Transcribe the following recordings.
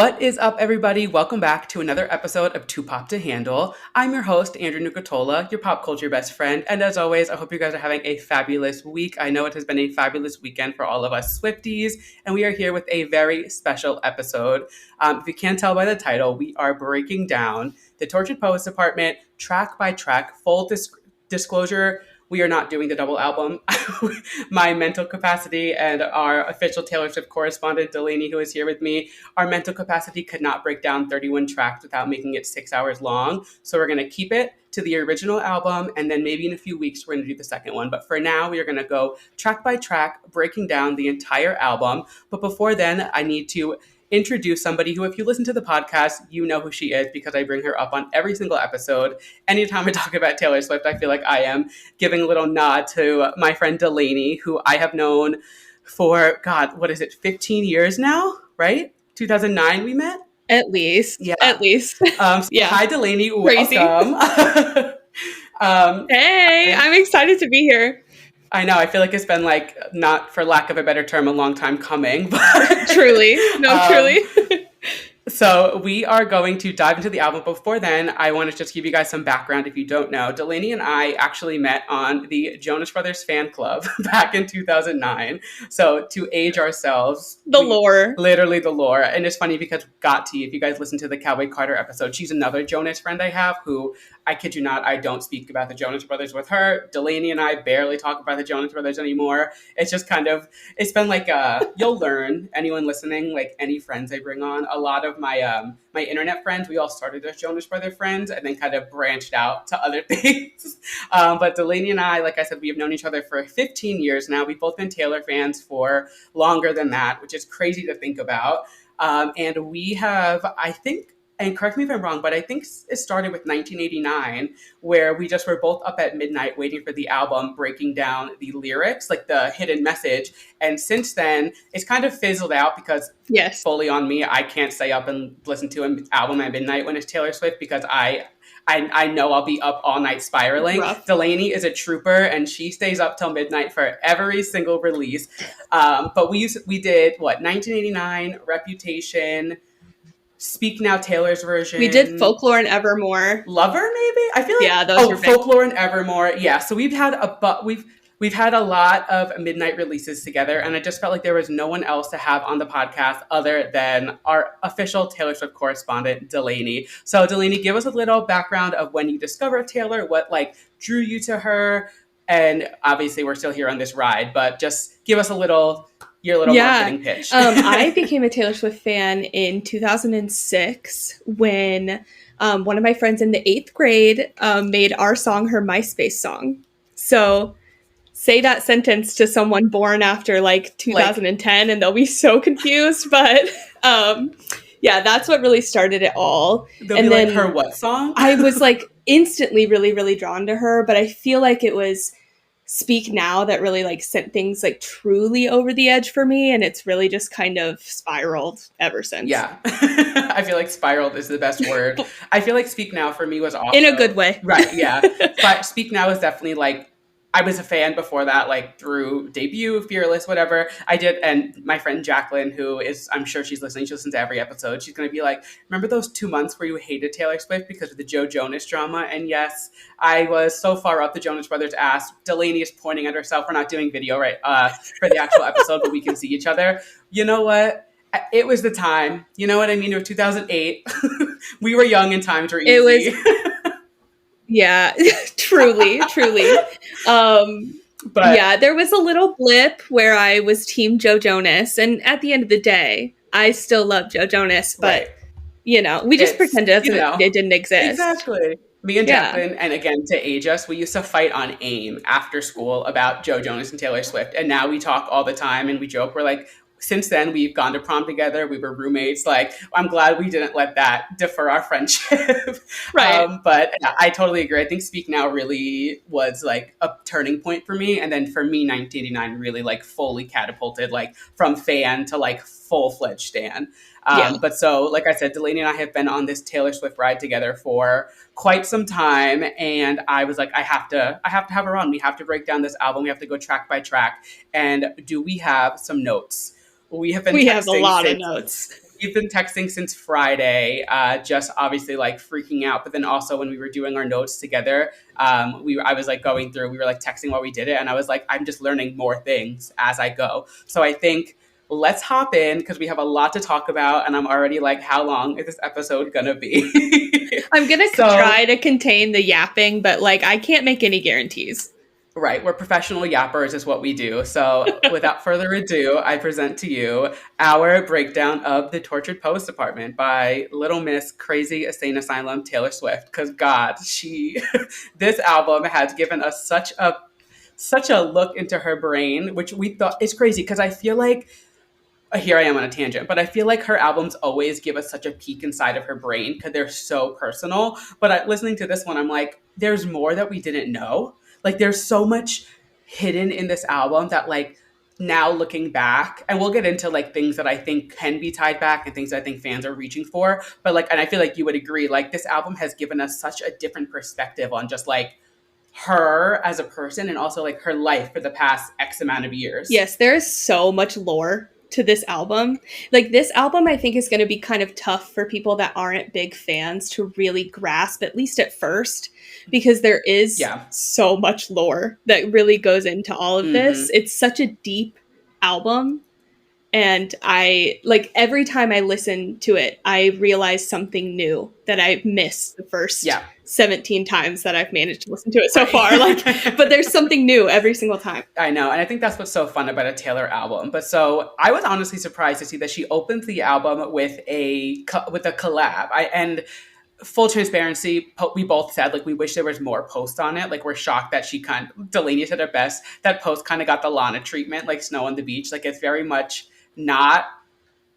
What is up, everybody? Welcome back to another episode of Too Pop to Handle. I'm your host, Andrew Nucatola, your pop culture best friend. And as always, I hope you guys are having a fabulous week. I know it has been a fabulous weekend for all of us Swifties, and we are here with a very special episode. If you can't tell by the title, we are breaking down the Tortured Poets Department track by track. Full disclosure, we are not doing the double album. My mental capacity and our official Taylor Swift correspondent, Delani, who is here with me, our mental capacity could not break down 31 tracks without making it 6 hours long. So we're going to keep it to the original album, and then maybe in a few weeks we're going to do the second one. But for now, we are going to go track by track, breaking down the entire album. But before then, I need to introduce somebody who, if you listen to the podcast, you know who she is because I bring her up on every single episode. Anytime I talk about Taylor Swift, I feel like I am giving a little nod to my friend Delani, who I have known for, 15 years now, right? 2009 we met? At least. Yeah. At least. Yeah. Hi, Delani. Crazy. Welcome. Hey, I'm excited to be here. I know. I feel like it's been not for lack of a better term, a long time coming. But truly. Truly. So we are going to dive into the album. Before then, I want to just give you guys some background if you don't know. Delani and I actually met on the Jonas Brothers fan club back in 2009. So to age ourselves. Lore. Literally the lore. And it's funny because Gotti, if you guys listen to the Cowboy Carter episode, she's another Jonas friend I have who, I kid you not, I don't speak about the Jonas Brothers with her. Delani and I barely talk about the Jonas Brothers anymore. It's just it's been you'll learn, anyone listening, any friends I bring on, a lot of my internet friends, we all started as Jonas Brother friends and then kind of branched out to other things. But Delani and I, like I said, we have known each other for 15 years now. We've both been Taylor fans for longer than that, which is crazy to think about. And we have, I think, and correct me if I'm wrong, but I think it started with 1989, where we just were both up at midnight waiting for the album, breaking down the lyrics, like the hidden message. And since then, it's kind of fizzled out because fully on me, I can't stay up and listen to an album at midnight when it's Taylor Swift because I know I'll be up all night spiraling. Rough. Delani is a trooper and she stays up till midnight for every single release. But we did 1989, Reputation, Speak Now, Taylor's version. We did Folklore and Evermore. Lover, maybe? I feel like those were big. Folklore and Evermore. Yeah, so we've had a lot of midnight releases together, and I just felt like there was no one else to have on the podcast other than our official Taylor Swift correspondent, Delani. So Delani, give us a little background of when you discovered Taylor, what drew you to her, and obviously we're still here on this ride, but just give us your little marketing pitch. I became a Taylor Swift fan in 2006 when one of my friends in the 8th grade made our song her MySpace song. So say that sentence to someone born after 2010 and they'll be so confused. But that's what really started it all. They'll be her what song? I was instantly really, really drawn to her, but I feel like it was Speak Now that really sent things truly over the edge for me, and it's really just kind of spiraled ever since. Yeah. I feel like spiraled is the best word. I feel like Speak Now for me was also in a good way. Right, yeah. But Speak Now is definitely I was a fan before that, through Debut, Fearless, whatever. I did, and my friend Jacqueline, who is, I'm sure she's listening, she listens to every episode, she's going to be like, remember those 2 months where you hated Taylor Swift because of the Joe Jonas drama? And yes, I was so far up the Jonas Brothers' ass. Delani is pointing at herself. We're not doing video, right, for the actual episode, but we can see each other. You know what? It was the time. You know what I mean? It was 2008. We were young and times were easy. It was... Yeah, truly. But there was a little blip where I was team Joe Jonas. And at the end of the day, I still love Joe Jonas. But, we just pretended it didn't exist. Exactly. Me and Jacqueline, and again, to age us, we used to fight on AIM after school about Joe Jonas and Taylor Swift. And now we talk all the time and we joke. We're like, since then, we've gone to prom together. We were roommates. I'm glad we didn't let that defer our friendship. Right. But I totally agree. I think Speak Now really was a turning point for me. And then for me, 1989 really fully catapulted from fan to full-fledged stan. But so, like I said, Delani and I have been on this Taylor Swift ride together for quite some time. And I was like, I have to have her on. We have to break down this album. We have to go track by track. And do we have some notes? We have a lot of notes. we've been texting since Friday, just obviously like freaking out. But then also when we were doing our notes together, I was like going through, we were like texting while we did it, and I was like, I'm just learning more things as I go. So I think let's hop in because we have a lot to talk about, and I'm already like, how long is this episode gonna be? I'm gonna So try to contain the yapping, but like I can't make any guarantees. right, we're professional yappers, is what we do. So, without further ado, I present to you our breakdown of The Tortured Poets Department by Little Miss Crazy Insane Asylum Taylor Swift. Because, God, this album has given us such a look into her brain, which we thought is crazy because I feel like here I am on a tangent, but I feel like her albums always give us such a peek inside of her brain because they're so personal. But listening to this one, I'm like, there's more that we didn't know. Like, there's so much hidden in this album that, like, now looking back, and we'll get into like things that I think can be tied back and things that I think fans are reaching for. But like, and I feel like you would agree, like, this album has given us such a different perspective on just like her as a person and also like her life for the past X amount of years. Yes, there is so much lore to this album. Like this album I think is going to be kind of tough for people that aren't big fans to really grasp, at least at first, because there is Yeah. so much lore that really goes into all of this. Mm-hmm. It's such a deep album. And I like every time I listen to it, I realize something new that I missed the first Yeah. 17 times that I've managed to listen to it so Right. far. Like, but there's something new every single time. I know, and I think that's what's so fun about a Taylor album. But so I was honestly surprised to see that she opens the album with a collab. And full transparency, we both said like we wish there was more post on it. Like we're shocked that Delani said it best. That post kind of got the Lana treatment, like Snow on the Beach. Like it's very much not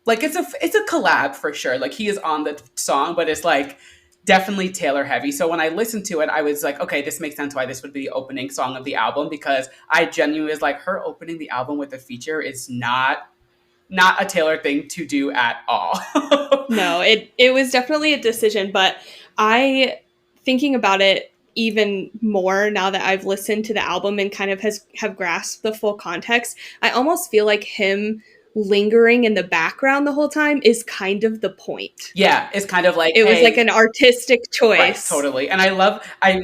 like it's a collab for sure. Like he is on the song, but it's like definitely Taylor heavy. So when I listened to it, I was like, okay, this makes sense why this would be the opening song of the album because I genuinely was like, her opening the album with a feature is not a Taylor thing to do at all. No, it was definitely a decision, but I thinking about it even more now that I've listened to the album and kind of have grasped the full context, I almost feel like him lingering in the background the whole time is kind of the point. Yeah, it's kind of like it was like an artistic choice. Right, totally. And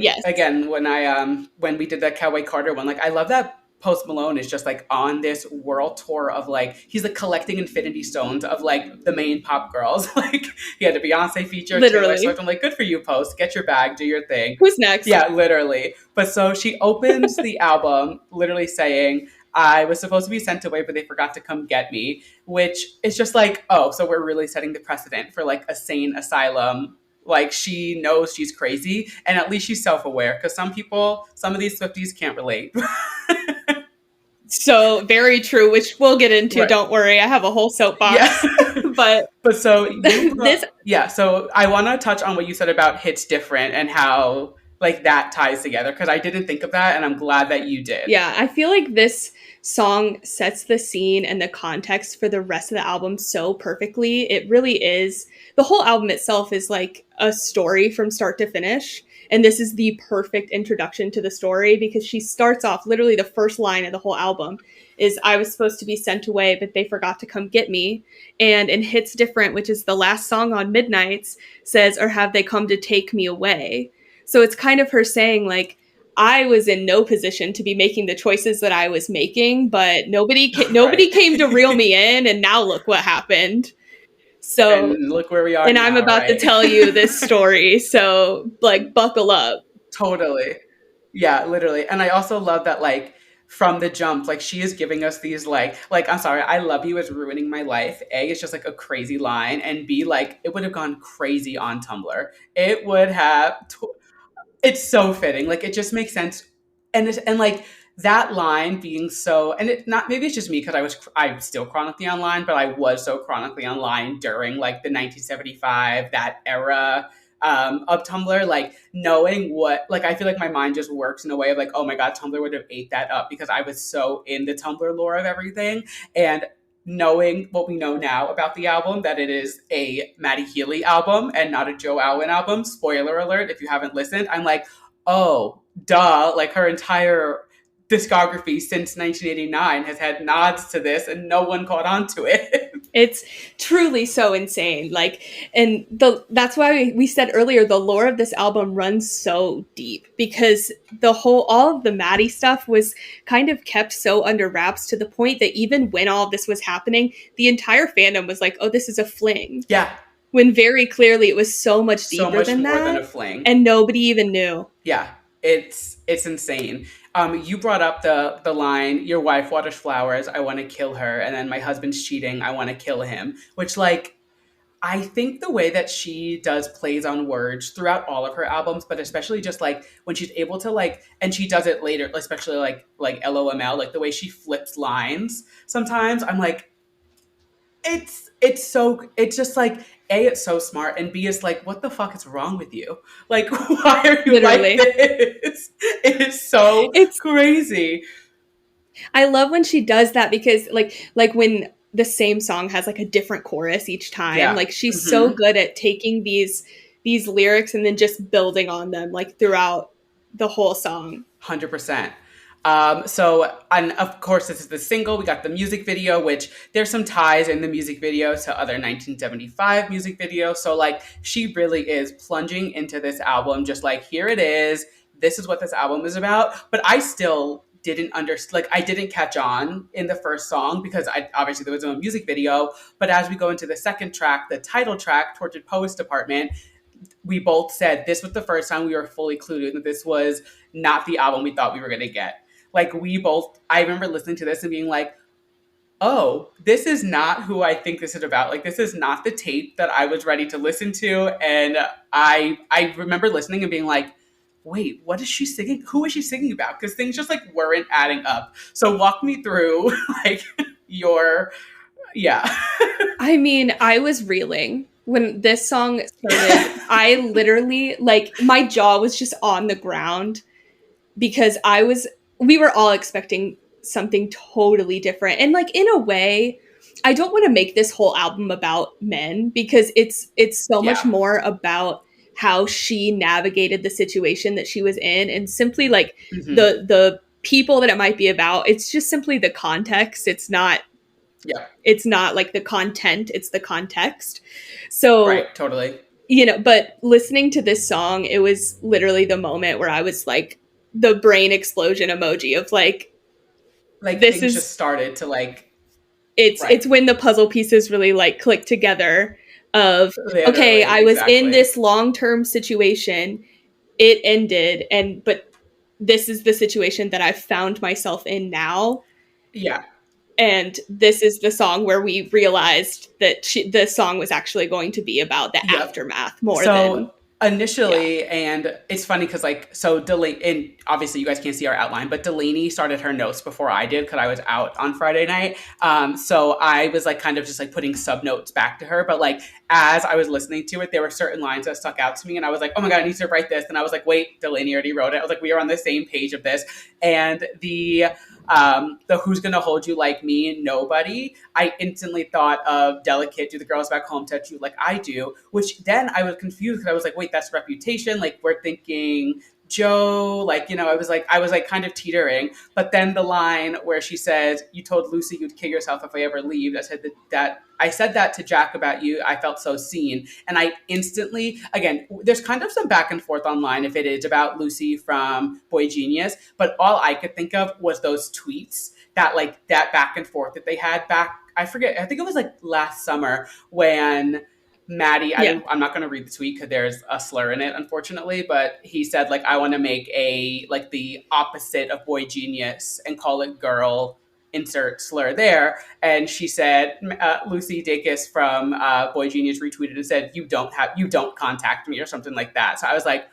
yes. Again, when we did that Cowboy Carter one, like I love that Post Malone is just like on this world tour of like he's like collecting infinity stones of like the main pop girls. Like he had a Beyonce feature, literally. Taylor Swift. I'm like, good for you, Post. Get your bag, do your thing. Who's next? Yeah, literally. But so she opens the album literally saying, I was supposed to be sent away, but they forgot to come get me, which is just like, oh, so we're really setting the precedent for like a sane asylum. Like she knows she's crazy and at least she's self-aware because some of these Swifties can't relate. So very true, which we'll get into. Right. Don't worry. I have a whole soapbox. Yeah. but so so I want to touch on what you said about Hits Different and how like that ties together because I didn't think of that and I'm glad that you did. Yeah, I feel like this song sets the scene and the context for the rest of the album so perfectly. It really is. The whole album itself is like a story from start to finish. And this is the perfect introduction to the story because she starts off literally the first line of the whole album is I was supposed to be sent away, but they forgot to come get me. And in Hits Different, which is the last song on Midnights, says, or have they come to take me away? So it's kind of her saying like, I was in no position to be making the choices that I was making, but nobody came to reel me in. And now look what happened. So and look where we are. And now, I'm about to tell you this story. So like buckle up. Totally. Yeah, literally. And I also love that like from the jump, like she is giving us these like I'm sorry, I love you is ruining my life. A, it's just like a crazy line. And B, like it would have gone crazy on Tumblr. It would have it's so fitting. Like it just makes sense. And like that line being so, and it not, maybe it's just me because I'm still chronically online, but I was so chronically online during like the 1975, that era of Tumblr, like knowing what, like I feel like my mind just works in a way of like, oh my God, Tumblr would have ate that up because I was so in the Tumblr lore of everything. And knowing what we know now about the album, that it is a Maddie Healy album and not a Joe Alwyn album, spoiler alert if you haven't listened, I'm like, oh, duh, like her entire discography since 1989 has had nods to this and no one caught on to it. It's truly so insane. Like, and that's why we said earlier the lore of this album runs so deep because all of the Maddie stuff was kind of kept so under wraps to the point that even when all of this was happening, the entire fandom was like, "Oh, this is a fling," Yeah, when very clearly it was so much so deeper much than more than a that, fling. and nobody even knew. Yeah, it's insane. You brought up the line, "Your wife waters flowers, I want to kill her," and then "My husband's cheating, I want to kill him," which like I think the way that she does plays on words throughout all of her albums, but especially just like when she's able to like, and she does it later, especially like LOML, like the way she flips lines. Sometimes I'm like, it's just like A, it's so smart, and B, it's like, what the fuck is wrong with you? Like, why are you like Literally. this? It is so It's crazy. I love when she does that because like when the same song has like a different chorus each time. Yeah. Like she's so Mm-hmm. good at taking these lyrics and then just building on them like throughout the whole song. 100%. And of course, this is the single. We got the music video, which there's some ties in the music video to other 1975 music videos. So, like, she really is plunging into this album, just like, here it is. This is what this album is about. But I still didn't understand, like, I didn't catch on in the first song because obviously there was no music video. But as we go into the second track, the title track, Tortured Poets Department, we both said this was the first time we were fully clued in that this was not the album we thought we were going to get. Like we both, I remember listening to this and being like, oh, this is not who I think this is about. Like this is not the tape that I was ready to listen to. And I remember listening and being like, wait, what is she singing? Who is she singing about? Because things just like weren't adding up. So walk me through like your yeah. I mean, I was reeling when this song started. I literally like my jaw was just on the ground because we were all expecting something totally different. And like in a way, I don't want to make this whole album about men because it's so much Yeah. more about how she navigated the situation that she was in and simply like Mm-hmm. the people that it might be about. It's just simply the context. Yeah. It's not like the content, it's the context. So Right. Totally. but listening to this song, it was literally the moment where I was like the brain explosion emoji of like Like this things just is started to like it's right. when the puzzle pieces really like click together of okay, Literally, I was in exactly. this long-term situation, it ended but this is the situation that I've found myself in now, Yeah. and this is the song where we realized that the song was actually going to be about the Yep. aftermath more So than yeah. initially, and it's funny because like so Delaney, and obviously you guys can't see our outline, but Delaney started her notes before I did because I was out on Friday night. So I was like kind of just like putting sub notes back to her, but like as I was listening to it, there were certain lines that stuck out to me, and I was like, oh my god, I need to write this, and I was like, wait, Delaney already wrote it. I was like, we are on the same page of this, and the "Who's Gonna Hold You Like Me?" Nobody. I instantly thought of "Delicate." Do the girls back home touch you like I do? Which then I was confused because I was like, wait, that's Reputation. Like we're thinking Joe. Like I was like kind of teetering. But then the line where she says, "You told Lucy you'd kill yourself if I ever leave." I said that I said that to Jack about you. I felt so seen. And I instantly, again, there's kind of some back and forth online if it is about Lucy from Boy Genius, but all I could think of was those tweets that like that back and forth that they had back. I forget, I think it was like last summer when Maddie, Yeah. I'm not going to read the tweet because there's a slur in it, unfortunately, but he said, like, I want to make like the opposite of Boy Genius and call it girl, insert slur there. And she said, Lucy Dacus from Boy Genius retweeted and said, you don't contact me or something like that. So I was like,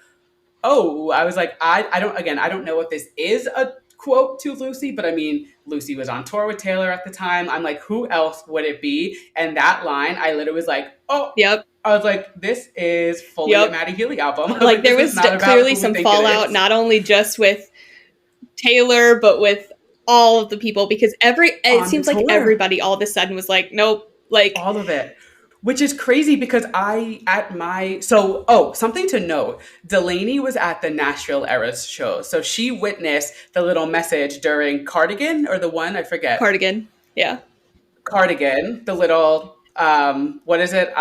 oh, I was like, I don't know if this is a quote to Lucy, but I mean, Lucy was on tour with Taylor at the time. I'm like, who else would it be? And that line, I literally was like, oh, Yep. I was like, this is fully a Yep. Maddie Healy album. I was Like like, there this is was not about clearly who we some think it fallout, is. not only just with Taylor, but with all of the people because it On the seems like tour. everybody all of a sudden was like, nope, like All of it. Which is crazy because something to note. Delaney was at the Nashville Eras show. So she witnessed the little message during Cardigan or the one, I forget. Cardigan. Yeah. cardigan, the little what is it?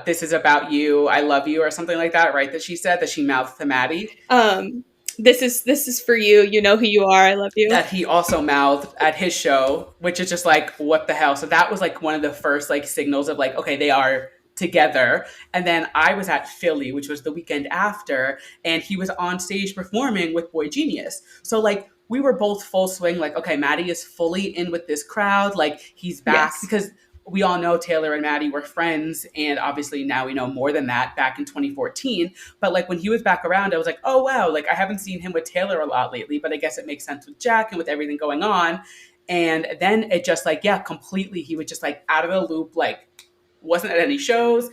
This is about you, I love you, or something like that, right? That she said that she mouthed to Maddie. Um, this is for you. You know who you are. I love you. That he also mouthed at his show, which is just like, what the hell? So that was like one of the first like signals of like, okay, they are together. And then I was at Philly, which was the weekend after, and he was on stage performing with Boy Genius. So like we were both full swing, like, okay, Maddie is fully in with this crowd, like he's back Yes, because we all know Taylor and Maddie were friends, and obviously now we know more than that back in 2014. But like when he was back around, I was like, oh wow, like I haven't seen him with Taylor a lot lately, but I guess it makes sense with Jack and with everything going on. And then it just like, yeah, completely, he was just like out of the loop, like wasn't at any shows.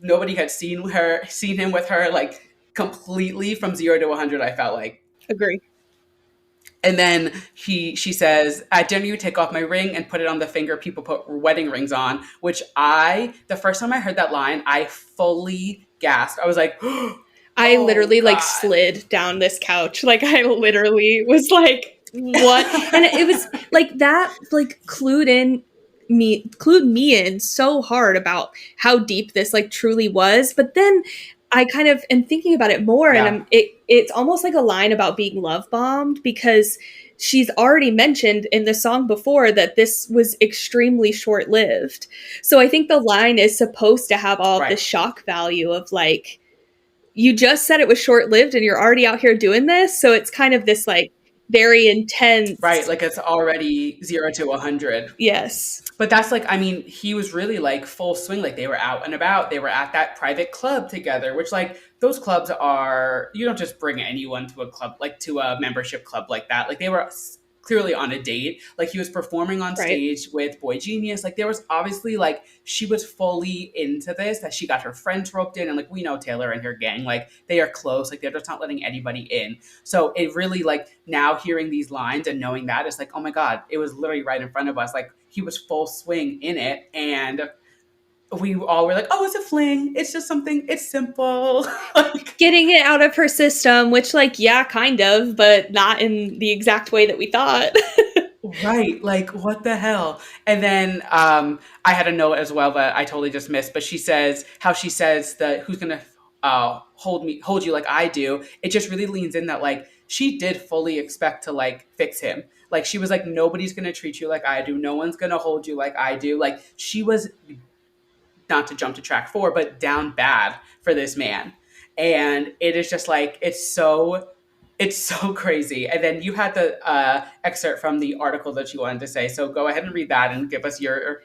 Nobody had seen him with her, like completely from 0 to 100. I felt like. agree. And then she says, at dinner you take off my ring and put it on the finger people put wedding rings on, which the first time I heard that line, I fully gasped. I was like, I oh literally like God. slid down this couch. Like I literally was like, what? And it was like that like clued me in so hard about how deep this like truly was. But then I kind of am thinking about it more, and Yeah, it's almost like a line about being love bombed, because she's already mentioned in the song before that this was extremely short lived. So I think the line is supposed to have all of right. this shock value of like, you just said it was short lived and you're already out here doing this. So it's kind of this like very Right. intense. Like it's already 0 to 100. Yes. But that's like, I mean, he was really like full swing. Like they were out and about. They were at that private club together, which like those clubs are, you don't just bring anyone to a club, like to a membership club like that. Like they were clearly on a date. Like he was performing on Right. stage with Boy Genius. Like there was obviously like, she was fully into this, that she got her friends roped in. And like, we know Taylor and her gang, like they are close. Like they're just not letting anybody in. So it really like, now hearing these lines and knowing that, it's like, oh my God, it was literally right in front of us. Like he was full swing in it. And we all were like, oh, it's a fling. It's just something, it's simple. Like, Getting it out of her system, which, like, yeah, kind of, but not in the exact way that we thought. right. Like, what the hell? And then I had a note as well that I totally just missed, but she says how she says that who's going to hold you like I do. It just really leans in that, like, she did fully expect to, like, fix him. Like, she was like, nobody's going to treat you like I do. No one's going to hold you like I do. Like, she was, not to jump to track 4, but down bad for this man. And it is just like, it's so crazy. And then you had the excerpt from the article that you wanted to say. So go ahead and read that and give us your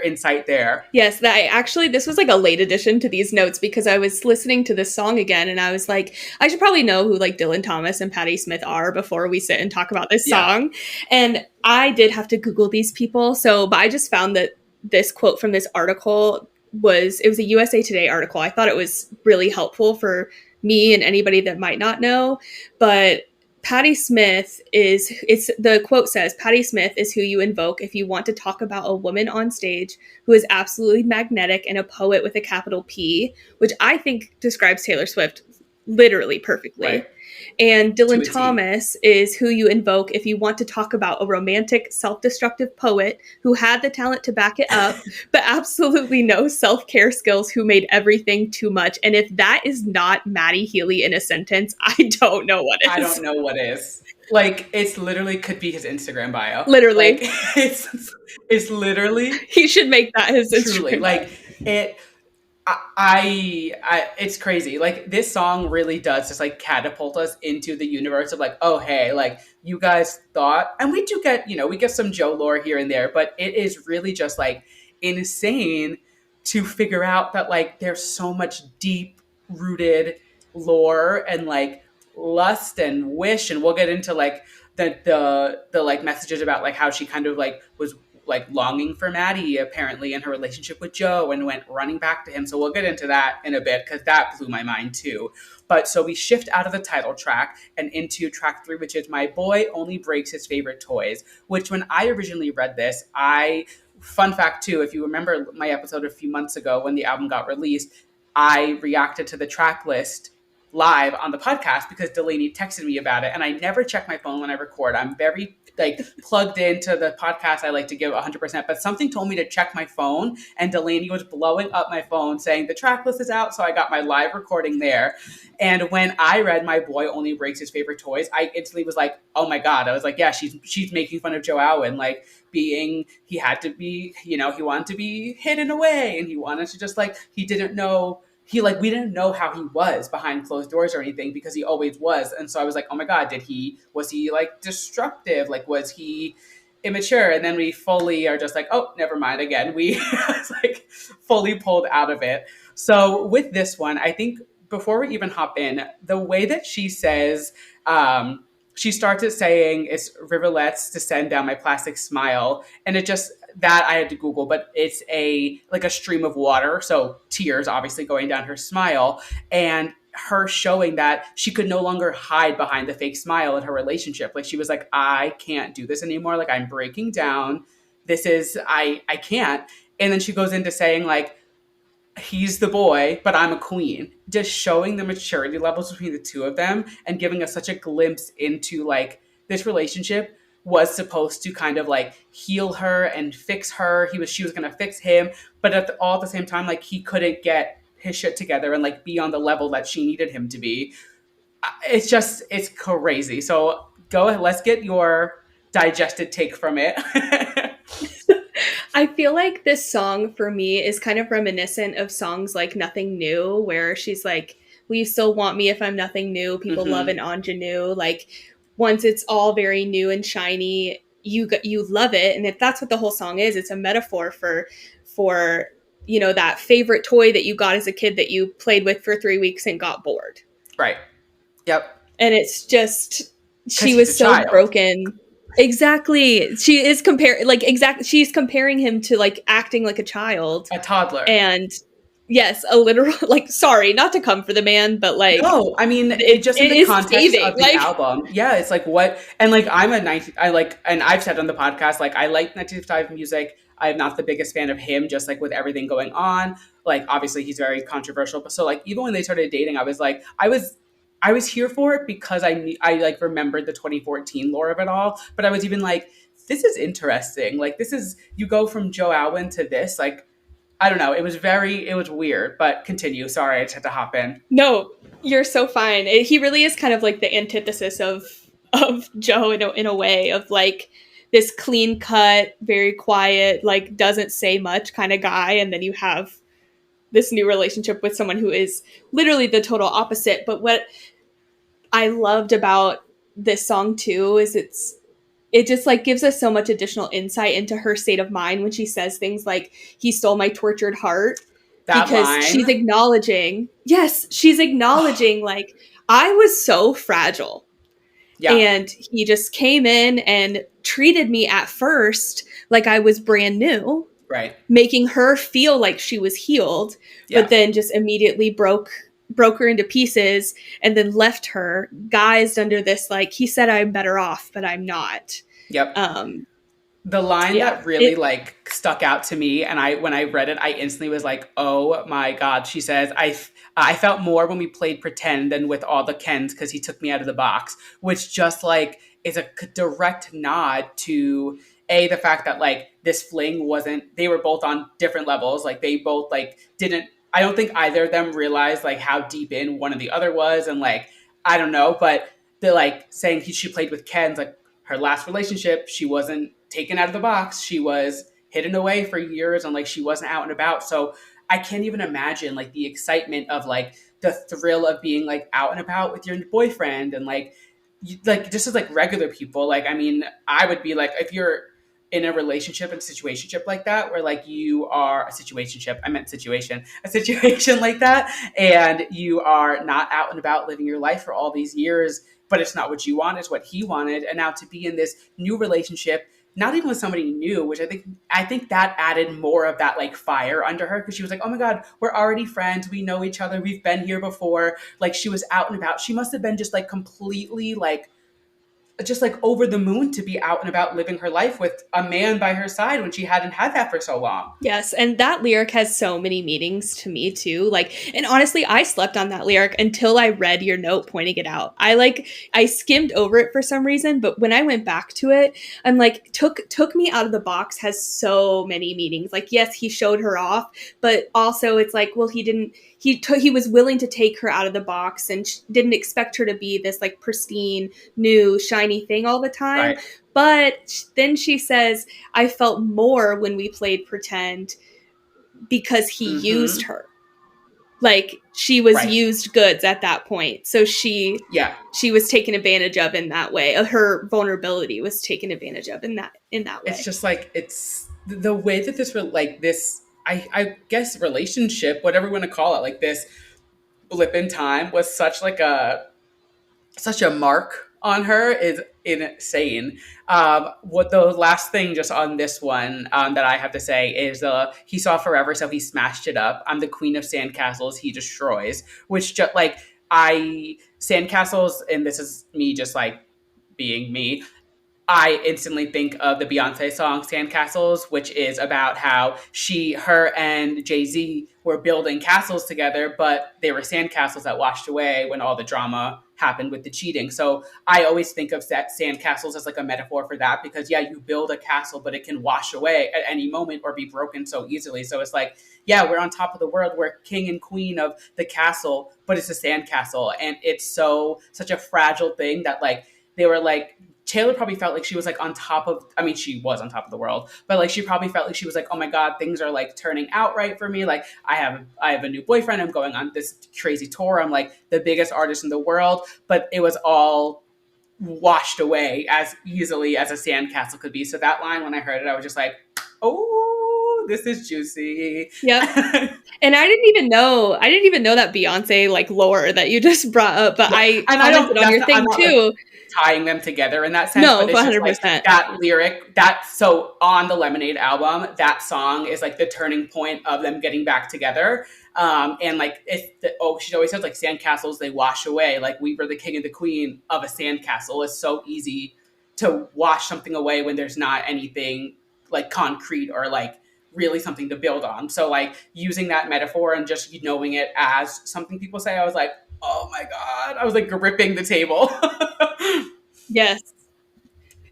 insight there. Yes, that this was like a late addition to these notes, because I was listening to this song again and I was like, I should probably know who like Dylan Thomas and Patti Smith are before we sit and talk about this Yeah. song. And I did have to Google these people. So, but I just found that this quote from this article was a USA Today article. I thought it was really helpful for me and anybody that might not know. But the quote says, Patti Smith is who you invoke if you want to talk about a woman on stage who is absolutely magnetic and a poet with a capital P, which I think describes Taylor Swift literally perfectly. Right. And To Dylan a T. Thomas is who you invoke if you want to talk about a romantic, self-destructive poet who had the talent to back it up, but absolutely no self-care skills, who made everything too much. And if that is not Maddie Healy in a sentence, I don't know what I is. don't know what is. Like, it's literally could be his Instagram bio. Like, Literally. it's literally He should make that his truly Instagram bio. like it. It's crazy. Like this song really does just like catapult us into the universe of like, oh hey, like you guys thought, and we do get, we get some Joe lore here and there, but it is really just like insane to figure out that like there's so much deep rooted lore and like lust and wish, and we'll get into like the like messages about like how she kind of like was like longing for Maddie apparently in her relationship with Joe and went running back to him. So we'll get into that in a bit because that blew my mind too. But so we shift out of the title track and into track 3, which is My Boy Only Breaks His Favorite Toys, which when I originally read this, fun fact too, if you remember my episode a few months ago when the album got released, I reacted to the track list live on the podcast because Delani texted me about it. And I never check my phone when I record. I'm very like plugged into the podcast. I like to give 100%, but something told me to check my phone, and Delani was blowing up my phone saying the track list is out. So I got my live recording there. And when I read My Boy Only Breaks His Favorite Toys, I instantly was like, oh my God. I was like, yeah, she's making fun of Joe Alwyn, like being, he had to be, you know, he wanted to be hidden away, and he wanted to just like, he didn't know, he like, we didn't know how he was behind closed doors or anything because he always was. And so I was like, oh my God, was he like destructive? Like, was he immature? And then we fully are just like, oh, never mind again. We like fully pulled out of it. So with this one, I think before we even hop in, the way that she says, she starts it saying it's rivulets descend down my plastic smile. And it just, that I had to Google, but it's like a stream of water. So tears obviously going down her smile, and her showing that she could no longer hide behind the fake smile in her relationship. Like she was like, I can't do this anymore. Like I'm breaking down. I can't. And then she goes into saying like, he's the boy, but I'm a queen. Just showing the maturity levels between the two of them and giving us such a glimpse into like this relationship was supposed to kind of like heal her and fix her. She was going to fix him, but all at the same time, like he couldn't get his shit together and like be on the level that she needed him to be. It's crazy. So go ahead. Let's get your digested take from it. I feel like this song for me is kind of reminiscent of songs like Nothing New, where she's like, will you still want me if I'm nothing new? People love an ingenue. Like once it's all very new and shiny, you love it. And if that's what the whole song is, it's a metaphor for you know, that favorite toy that you got as a kid that you played with for 3 weeks and got bored. Right. Yep. And it's just, she He's was a so child. broken. Exactly. She is she's comparing him to like acting like a child. A toddler. And yes, a literal, like, sorry, not to come for the man, but like, no, I mean, it just in the context scathing. of the album. Yeah, it's like what, and like and I've said on the podcast, like I like 1955 music. I'm not the biggest fan of him, just like with everything going on. Like obviously he's very controversial, but so like even when they started dating, I was like, I was here for it because I like remembered the 2014 lore of it all. But I was even like, this is interesting. Like this is, you go from Joe Alwyn to this, like, I don't know. It was weird, but continue. Sorry, I just had to hop in. No, you're so fine. He really is kind of like the antithesis of Joe in a way, of like this clean cut, very quiet, like doesn't say much kind of guy. And then you have this new relationship with someone who is literally the total opposite. But what I loved about this song too is it just like gives us so much additional insight into her state of mind when she says things like, he stole my tortured heart. That because line. she's acknowledging like, I was so fragile. Yeah. And he just came in and treated me at first like I was brand new. Right. Making her feel like she was healed, but then just immediately broke her into pieces and then left her guised under this, like, he said I'm better off, but I'm not. Yep. The line that really like stuck out to me, and when I read it, I instantly was like, oh my God. She says, I felt more when we played pretend than with all the Kens because he took me out of the box, which just like is a direct nod to the fact that like this fling they were both on different levels. Like they both like I don't think either of them realized like how deep in one of the other was. And like, I don't know, but they're like saying she played with Ken's, like her last relationship, she wasn't taken out of the box. She was hidden away for years and like she wasn't out and about. So I can't even imagine like the excitement of like the thrill of being like out and about with your boyfriend and like just as like regular people. Like, I mean, I would be like, if you're in a relationship and situationship like that, where like you are a situation like that, and you are not out and about living your life for all these years, but it's not what you want, it's what he wanted. And now to be in this new relationship, not even with somebody new, which I think that added more of that like fire under her, because she was like, oh my God, we're already friends, we know each other, we've been here before. Like she was out and about. She must have been just like completely like just like over the moon to be out and about living her life with a man by her side when she hadn't had that for so long. Yes, and that lyric has so many meanings to me too. Like, and honestly, I slept on that lyric until I read your note pointing it out. I skimmed over it for some reason, but when I went back to it, I'm like, took me out of the box has so many meanings. Like, yes, he showed her off, but also it's like, well, he was willing to take her out of the box and didn't expect her to be this like pristine, new, shiny thing all the time. Right. But then she says, I felt more when we played pretend because he used Mm-hmm. her. Like she was Right. used goods at that point. So Yeah. she was taken advantage of in that way. Her vulnerability was taken advantage of in that It's way. just like, it's the way that this, I guess, relationship, whatever you want to call it, like this blip in time was such a mark on her is insane. What the last thing just on this one that I have to say is he saw forever, so he smashed it up. I'm the queen of sandcastles, he destroys. Which just like I sandcastles, and this is me just like being me. I instantly think of the Beyonce song Sandcastles, which is about how her and Jay Z were building castles together, but they were sandcastles that washed away when all the drama happened with the cheating. So I always think of sandcastles as like a metaphor for that because, yeah, you build a castle, but it can wash away at any moment or be broken so easily. So it's like, yeah, we're on top of the world. We're king and queen of the castle, but it's a sandcastle. And it's such a fragile thing that like, they were like, Taylor probably felt like she was like on top of, I mean, she was on top of the world, but like she probably felt like she was like, oh my God, things are like turning out right for me. Like I have a new boyfriend. I'm going on this crazy tour. I'm like the biggest artist in the world, but it was all washed away as easily as a sandcastle could be. So that line, when I heard it, I was just like, oh, this is juicy. Yep. And I didn't even know that Beyonce like lore that you just brought up, but Yeah, I and I commented don't. on That's your not. I'm thing not like too. tying them together in that sense, No, but it's just like 100%. that lyric. That so on the Lemonade album, that song is like the turning point of them getting back together. And like she always says like sandcastles they wash away. Like we were the king and the queen of a sandcastle. It's so easy to wash something away when there's not anything like concrete or like really something to build on. So like using that metaphor and just knowing it as something people say, I was like, oh my God. I was like gripping the table. Yes.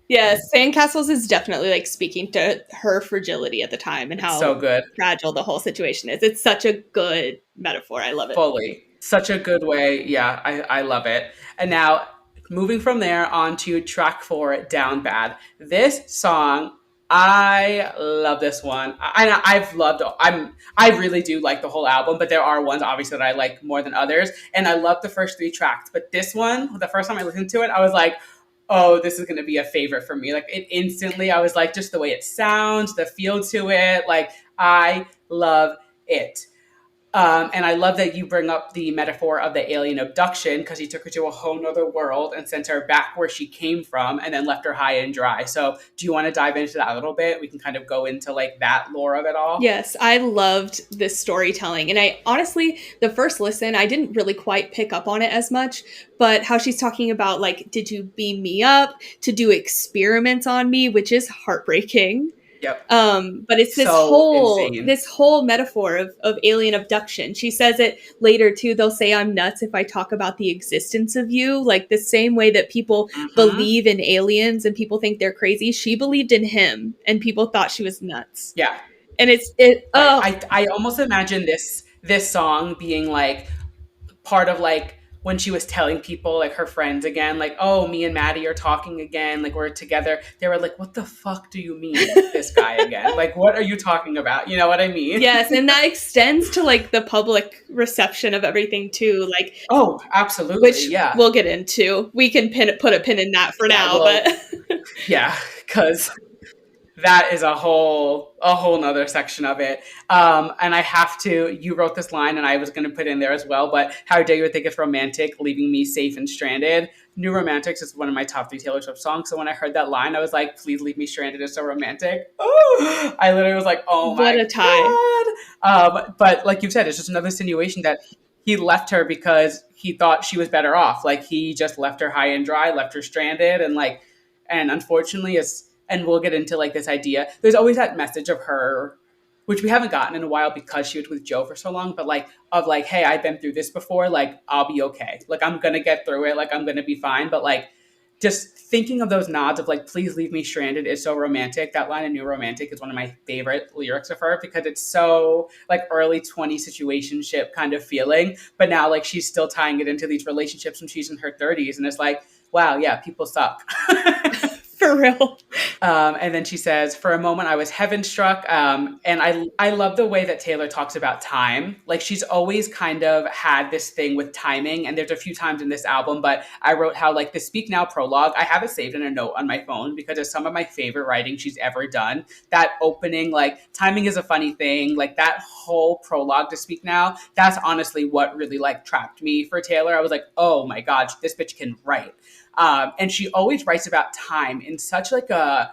Yes, Sandcastles is definitely like speaking to her fragility at the time and It's so how good. fragile the whole situation is. It's such a good metaphor. I love it. Fully. Such a good way. Yeah, I love it. And now moving from there on to track 4, Down Bad. This song, I love this one. I really do like the whole album, but there are ones obviously that I like more than others. And I love the first 3 tracks. But this one, the first time I listened to it, I was like, oh, this is going to be a favorite for me. Like it instantly, I was like, just the way it sounds, the feel to it. Like I love it. And I love that you bring up the metaphor of the alien abduction because he took her to a whole nother world and sent her back where she came from and then left her high and dry. So do you want to dive into that a little bit? We can kind of go into like that lore of it all. Yes, I loved this storytelling. And I honestly, the first listen, I didn't really quite pick up on it as much, but how she's talking about like, did you beam me up to do experiments on me, which is heartbreaking. Yep. But it's So insane. this whole metaphor of alien abduction. She says it later too. They'll say I'm nuts if I talk about the existence of you. Like the same way that people Mm-hmm. believe in aliens and people think they're crazy. She believed in him and people thought she was nuts. Yeah. And it Right. oh I almost imagine this song being like part of like when she was telling people like her friends again like, oh, me and Maddie are talking again, like we're together. They were like, what the fuck do you mean this guy again? Like what are you talking about? You know what I mean? yes, and that extends to like the public reception of everything too, like Oh, absolutely. which Yeah. we'll get into. We can put a pin in that for Yeah, now, well, but yeah, because that is a whole nother section of it. And I have to, you wrote this line and I was going to put in there as well, but how dare you think it's romantic, leaving me safe and stranded. New Romantics is one of my top 3 Taylor Swift songs. So when I heard that line, I was like, please leave me stranded. It's so romantic. Oh, I literally was like, oh what my a tie. God. But like you said, it's just another insinuation that he left her because he thought she was better off. Like he just left her high and dry, left her stranded, and like, and unfortunately, it's, and we'll get into like this idea. There's always that message of her, which we haven't gotten in a while because she was with Joe for so long, but like of like, hey, I've been through this before. Like I'll be okay. Like I'm gonna get through it. Like I'm gonna be fine. But like just thinking of those nods of like, please leave me stranded is so romantic. That line in New Romantic is one of my favorite lyrics of her because it's so like early 20s situationship kind of feeling. But now like she's still tying it into these relationships when she's in her 30s. And it's like, wow, yeah, people suck. For real. And then she says, for a moment, I was heaven struck. And I love the way that Taylor talks about time. Like she's always kind of had this thing with timing. And there's a few times in this album, but I wrote how like the Speak Now prologue, I have it saved in a note on my phone because it's some of my favorite writing she's ever done. That opening, like timing is a funny thing. Like that whole prologue to Speak Now, that's honestly what really like trapped me for Taylor. I was like, oh my God, this bitch can write. And she always writes about time in such like a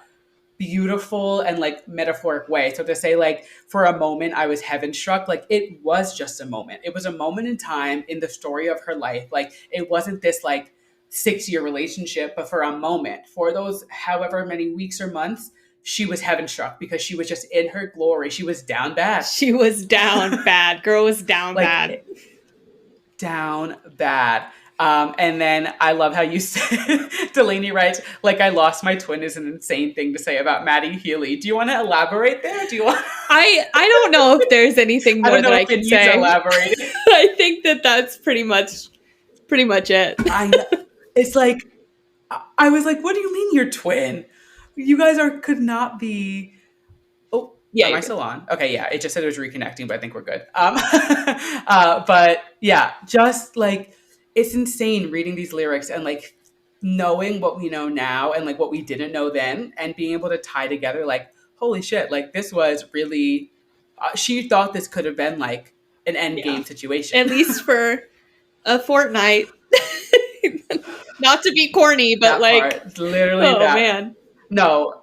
beautiful and like metaphoric way. So to say like, for a moment I was heaven struck, like it was just a moment. It was a moment in time in the story of her life. Like it wasn't this like 6-year relationship, but for a moment, for those however many weeks or months, she was heaven struck because she was just in her glory. She was down bad. She was down bad. Girl was down Like bad. down bad. And then I love how you said, Delani writes, like, I lost my twin is an insane thing to say about Maddie Healy. Do you want to elaborate there? Do you want? I don't know if there's anything more that I can say. Elaborate. I think that that's pretty much it. I know. It's like, I was like, what do you mean you're twin? You guys could not be. Oh, yeah. Am I still on? Okay, yeah. It just said it was reconnecting, but I think we're good. But yeah, just like, it's insane reading these lyrics and like knowing what we know now and like what we didn't know then and being able to tie together like, holy shit, like this was really, she thought this could have been like an end game situation. At least for a fortnight. Not to be corny, but that like, part, literally oh that. Man. No.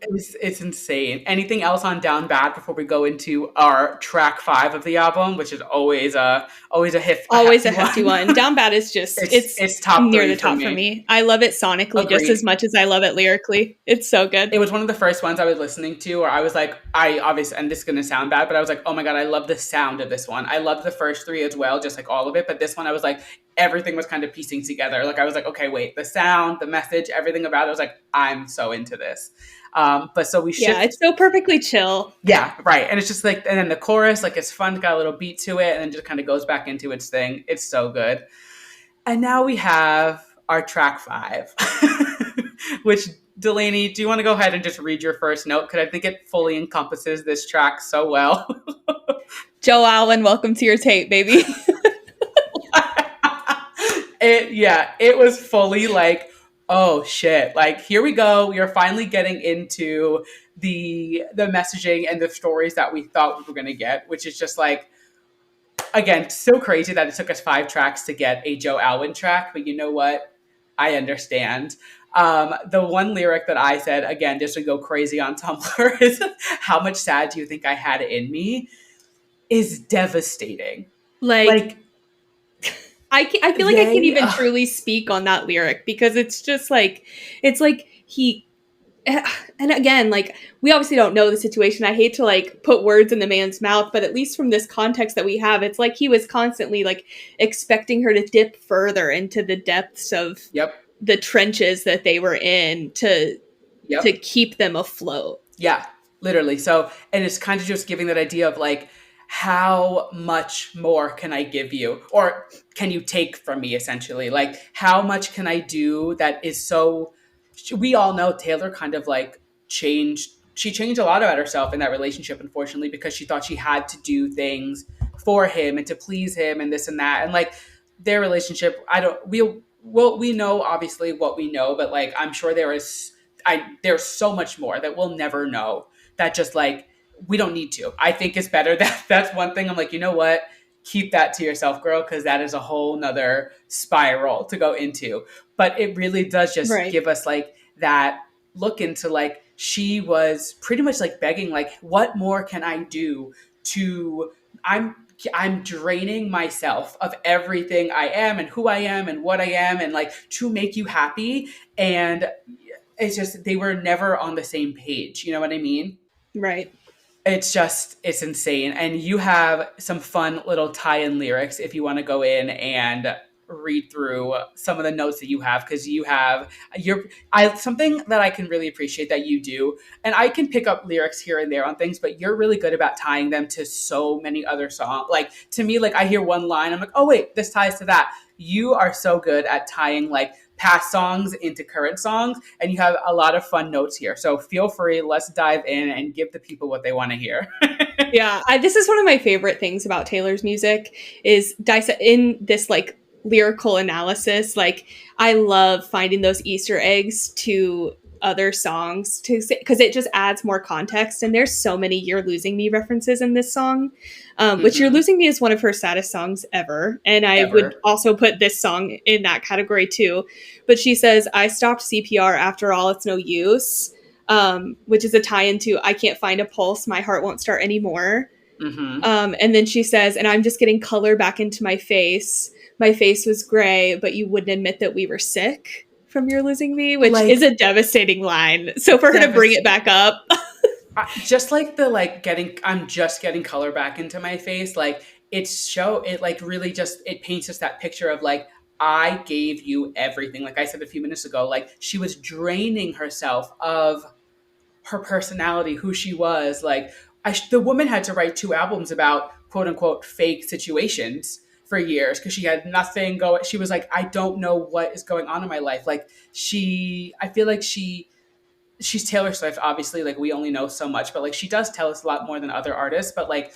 It's insane. Anything else on Down Bad before we go into our track 5 of the album, which is always a hefty one. Down Bad is just it's top near the top for me. I love it sonically just as much as I love it lyrically. It's so good. It was one of the first ones I was listening to where I was like, I obviously, and this is gonna sound bad, but I was like, oh my God, I love the sound of this one. I love the first 3 as well, just like all of it. But this one I was like, everything was kind of piecing together. Like I was like, okay, wait, the sound, the message, everything about it, I was like, I'm so into this. But so we shift. Yeah, it's so perfectly chill. Yeah, right. And it's just like, and then the chorus, like it's fun, got a little beat to it, and then just kind of goes back into its thing. It's so good. And now we have our track 5, which, Delani, do you want to go ahead and just read your first note? Because I think it fully encompasses this track so well. Joe Alwyn, welcome to your tape, baby. It was fully like, oh shit, like here we go, we are finally getting into the messaging and the stories that we thought we were going to get, which is just like, again, so crazy that it took us 5 tracks to get a Joe Alwyn track, but you know what, I understand. The one lyric that I said, again, just to go crazy on Tumblr, is how much sad do you think I had in me, is devastating. Like I feel like I can't even truly speak on that lyric because it's just like, it's like he, and again, like we obviously don't know the situation. I hate to like put words in the man's mouth, but at least from this context that we have, it's like he was constantly like expecting her to dip further into the depths of the trenches that they were in to keep them afloat. Yeah, literally. So, and it's kind of just giving that idea of like, how much more can I give you? Or can you take from me, essentially? Like, how much can I do that is so... We all know Taylor kind of like changed. She changed a lot about herself in that relationship, unfortunately, because she thought she had to do things for him and to please him and this and that. And like their relationship, we know obviously what we know, but like, I'm sure there's so much more that we'll never know, that just like, we don't need to. I think it's better that that's one thing. I'm like, you know what? Keep that to yourself, girl, because that is a whole nother spiral to go into. But it really does just give us like that look into like, she was pretty much like begging, like, what more can I do to, I'm draining myself of everything I am and who I am and what I am and like to make you happy. And it's just, they were never on the same page. You know what I mean? Right. It's insane. And you have some fun little tie-in lyrics if you want to go in and read through some of the notes that you have, because you have your I something that I can really appreciate that you do, and I can pick up lyrics here and there on things, but you're really good about tying them to so many other songs. Like to me, like I hear one line, I'm like, oh wait, this ties to that. You are so good at tying like past songs into current songs, and you have a lot of fun notes here. So feel free, let's dive in and give the people what they want to hear. Yeah, this is one of my favorite things about Taylor's music is in this like lyrical analysis. Like I love finding those Easter eggs to other songs to because it just adds more context. And there's so many "You're Losing Me" references in this song, which "You're Mm-hmm. Losing Me" is one of her saddest songs ever. And I would Ever. also put this song in that category too. But she says, "I stopped CPR after all, it's no use." Which is a tie into "I can't find a pulse, my heart won't start anymore." Mm-hmm. And then she says, "And I'm just getting color back into my face. My face was gray, but you wouldn't admit that we were sick from You're Losing Me," which is Like a devastating line. So for her to bring it devast- back up, just like the like getting I'm just getting color back into my face, like it like really just it paints us that picture of like I gave you everything. Like I said a few minutes ago, like she was draining herself of her personality, who she was. Like the woman had to write 2 albums about quote unquote fake situations for years because she had nothing going. She was like, I don't know what is going on in my life. Like I feel like she's Taylor Swift, obviously, like we only know so much, but like she does tell us a lot more than other artists. But like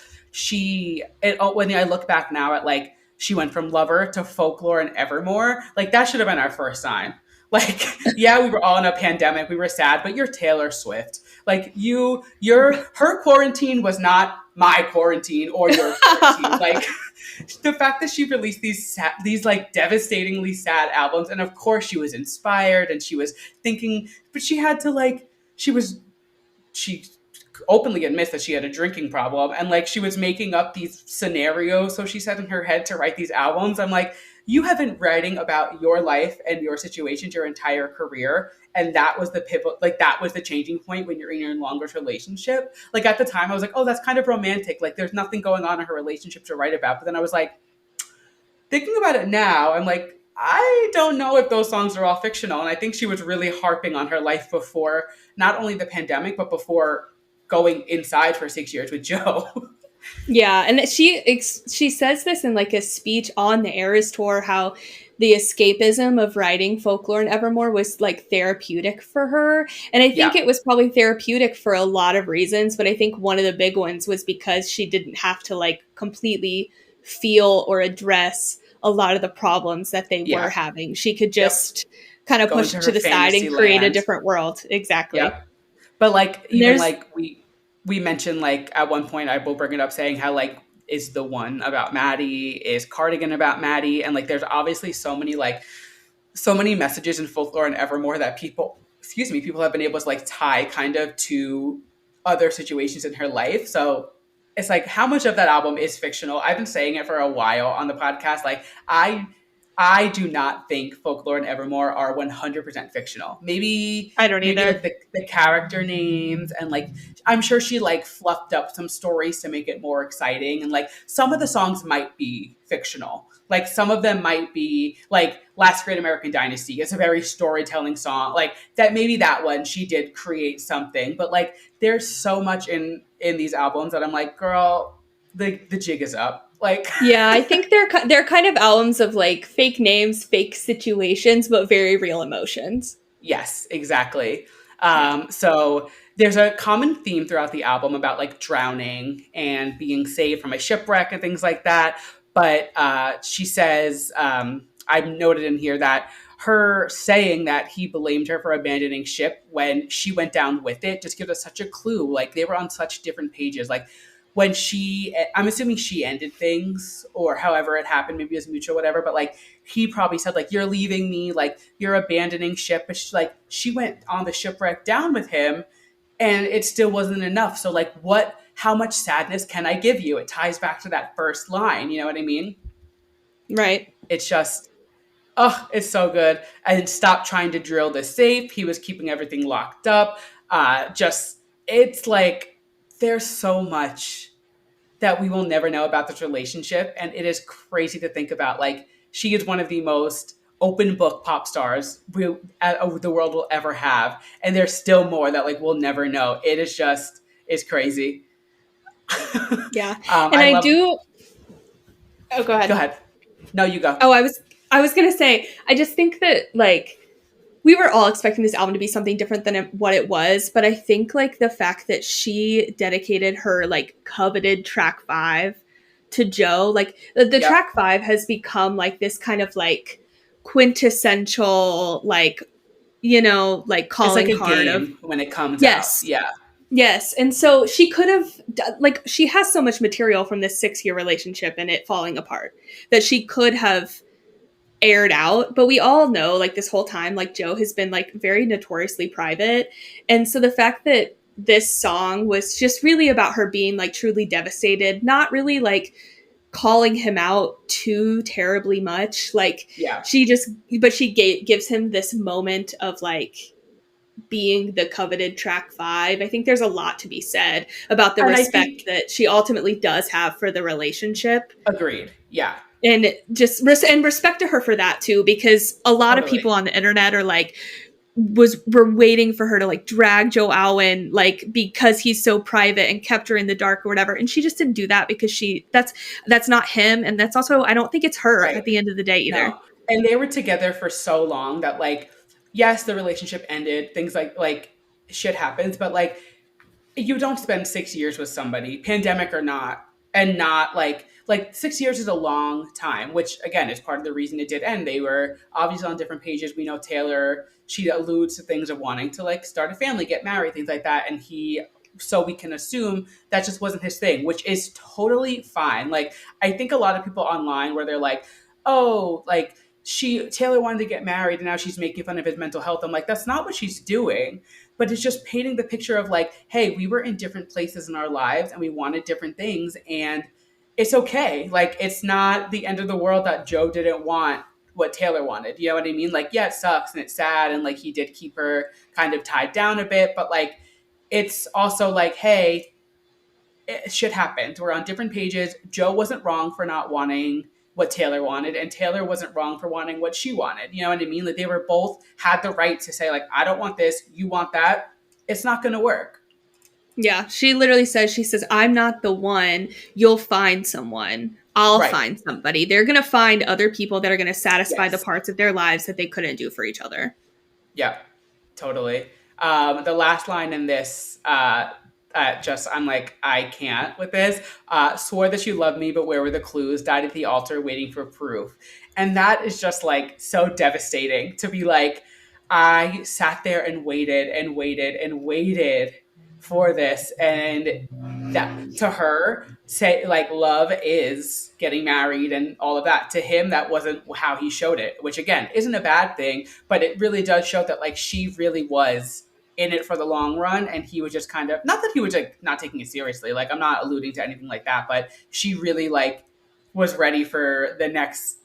when I look back now at like she went from Lover to Folklore and Evermore, like that should have been our first sign. Like, yeah, we were all in a pandemic, we were sad, but you're Taylor Swift. Like her quarantine was not my quarantine or your quarantine. Like the fact that she released these like devastatingly sad albums, and of course she was inspired and she was thinking, but she had to like she openly admits that she had a drinking problem, and like she was making up these scenarios, so she said in her head, to write these albums. I'm like, you have been writing about your life and your situations your entire career, and that was the pivot, like that was the changing point when you're in your longest relationship. Like at the time I was like, oh, that's kind of romantic, like there's nothing going on in her relationship to write about. But then I was like, thinking about it now, I'm like, I don't know if those songs are all fictional. And I think she was really harping on her life before not only the pandemic, but before going inside for 6 years with Joe. yeah, and she says this in like a speech on the Eras tour, how the escapism of writing Folklore and Evermore was like therapeutic for her. And I think Yeah. it was probably therapeutic for a lot of reasons, but I think one of the big ones was because she didn't have to like completely feel or address a lot of the problems that they were Yeah. having. She could Yep. just kind of Go push into it to her the side and fantasy create a land. different world. Exactly. Yep. But like And even there's like we mentioned, like at one point I will bring it up saying how like is the one about Maddie, is Cardigan about Maddie, and like there's obviously so many messages in Folklore and Evermore that people have been able to like tie kind of to other situations in her life. So it's like, how much of that album is fictional? I've been saying it for a while on the podcast. Like I do not think Folklore and Evermore are 100% fictional. I don't Maybe either. like the character names, and like I'm sure she like fluffed up some stories to make it more exciting, and like some of the songs might be fictional. Like some of them might be like Last Great American Dynasty. It's a very storytelling song. Like that, maybe that one she did create something, but like there's so much in these albums that I'm like, girl, the jig is up. Like Yeah, I think they're kind of albums of like fake names, fake situations, but very real emotions. yes, exactly. Yeah. So there's a common theme throughout the album about like drowning and being saved from a shipwreck and things like that. But she says, I've noted in here that her saying that he blamed her for abandoning ship when she went down with it just gives us such a clue. Like they were on such different pages. Like I'm assuming she ended things or however it happened, maybe it was mutual, whatever. But like he probably said like, you're leaving me, like you're abandoning ship. But she went on the shipwreck down with him, and it still wasn't enough. So like how much sadness can I give you? It ties back to that first line. You know what I mean? Right. It's just, oh, it's so good. And stop trying to drill the safe. He was keeping everything locked up. Just, it's like, there's so much that we will never know about this relationship. And it is crazy to think about. Like, she is one of the most open book pop stars the world will ever have. And there's still more that like we'll never know. It is just, it's crazy. Yeah. And I I love, do. Oh, go go ahead. ahead. No, you go. Oh, I was gonna say, I just think that like we were all expecting this album to be something different than what it was, but I think like the fact that she dedicated her like coveted track 5 to Joe, like the Yep. track 5 has become like this kind of like quintessential like like It's like calling a card of game when it comes out. yes. Yeah. Yes. And so she could have, like, she has so much material from this 6-year relationship and it falling apart that she could have aired out. But we all know, like, this whole time, like, Joe has been, like, very notoriously private. And so the fact that this song was just really about her being, like, truly devastated, not really, like, calling him out too terribly much. Like, Yeah. but she gives him this moment of, like, being the coveted track 5. I think there's a lot to be said about the And I respect think, that she ultimately does have for the relationship, agreed. Yeah. and just and respect to her for that too, because a lot of Totally. people on the internet are like were waiting for her to like drag Joe Alwyn like because he's so private and kept her in the dark or whatever, and she just didn't do that because that's not him, and that's also I don't think it's her Right. at the end of the day No. either. And they were together for so long that like, yes, the relationship ended, things like shit happens, but like you don't spend 6 years with somebody, pandemic or not, and not like 6 years is a long time, which again is part of the reason it did end. They were obviously on different pages. We know Taylor, she alludes to things of wanting to like start a family, get married, things like that. And he, so we can assume that just wasn't his thing, which is totally fine. Like I think a lot of people online where they're like, oh, like Taylor wanted to get married and now she's making fun of his mental health. I'm like, that's not what she's doing, but it's just painting the picture of like, hey, we were in different places in our lives and we wanted different things, and it's okay. Like it's not the end of the world that Joe didn't want what Taylor wanted. You know what I mean? Like, yeah, it sucks and it's sad, and like he did keep her kind of tied down a bit, but like it's also like, hey, shit happened. We're on different pages. Joe wasn't wrong for not wanting what Taylor wanted, and Taylor wasn't wrong for wanting what she wanted. You know what I mean? Like they were both had the right to say, like, I don't want this, you want that. It's not gonna work. Yeah, she literally says, I'm not the one. You'll find someone. I'll Right. find somebody. They're going to find other people that are going to satisfy the Yes. parts of their lives that they couldn't do for each other. Yeah, totally. The last line in this, just I'm like, I can't with this. Swore that you loved me, but where were the clues? Died at the altar, waiting for proof. And that is just like so devastating to be like, I sat there and waited and waited and waited for this, and that to her say like love is getting married and all of that. To him, that wasn't how he showed it, which again isn't a bad thing, but it really does show that like she really was in it for the long run, and he was just kind of, not that he was like not taking it seriously, like I'm not alluding to anything like that, but she really like was ready for the next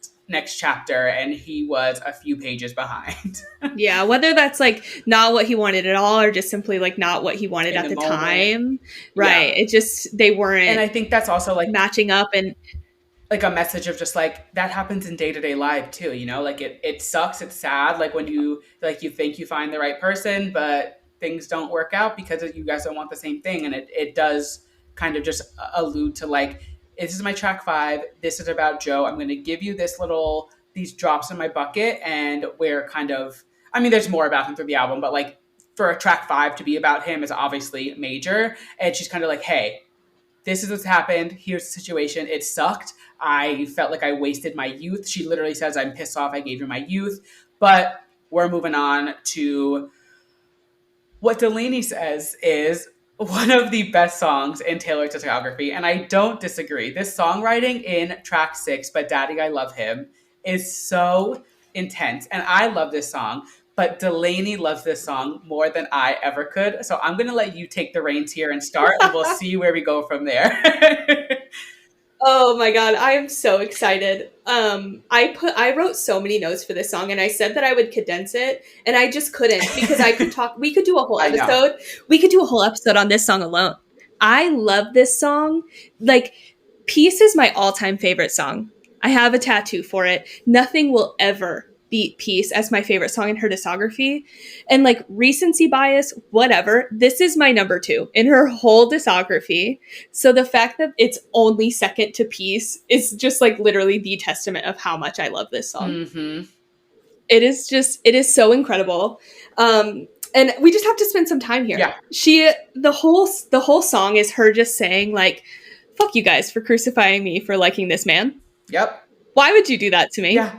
chapter, and he was a few pages behind. Yeah, whether that's like not what he wanted at all or just simply like not what he wanted In at the the moment. time. Yeah. Right. It just, they And weren't I think that's also matching up. And like a message of just like that happens in day-to-day life too, you know, like it sucks, it's sad, like when you like you think you find the right person but things don't work out because you guys don't want the same thing, and it does kind of just allude to like, this is my track 5, this is about Joe, I'm going to give you this little these drops in my bucket, and we're kind of, I mean there's more about him through the album, but like for a track 5 to be about him is obviously major, and she's kind of like, hey, this is what's happened. Here's the situation. It sucked. I felt like I wasted my youth. She literally says, I'm pissed off. I gave you my youth. But we're moving on to what Delani says is one of the best songs in Taylor's discography. And I don't disagree. This songwriting in track 6, But Daddy, I Love Him, is so intense. And I love this song. but Delani loves this song more than I ever could. So I'm going to let you take the reins here and start, and we'll see where we go from there. Oh my god, I am so excited. I wrote so many notes for this song and I said that I would condense it and I just couldn't because we could do a whole I know. episode. We could do a whole episode on this song alone. I love this song. Like Peace is my all-time favorite song. I have a tattoo for it. Nothing will ever beat Peace as my favorite song in her discography. And like recency bias, whatever, this is my number 2 in her whole discography. So the fact that it's only second to Peace is just like literally the testament of how much I love this song. Mm-hmm. It is so incredible. And we just have to spend some time here. Yeah. The whole song is her just saying like, fuck you guys for crucifying me for liking this man. Yep. Why would you do that to me? Yeah.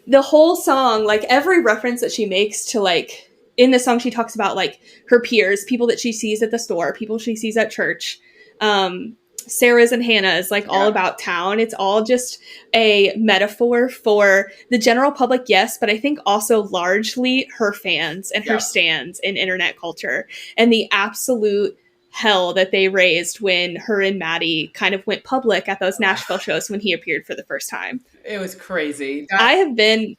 The whole song, like every reference that she makes to like in the song, she talks about like her peers, people that she sees at the store, people she sees at church. Sarah's and Hannah's, like all about town. It's all just a metaphor for the general public, yes, but I think also largely her fans and her stands in internet culture and the absolute hell that they raised when her and Maddie kind of went public at those Nashville shows when he appeared for the first time. It was crazy. That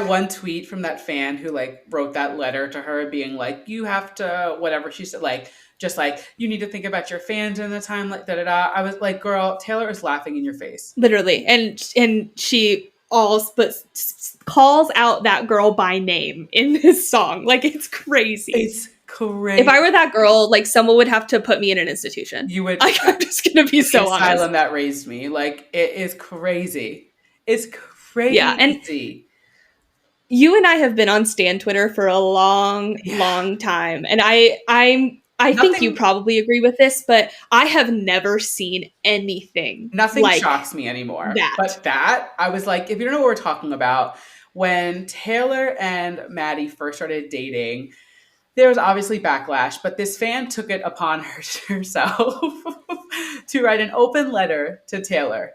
one tweet from that fan who like wrote that letter to her being like, you have to, whatever she said, like, just like, you need to think about your fans in the time, like, da-da-da. I was like, girl, Taylor is laughing in your face. Literally. And she calls out that girl by name in this song. Like, it's crazy. It's crazy. If I were that girl, like, someone would have to put me in an institution. You would. Like, I'm just going to be so honest. Asylum that raised me. Like, it is crazy. It's crazy. Yeah, and you and I have been on Stan Twitter for a long time. And I think you probably agree with this, but I have never seen anything. Nothing like shocks me anymore. But that, I was like, if you don't know what we're talking about, when Taylor and Maddie first started dating, there was obviously backlash, but this fan took it upon herself to write an open letter to Taylor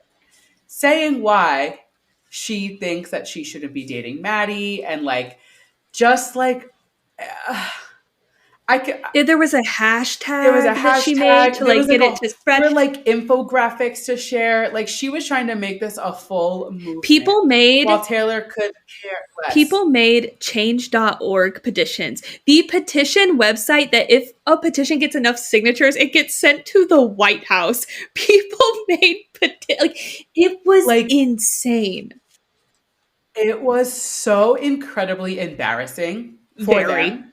saying why she thinks that she shouldn't be dating Maddie and like, just like... there was a hashtag that she made to like get it to spread. There were like infographics to share. Like she was trying to make this a full movement. While Taylor could care less. People made change.org petitions. The petition website that if a petition gets enough signatures, it gets sent to the White House. People made like it was like insane. It was so incredibly embarrassing for them.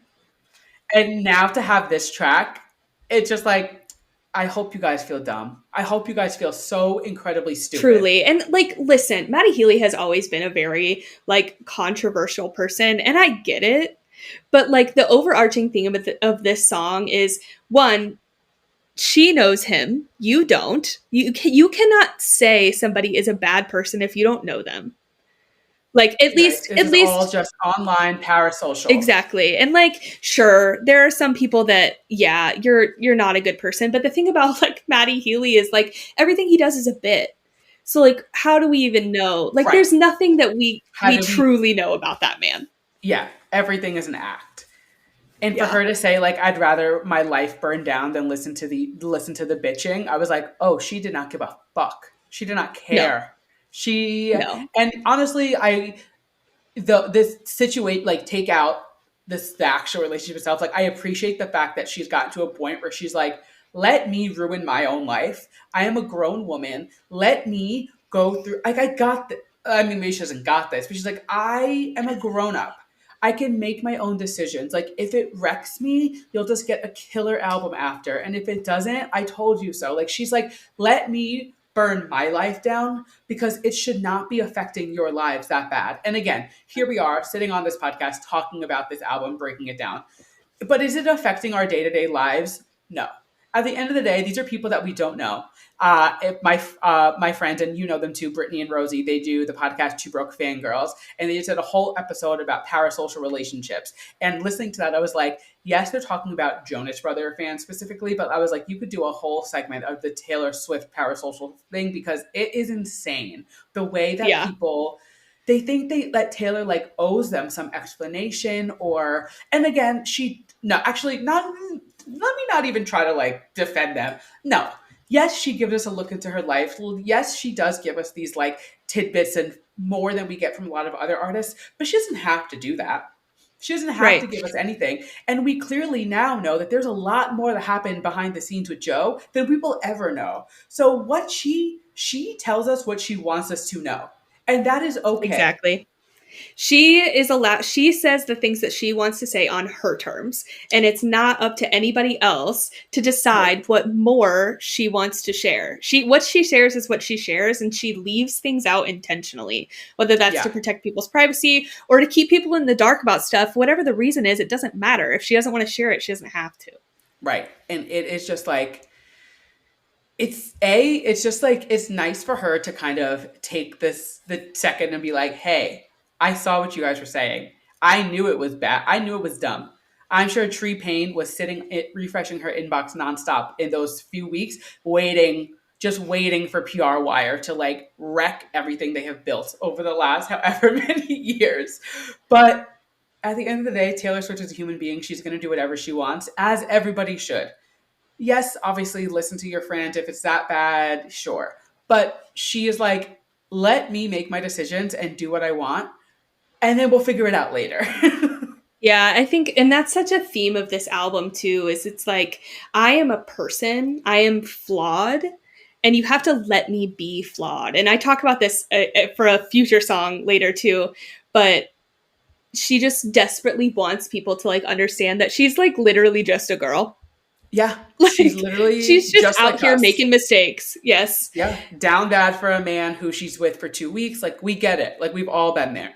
And now to have this track, it's just like, I hope you guys feel dumb. I hope you guys feel so incredibly stupid. Truly. And like, listen, Maddie Healy has always been a very like controversial person, and I get it. But like the overarching theme of this song is, one, she knows him. You don't. You cannot say somebody is a bad person if you don't know them. Like at least all just online parasocial. Exactly. And like, sure, there are some people that, yeah, you're not a good person. But the thing about like Maddie Healy is like everything he does is a bit. So like, how do we even know? Like, there's nothing that we truly know about that man. Yeah, everything is an act. And for her to say like, I'd rather my life burn down than listen to the bitching, I was like, oh, she did not give a fuck. She did not care. And honestly, this situation, like take out the actual relationship itself. Like I appreciate the fact that she's gotten to a point where she's like, let me ruin my own life. I am a grown woman. Let me go through, like I got I mean, maybe she hasn't got this, but she's like, I am a grown up. I can make my own decisions. Like if it wrecks me, you'll just get a killer album after. And if it doesn't, I told you so. Like she's like, let me burn my life down because it should not be affecting your lives that bad. And again, here we are sitting on this podcast talking about this album, breaking it down. But is it affecting our day-to-day lives? No. At the end of the day, these are people that we don't know. If my friends, and you know them too, Brittany and Rosie, they do the podcast Two Broke Fangirls, and they just did a whole episode about parasocial relationships. And listening to that, I was like, yes, they're talking about Jonas Brother fans specifically, but I was like, you could do a whole segment of the Taylor Swift parasocial thing because it is insane. The way that people they think that Taylor like owes them some explanation, or, and again, no, actually, not, let me not even try to like defend them. No. Yes, she gives us a look into her life. Well, yes, she does give us these like tidbits and more than we get from a lot of other artists, but she doesn't have to do that. She doesn't have to Right. give us anything. And we clearly now know that there's a lot more that happened behind the scenes with Joe than we will ever know. So what she tells us what she wants us to know. And that is okay. Exactly. She says the things that she wants to say on her terms, and it's not up to anybody else to Nope. decide what more she wants to share. What she shares is what she shares, and she leaves things out intentionally, whether that's to Yeah. protect people's privacy or to keep people in the dark about stuff. Whatever the reason is, it doesn't matter. If she doesn't want to share it, she doesn't have to. Right. And it is just like, it's just like, it's nice for her to kind of take the second and be like, hey, I saw what you guys were saying. I knew it was bad. I knew it was dumb. I'm sure Tree Payne was refreshing her inbox nonstop in those few weeks, just waiting for PR Wire to like wreck everything they have built over the last however many years. But at the end of the day, Taylor Swift is a human being. She's going to do whatever she wants, as everybody should. Yes, obviously listen to your friend. If it's that bad, sure. But she is like, let me make my decisions and do what I want, and then we'll figure it out later. Yeah, I think, and that's such a theme of this album too, is it's like, I am a person, I am flawed, and you have to let me be flawed. And I talk about this for a future song later too, but she just desperately wants people to like understand that she's like literally just a girl. Yeah, she's Like, she's literally just just out like here us. making mistakes. Yes, Yeah, down bad for a man who she's with for 2 weeks. Like, we get it. Like, we've all been there.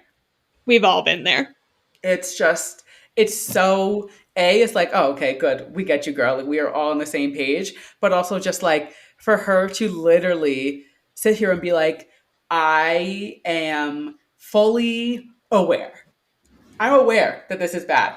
we've all been there. It's just, it's so, it's like, oh, okay, good. We get you, girl. Like, we are all on the same page. But also, just like, for her to literally sit here and be like, I am fully aware. I'm aware that this is bad.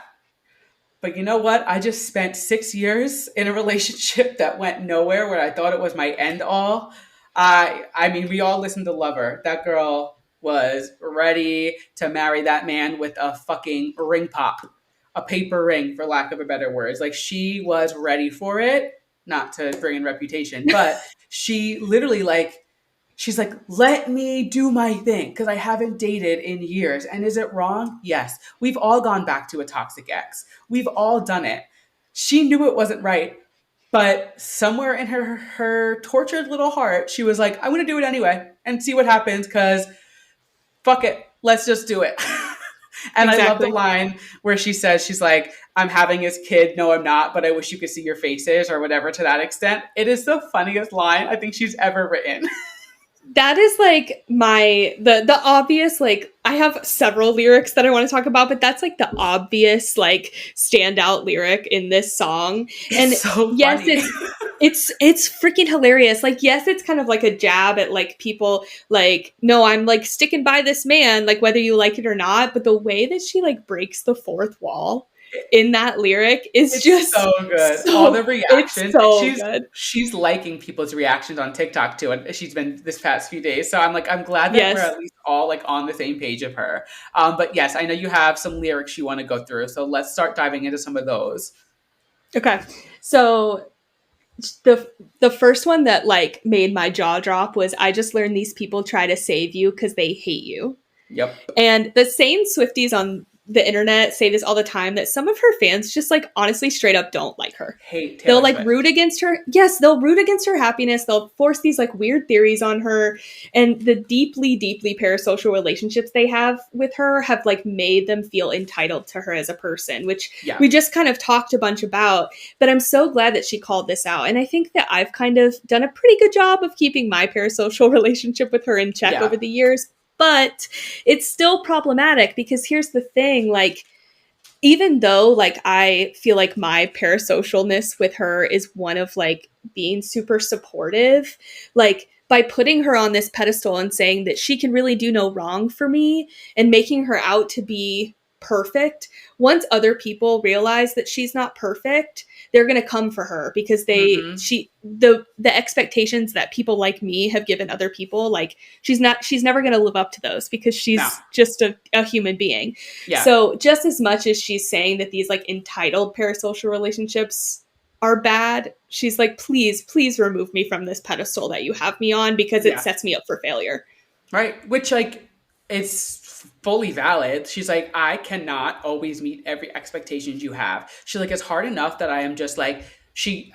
But you know what? I just spent 6 years in a relationship that went nowhere, where I thought it was my end all. I mean, we all listened to Lover. That girl was ready to marry that man with a fucking ring pop, a paper ring, for lack of a better words. Like, she was ready for it. Not to bring in reputation, but she literally like, she's like, let me do my thing because I haven't dated in years. And is it wrong? Yes. We've all gone back to a toxic ex. We've all done it. She knew it wasn't right, but somewhere in her tortured little heart, she was like, I'm going to do it anyway and see what happens, because fuck it. Let's just do it. And I love the Exactly. line where she says, she's like, I'm having his kid. No, I'm not, but I wish you could see your faces, or whatever, to that extent. It is the funniest line I think she's ever written. That is like the obvious, like, I have several lyrics that I want to talk about, but that's like the obvious like standout lyric in this song. It's And so yes, funny. it's freaking hilarious. Like, yes, it's kind of like a jab at like people, like, no, I'm like sticking by this man, like whether you like it or not, but the way that she like breaks the fourth wall in that lyric is It's just so good. All the it's reactions. And so she's good. she's liking people's reactions on TikTok too. And she's been this past few days. So I'm like, I'm glad that we're Yes. at least all like on the same page of her. But yes, I know you have some lyrics you want to go through. So let's start diving into some of those. Okay. So the first one that like made my jaw drop was, I just learned these people try to save you because they hate you. Yep. And the same Swifties on the internet say this all the time, that some of her fans just like honestly straight up don't like her. Hate They'll Taylor like Swift. root against her. Yes, they'll root against her happiness. They'll force these like weird theories on her. And the deeply, deeply parasocial relationships they have with her have like made them feel entitled to her as a person, which Yeah. we just kind of talked a bunch about. But I'm so glad that she called this out. And I think that I've kind of done a pretty good job of keeping my parasocial relationship with her in check Yeah. over the years. But it's still problematic, because here's the thing, like, even though like I feel like my parasocialness with her is one of like being super supportive, like by putting her on this pedestal and saying that she can really do no wrong for me and making her out to be perfect, once other people realize that she's not perfect, they're going to come for her because Mm-hmm. the expectations that people like me have given other people, like she's never going to live up to those because No. she's just a human being. Yeah. So just as much as she's saying that these like entitled parasocial relationships are bad, she's like, please remove me from this pedestal that you have me on because it Yeah. sets me up for failure. Right. Which, like, it's fully valid. She's like, I cannot always meet every expectations you have. She's like, it's hard enough that I am just like,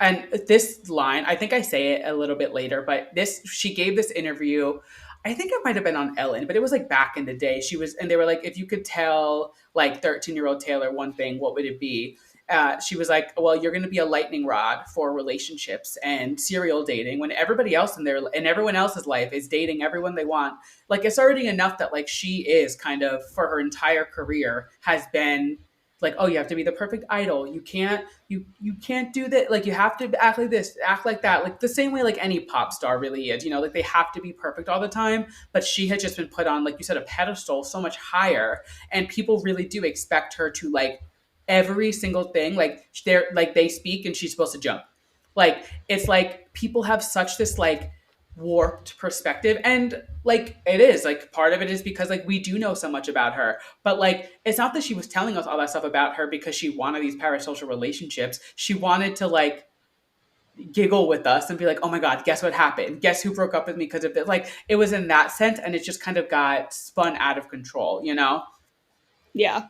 and this line, I think I say it a little bit later, but she gave this interview. I think it might have been on Ellen, but it was like back in the day. And they were like, if you could tell like 13-year-old Taylor one thing, what would it be? She was like, well, you're going to be a lightning rod for relationships and serial dating when everybody else in everyone else's life is dating everyone they want. Like, it's already enough that like she is kind of for her entire career has been like, oh, you have to be the perfect idol. You can't do that. Like, you have to act like this, act like that. Like the same way like any pop star really is, like they have to be perfect all the time. But she had just been put on, like you said, a pedestal so much higher. And people really do expect her to like every single thing. Like they speak and she's supposed to jump. Like, it's like people have such this like warped perspective, and like it is like part of it is because like we do know so much about her, but like it's not that she was telling us all that stuff about her because she wanted these parasocial relationships. She wanted to like giggle with us and be like, oh my god, guess what happened, guess who broke up with me because of this. Like, it was in that sense, and it just kind of got spun out of control. Yeah,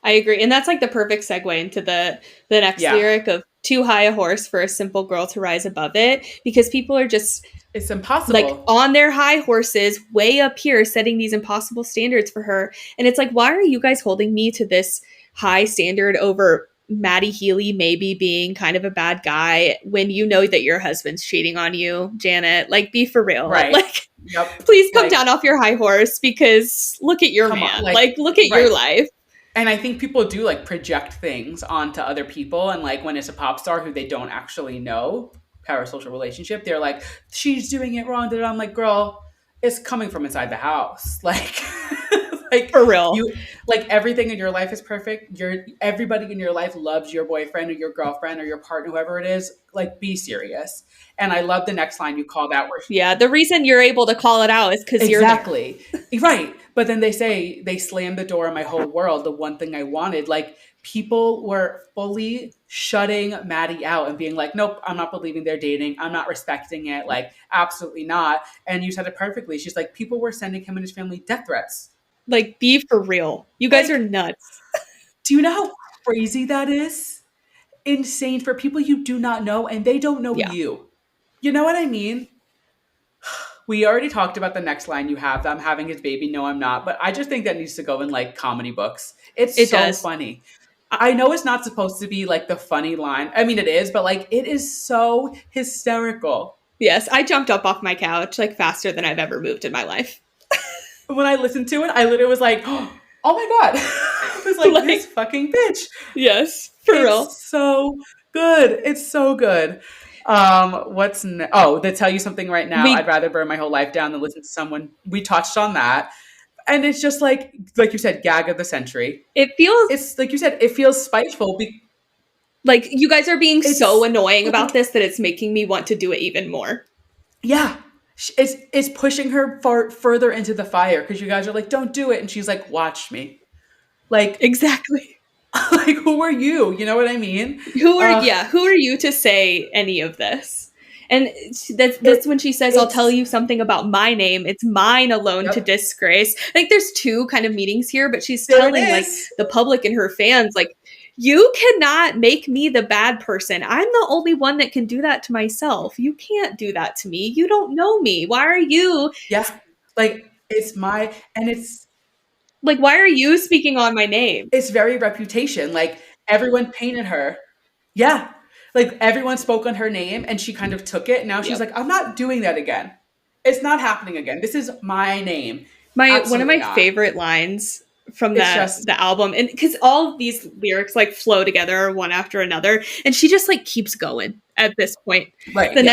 I agree. And that's like the perfect segue into the next Yeah, lyric of too high a horse for a simple girl to rise above it, because people are just it's like impossible. on their high horses way up here setting these impossible standards for her. And it's like, why are you guys holding me to this high standard over Maddie Healy maybe being kind of a bad guy when you know that your husband's cheating on you, Janet? Like, be for real. Right. Like, Yep. please come Like, down off your high horse because look at your come on. man. Like, Like, look at your right. life. And I think people do like project things onto other people. And like when it's a pop star who they don't actually know, parasocial relationship, they're like, she's doing it wrong. And I'm like, girl, it's coming from inside the house. Like, like For real. like everything in your life is perfect. Everybody in your life loves your boyfriend or your girlfriend or your partner, whoever it is. Like, be serious. And I love the next line you called out where Yeah, the reason you're able to call it out is because you're there. exactly. Right. But then they say they slammed the door on my whole world, the one thing I wanted. Like, people were fully shutting Maddie out and being like, nope, I'm not believing they're dating. I'm not respecting it. Like, absolutely not. And you said it perfectly. She's like, people were sending him and his family death threats. Like, be for real. You guys are Like, nuts. do you know how crazy that is? Insane for people you do not know and they don't know Yeah, you. You know what I mean? We already talked about the next line you have. I'm having his baby. No, I'm not. But I just think that needs to go in like comedy books. It's it so does. funny. I know it's not supposed to be like the funny line. I mean, it is, but like it is so hysterical. Yes, I jumped up off my couch like faster than I've ever moved in my life. When I listened to it, I literally was like, oh my God. I was like, this Like, fucking bitch. yes, for real. It's so good. It's so good. To tell you something right now, I'd We rather burn my whole life down than listen to someone. We touched on that. And it's just like you said, gag of the century. it feels It's like you said, it feels spiteful. like you guys are being so It's annoying about like, this that it's making me want to do it even more. yeah, it's pushing her further into the fire because you guys are like, don't do it, and she's like, watch me. Like, Exactly. like who are you? You know what I mean? Who are you to say any of this? And that's It when she says, I'll tell it's you something about my name. It's mine alone to yep. disgrace. I think there's two kind of meetings here, but she's There it telling like is. the public and her fans, like, you cannot make me the bad person. I'm the only one that can do that to myself. You can't do that to me. You don't know me. Why are you Yeah, like it's my and why are you speaking on my name? it's very reputation. Like everyone painted her. Yeah. Like everyone spoke on her name and she kind of took it. Now she's Yep. like, I'm not doing that again. It's not happening again. This is my name. My one of Absolutely my not. favorite lines from It's just the album, and because all of these lyrics like flow together one after another, and she just like keeps going at this point. right. The Yeah.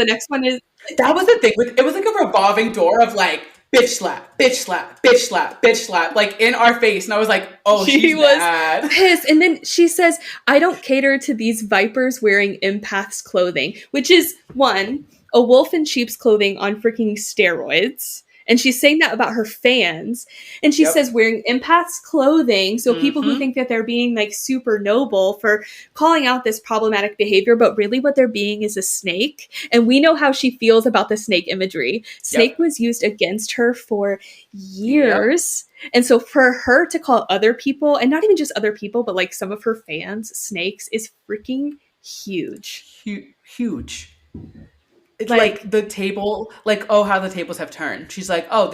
next one is That was the thing with it was like a revolving door of like bitch slap, bitch slap, bitch slap, bitch slap, like in our face. And I was like, oh, She she's was mad. pissed. And then she says, I don't cater to these vipers wearing empaths clothing, which is one, a wolf in sheep's clothing on freaking steroids. And she's saying that about her fans. And she says Yep. wearing empaths clothing. So people who Mm-hmm. think that they're being like super noble for calling out this problematic behavior, but really what they're being is a snake. And we know how she feels about the snake imagery. Snake Yep. was used against her for Yep. years. And so for her to call other people, and not even just other people, but like some of her fans, snakes, is freaking huge. Huge. It's Like, like the table, like, oh, how the tables have turned. She's like, oh,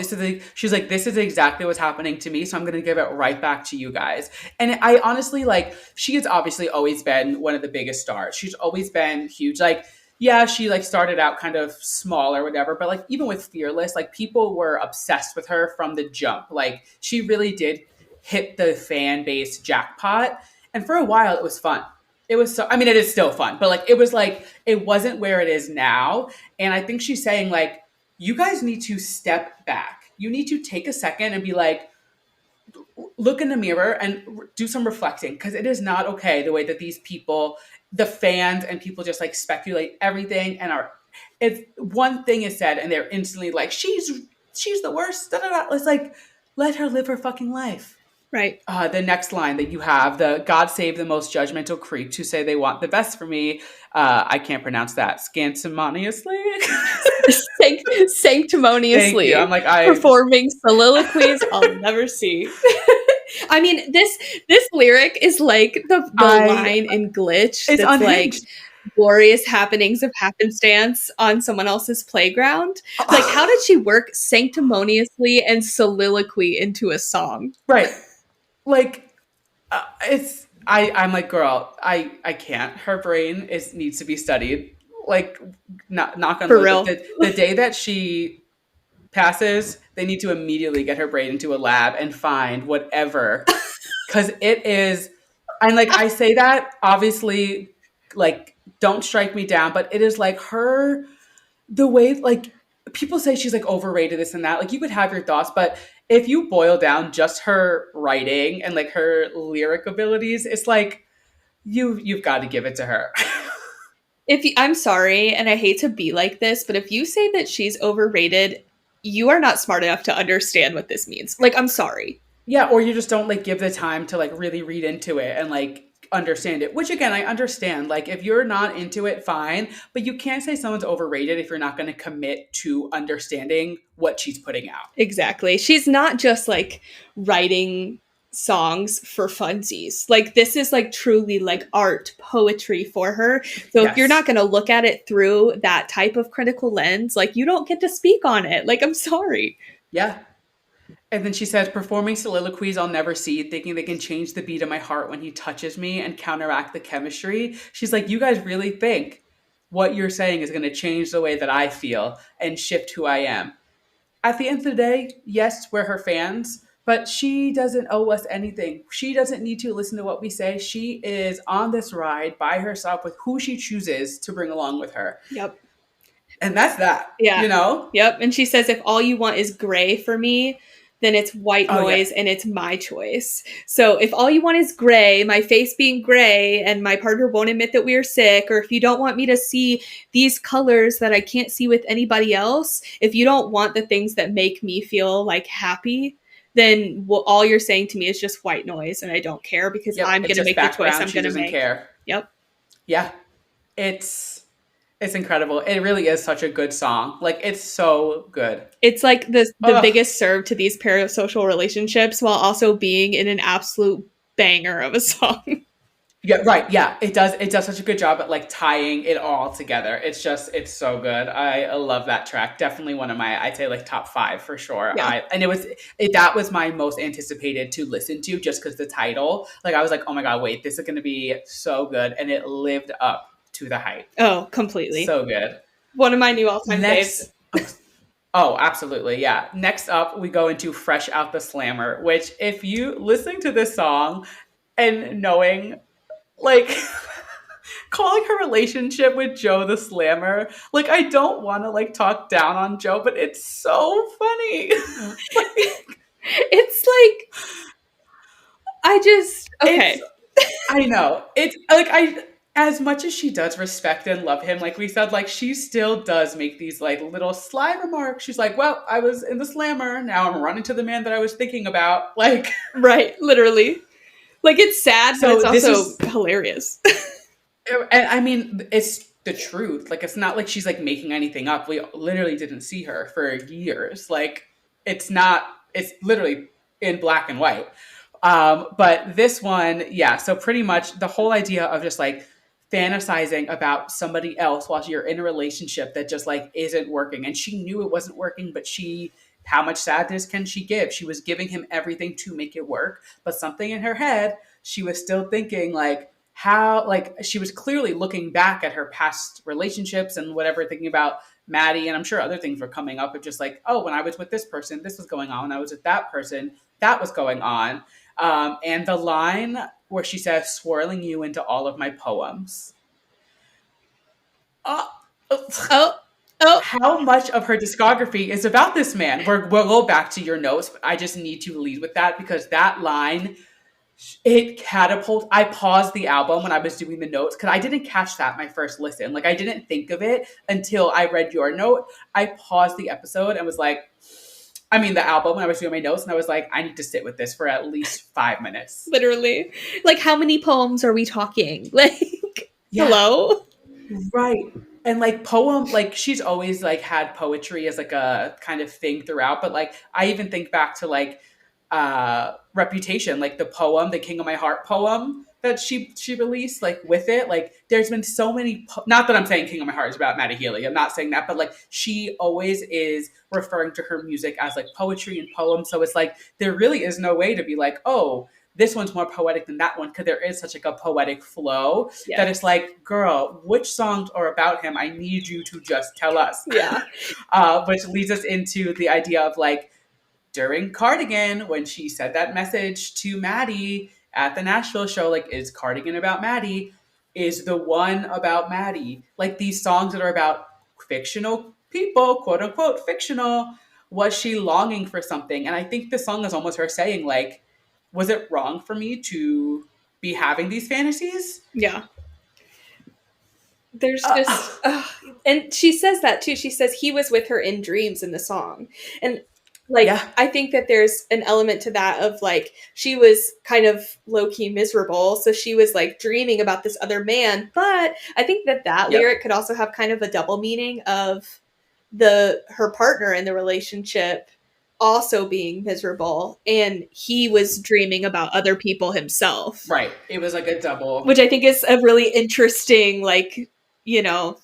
she's like, this is exactly what's happening to me. So I'm going to give it right back to you guys. And I honestly, like, she has obviously always been one of the biggest stars. She's always been huge. Like, yeah, she like started out kind of small or whatever, but like even with Fearless, like people were obsessed with her from the jump. Like she really did hit the fan base jackpot. And for a while it was fun. It was so, I mean, it is still fun, but like, it was like, it wasn't where it is now. And I think she's saying, like, you guys need to step back. You need to take a second and be like, look in the mirror and do some reflecting because it is not okay the way that these people, the fans and people just like speculate everything and are, it's one thing is said and they're instantly like, she's the worst. Da, da, da. It's like, let her live her fucking life. right. The next line that you have, the God save the most judgmental creeps who say they want the best for me. I can't pronounce that. Scantimoniously. Thank you. I'm Sanctimoniously like, I, performing soliloquies I'll never see. I mean, this lyric is like the I, line in Glitch it's that's like unhinged. glorious happenings of happenstance on someone else's playground. Like, how did she work sanctimoniously and soliloquy into a song? Right. Like, I'm like, girl, I can't. Her brain needs to be studied. Like, knock on For wood. Like real. the day that she passes, they need to immediately get her brain into a lab and find whatever. Because it is, and like I say that, obviously, like, don't strike me down, but it is like her, the way, like, people say she's like overrated, this and that. Like, you could have your thoughts, but if you boil down just her writing and like her lyric abilities, it's like, you've got to give it to her. I'm sorry, and I hate to be like this, but if you say that she's overrated, you are not smart enough to understand what this means. Like, I'm sorry. Yeah, or you just don't like give the time to like really read into it and like understand it. Which again, I understand. Like if you're not into it, fine, but you can't say someone's overrated if you're not going to commit to understanding what she's putting out. Exactly. She's not just like writing songs for funsies. Like this is like truly like art, poetry for her. So if you're not Yes. going to look at it through that type of critical lens, like you don't get to speak on it. Like I'm sorry. Yeah. And then she says, performing soliloquies I'll never see, thinking they can change the beat of my heart when he touches me and counteract the chemistry. She's like, you guys really think what you're saying is going to change the way that I feel and shift who I am. At the end of the day, yes, we're her fans, but she doesn't owe us anything. She doesn't need to listen to what we say. She is on this ride by herself with who she chooses to bring along with her. Yep. And that's that, Yeah. you know? Yep. And she says, if all you want is gray for me, then it's white Oh, yeah. noise and it's my choice. So if all you want is gray, my face being gray, and my partner won't admit that we're sick, or if you don't want me to see these colors that I can't see with anybody else, if you don't want the things that make me feel like happy, then all you're saying to me is just white noise and I don't care because Yep. I'm It's going to just make the choice background. I'm She going to doesn't make. care. Yep. Yeah. It's incredible. It really is such a good song. Like it's so good. It's like the Ugh. biggest serve to these parasocial relationships while also being in an absolute banger of a song. Yeah, right. Yeah, it does such a good job at like tying it all together. It's so good. I love that track. Definitely one of my, I'd say like top 5 for sure. Yeah. That was my most anticipated to listen to just because the title. Like I was like, oh my god, wait, this is going to be so good, and it lived up to the hype. Oh, completely. So good. One of my new all-time Next, faves. oh, absolutely, yeah. Next up, we go into "Fresh Out the Slammer," which if you listening to this song and knowing, like, calling her relationship with Joe the Slammer. Like, I don't want to like talk down on Joe, but it's so funny. Like, It's like, I just, it's okay. I know. It's like I as much as she does respect and love him, like we said, like she still does make these like little sly remarks. She's like, well, I was in the slammer, now I'm running to the man that I was thinking about. Like Right, literally. Like, it's sad, but so it's this also is hilarious. and I mean, it's the truth. Like, it's not like she's like making anything up. We literally didn't see her for years. Like, it's not. It's literally in black and white. But this one, yeah. So pretty much the whole idea of just like fantasizing about somebody else while you're in a relationship that just like isn't working, and she knew it wasn't working, but how much sadness can she give? She was giving him everything to make it work, but something in her head, she was still thinking like how like she was clearly looking back at her past relationships and whatever, thinking about Maddie, and I'm sure other things were coming up of just like, oh, when I was with this person, this was going on. When I was with that person, that was going on. And the line where she says, swirling you into all of my poems. Uh, Oh, oh, how much of her discography is about this man? We'll go back to your notes, but I just need to lead with that because that line, it catapult. I paused the album when I was doing the notes because I didn't catch that my first listen. Like I didn't think of it until I read your note. I paused the episode and was like, I mean the album when I was doing my notes, and I was like, I need to sit with this for at least 5 minutes. literally. Like, how many poems are we talking? Like, Yeah, hello? right. And like poem, like she's always like had poetry as like a kind of thing throughout. But like I even think back to like Reputation, like the poem, the King of My Heart poem that she released, like with it. Like there's been so many not that I'm saying King of My Heart is about Maddie Healy. I'm not saying that, but like she always is referring to her music as like poetry and poem. So it's like there really is no way to be like, oh, this one's more poetic than that one because there is such like a poetic flow Yeah. that it's like, girl, which songs are about him? I need you to just tell us. Yeah. Which leads us into the idea of like during Cardigan, when she said that message to Maddie at the Nashville show, like, is Cardigan about Maddie? Is the one about Maddie? Like these songs that are about fictional people, quote unquote fictional, was she longing for something? And I think this song is almost her saying, like, was it wrong for me to be having these fantasies? Yeah. There's Uh, just, and she says that too. She says he was with her in dreams in the song. And like, yeah, I think that there's an element to that of like, she was kind of low key miserable. So she was like dreaming about this other man. But I think that yep, lyric could also have kind of a double meaning of her partner in the relationship also being miserable and he was dreaming about other people himself, right. It was like a double. which I think is a really interesting, like,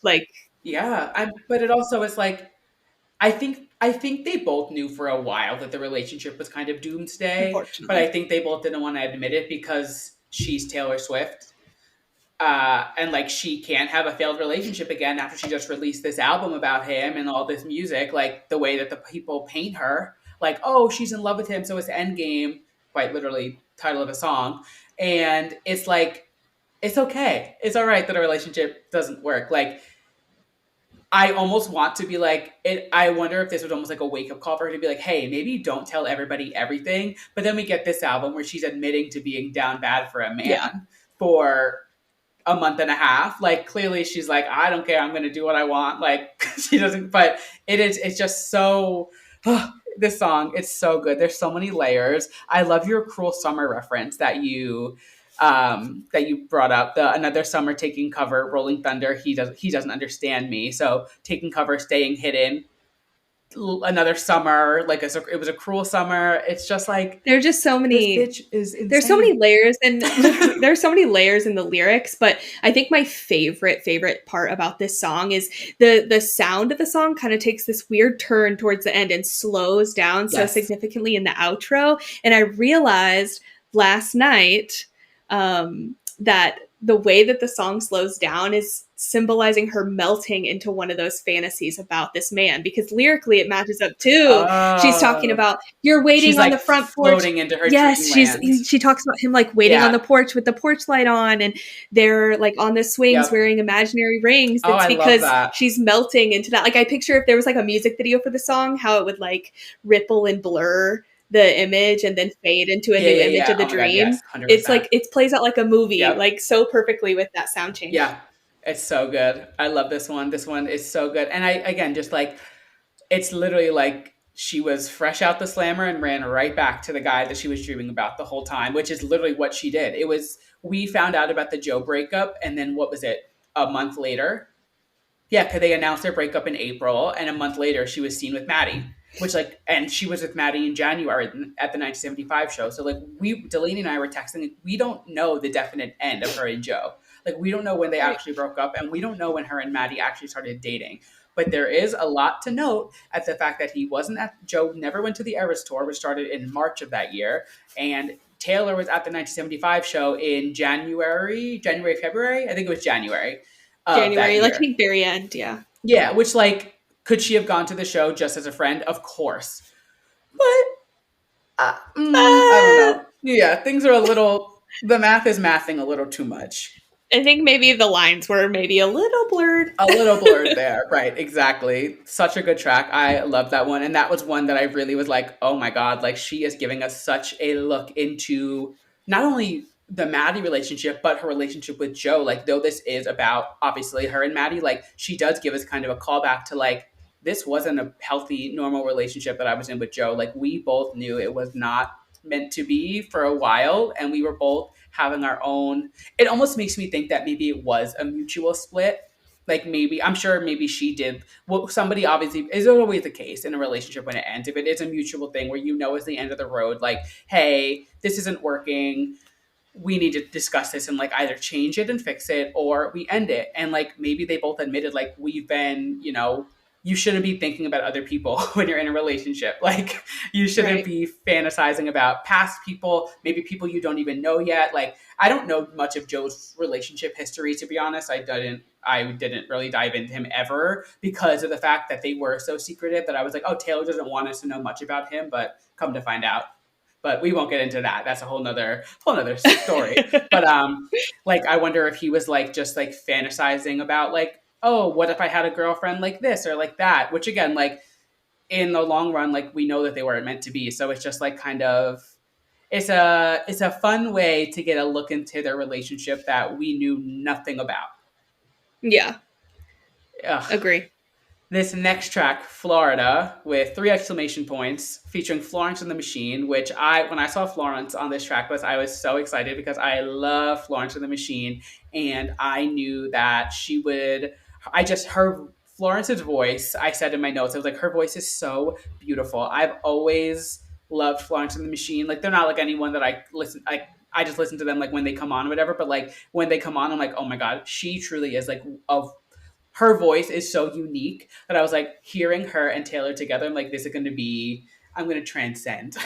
like, Yeah, but it also is like I think they both knew for a while that the relationship was kind of doomsday, but I unfortunately. think they both didn't want to admit it because she's Taylor Swift, and like she can't have a failed relationship again after she just released this album about him and all this music. Like the way that the people paint her, like oh she's in love with him, so it's Endgame, quite literally title of a song, and it's like it's okay, it's all right that a relationship doesn't work. Like I almost want to be like it. I wonder if this was almost like a wake up call for her to be like, "Hey, maybe don't tell everybody everything." But then we get this album where she's admitting to being down bad for a Yeah. man for a month and a half. Like clearly, she's like, "I don't care. I'm going to do what I want." Like she doesn't. But it is. It's just so. This song, it's so good. There's so many layers. I love your "Cruel Summer" reference that you brought up, the another summer taking cover, Rolling Thunder. He doesn't understand me. So taking cover, staying hidden. Another summer, like it was a cruel summer. It's just like There's just so this many bitch is there's so many insane. layers and there's so many layers in the lyrics, but I think my favorite part about this song is the sound of the song kind of takes this weird turn towards the end and slows down so Yes. significantly in the outro. And I realized last night, that the way that the song slows down is symbolizing her melting into one of those fantasies about this man, because lyrically it matches up too. She's talking Oh, about, you're she's waiting on the like front porch. floating into her Yes, dreamland. she talks about him like waiting on Yeah. the porch with the porch light on, and they're like on the swings Yep. wearing imaginary rings. Oh, It's I love because that. she's melting into that. Like I picture if there was like a music video for the song, how it would like ripple and blur the image and then fade into a Yeah, new yeah, image yeah. of the Oh my god, yes, dream. It's 100%. like it plays out like a movie, Yep. like so perfectly with that sound change. Yeah. It's so good. I love this one. This one is so good. And I again just like it's literally like she was fresh out the slammer and ran right back to the guy that she was dreaming about the whole time, which is literally what she did. It was we found out about the Joe breakup and then what was it? A month later, yeah, because they announced their breakup in April, and a month later she was seen with Maddie, which like, and she was with Maddie in January at the 1975 show. So like, Delaney and I were texting. Like, we don't know the definite end of her and Joe. Like, we don't know when they Right. actually broke up, and we don't know when her and Maddie actually started dating. But there is a lot to note at the fact that he wasn't at Joe. Never went to the Eras tour, which started in March of that year, and Taylor was at the 1975 show in February. I think it was January of January, that like year. the very end, yeah. Yeah, which like could she have gone to the show just as a friend? Of course, but I don't Uh, know. Yeah, things are a little. The math is mathing a little too much. I think maybe the lines were maybe a little blurred. A little blurred there, right? Exactly. Such a good track. I love that one, and that was one that I really was like, oh my god, like she is giving us such a look into not only the Maddie relationship, but her relationship with Joe. Like, though this is about obviously her and Maddie, like she does give us kind of a callback to like this wasn't a healthy, normal relationship that I was in with Joe. Like we both knew it was not meant to be for a while, and we were both having our own. It almost makes me think that maybe it was a mutual split. Like maybe I'm sure maybe she did. Well, somebody obviously is always the case in a relationship when it ends. If it is a mutual thing where you know it's the end of the road, like, hey, this isn't working, we need to discuss this and like either change it and fix it or we end it. And like maybe they both admitted like we've been, you shouldn't be thinking about other people when you're in a relationship. Like you shouldn't Right. be fantasizing about past people, maybe people you don't even know yet. Like I don't know much of Joe's relationship history, to be honest. I didn't really dive into him ever because of the fact that they were so secretive that I was like, oh, Taylor doesn't want us to know much about him, but come to find out, but we won't get into that. That's a whole nother story. But like I wonder if he was like just like fantasizing about like, oh, what if I had a girlfriend like this or like that? Which again, like in the long run, like we know that they weren't meant to be. So it's just like kind of it's a fun way to get a look into their relationship that we knew nothing about. Yeah, Ugh. agree. This next track, Florida, with three exclamation points, featuring Florence and the Machine, which when I saw Florence on this track list, I was so excited because I love Florence and the Machine. And I knew that she would, I just, her, Florence's voice, I said in my notes, I was like, her voice is so beautiful. I've always loved Florence and the Machine. Like, they're not like anyone that I just listen to them like when they come on or whatever, but like when they come on, I'm like, oh my God, she truly is like her voice is so unique that I was like hearing her and Taylor together. I'm like, this is going to be, I'm going to transcend.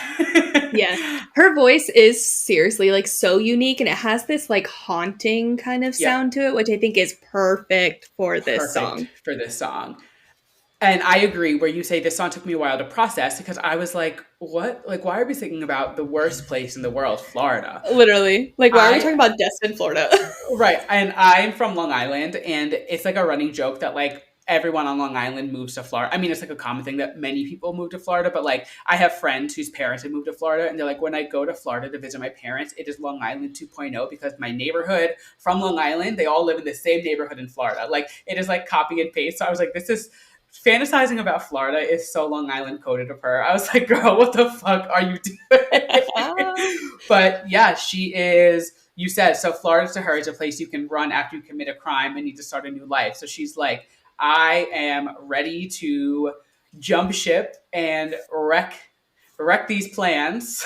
Yes. Her voice is seriously like so unique, and it has this like haunting kind of Yep. sound to it, which I think is perfect for this Perfect song. for this song. And I agree where you say this song took me a while to process because I was like, what? Like, why are we thinking about the worst place in the world, Florida? Literally. Like, why are we I talking about Destin, Florida? Right. And I'm from Long Island, and it's like a running joke that like everyone on Long Island moves to Florida. I mean, it's like a common thing that many people move to Florida, but like I have friends whose parents have moved to Florida, and they're like, when I go to Florida to visit my parents, it is Long Island 2.0 because my neighborhood from Long Island, they all live in the same neighborhood in Florida. Like it is like copy and paste. So I was like, this is fantasizing about Florida is so Long Island coded of her. I was like, girl, what the fuck are you doing? But yeah, she is. You said so. Florida to her is a place you can run after you commit a crime and need to start a new life. So she's like, I am ready to jump ship and wreck these plans,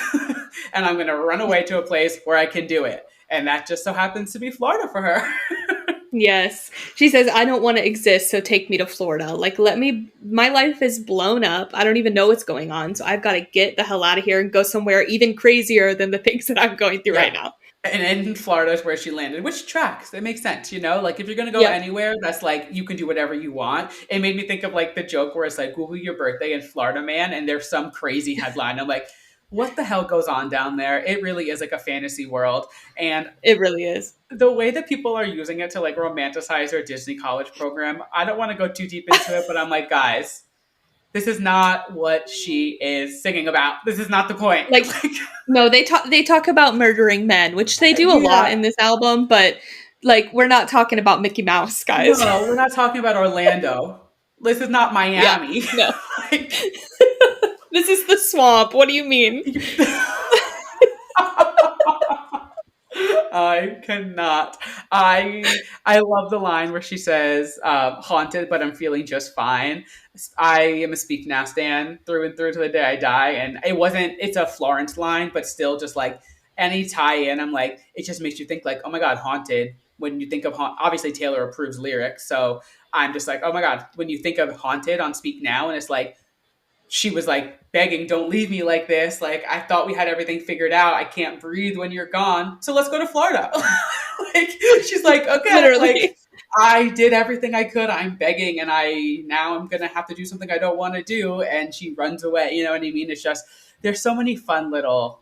and I'm going to run away to a place where I can do it. And that just so happens to be Florida for her. Yes. She says, I don't want to exist, so take me to Florida. Like, my life is blown up. I don't even know what's going on. So I've got to get the hell out of here and go somewhere even crazier than the things that I'm going through right Yeah. now. And in Florida is where she landed, which tracks. It makes sense, you know? Like if you're gonna go Yep, anywhere, that's like you can do whatever you want. It made me think of like the joke where it's like Google your birthday in Florida, man, and there's some crazy headline. I'm like, what the hell goes on down there? It really is like a fantasy world. And it really is. the way that people are using it to like romanticize their Disney college program, I don't want to go too deep into it, but I'm like, guys, this is not what she is singing about. This is not the point. Like, Like, no, they talk about murdering men, which they do a lot yeah, in this album, but like we're not talking about Mickey Mouse, guys. no, we're not talking about Orlando. This is not Yeah, Miami. no. Like, This is the swamp. What do you mean? I cannot. I love the line where she says, "Haunted, but I'm feeling just fine." I am a Speak Now stan through and through to the day I die, and it wasn't. It's a Florence line, but still, just like any tie-in, I'm like, it just makes you think like, oh my god, haunted. When you think of obviously Taylor approves lyrics, so I'm just like, oh my god, when you think of haunted on Speak Now, and it's like she was like begging, don't leave me like this. Like, I thought we had everything figured out. I can't breathe when you're gone. So let's go to Florida. Like, she's like, okay, like, Literally. I did everything I could. I'm begging, and now I'm going to have to do something I don't want to do. And she runs away. You know what I mean? It's just, there's so many fun little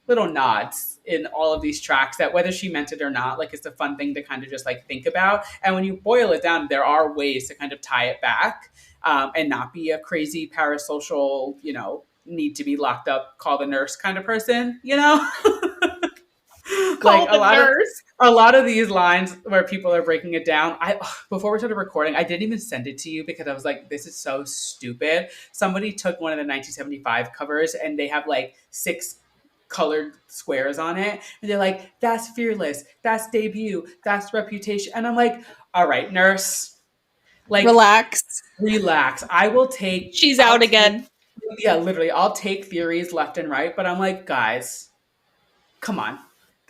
nods in all of these tracks that whether she meant it or not, like it's a fun thing to kind of just like think about. And when you boil it down, there are ways to kind of tie it back and not be a crazy parasocial, need to be locked up, call the nurse kind of person, like Call the nurse. a lot of these lines where people are breaking it down. I before we started recording, I didn't even send it to you because I was like, this is so stupid. Somebody took one of the 1975 covers and they have like six colored squares on it and they're like, that's Fearless, that's Debut, that's Reputation, and I'm like, all right, nurse, like, Relax. relax. She's I'll out take, again. yeah, literally, I'll take theories left and right, but I'm like, guys, come on.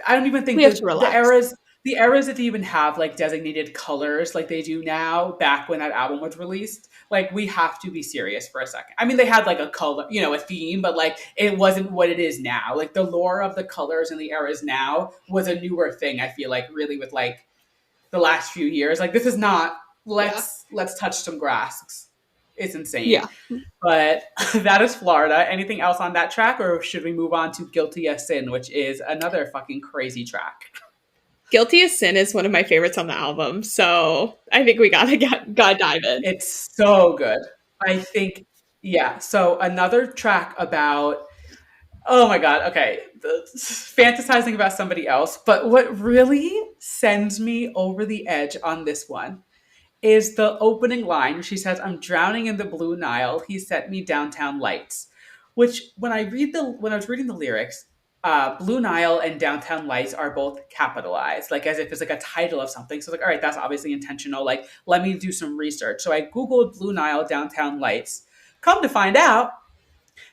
I don't even We think have to that relax. the eras that even have like designated colors like they do now, back when that album was released, like we have to be serious for a second. I mean, they had like a color, a theme, but like it wasn't what it is now. Like the lore of the colors and the eras now was a newer thing, I feel like, really with like the last few years. Like this is not, Yeah. let's touch some grass. It's insane. Yeah. But that is Florida. Anything else on that track, or should we move on to Guilty as Sin, which is another fucking crazy track? Guilty as Sin is one of my favorites on the album, so I think we gotta dive in. It's so good. I think, yeah. So another track about, oh my God, okay, fantasizing about somebody else. But what really sends me over the edge on this one is the opening line. She says, "I'm drowning in the blue Nile. He sent me downtown lights." Which, when I was reading the lyrics, Blue Nile and Downtown Lights are both capitalized, like as if it's like a title of something. So like, all right, that's obviously intentional. Like, let me do some research. So I googled Blue Nile Downtown Lights. Come to find out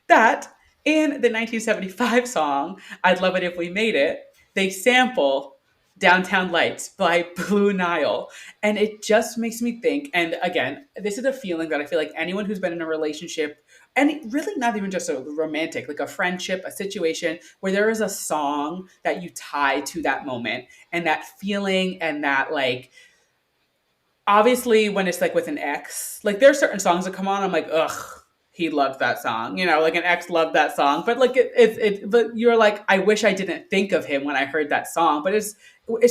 that in the 1975 song "I'd Love It If We Made It," they sample "Downtown Lights" by Blue Nile. And it just makes me think, and again, this is a feeling that I feel like anyone who's been in a relationship, and really not even just a romantic, like a friendship, a situation where there is a song that you tie to that moment and that feeling and that like, obviously when it's like with an ex, like there are certain songs that come on, I'm like, ugh, he loved that song, like an ex loved that song, but like but you're like, I wish I didn't think of him when I heard that song, but it's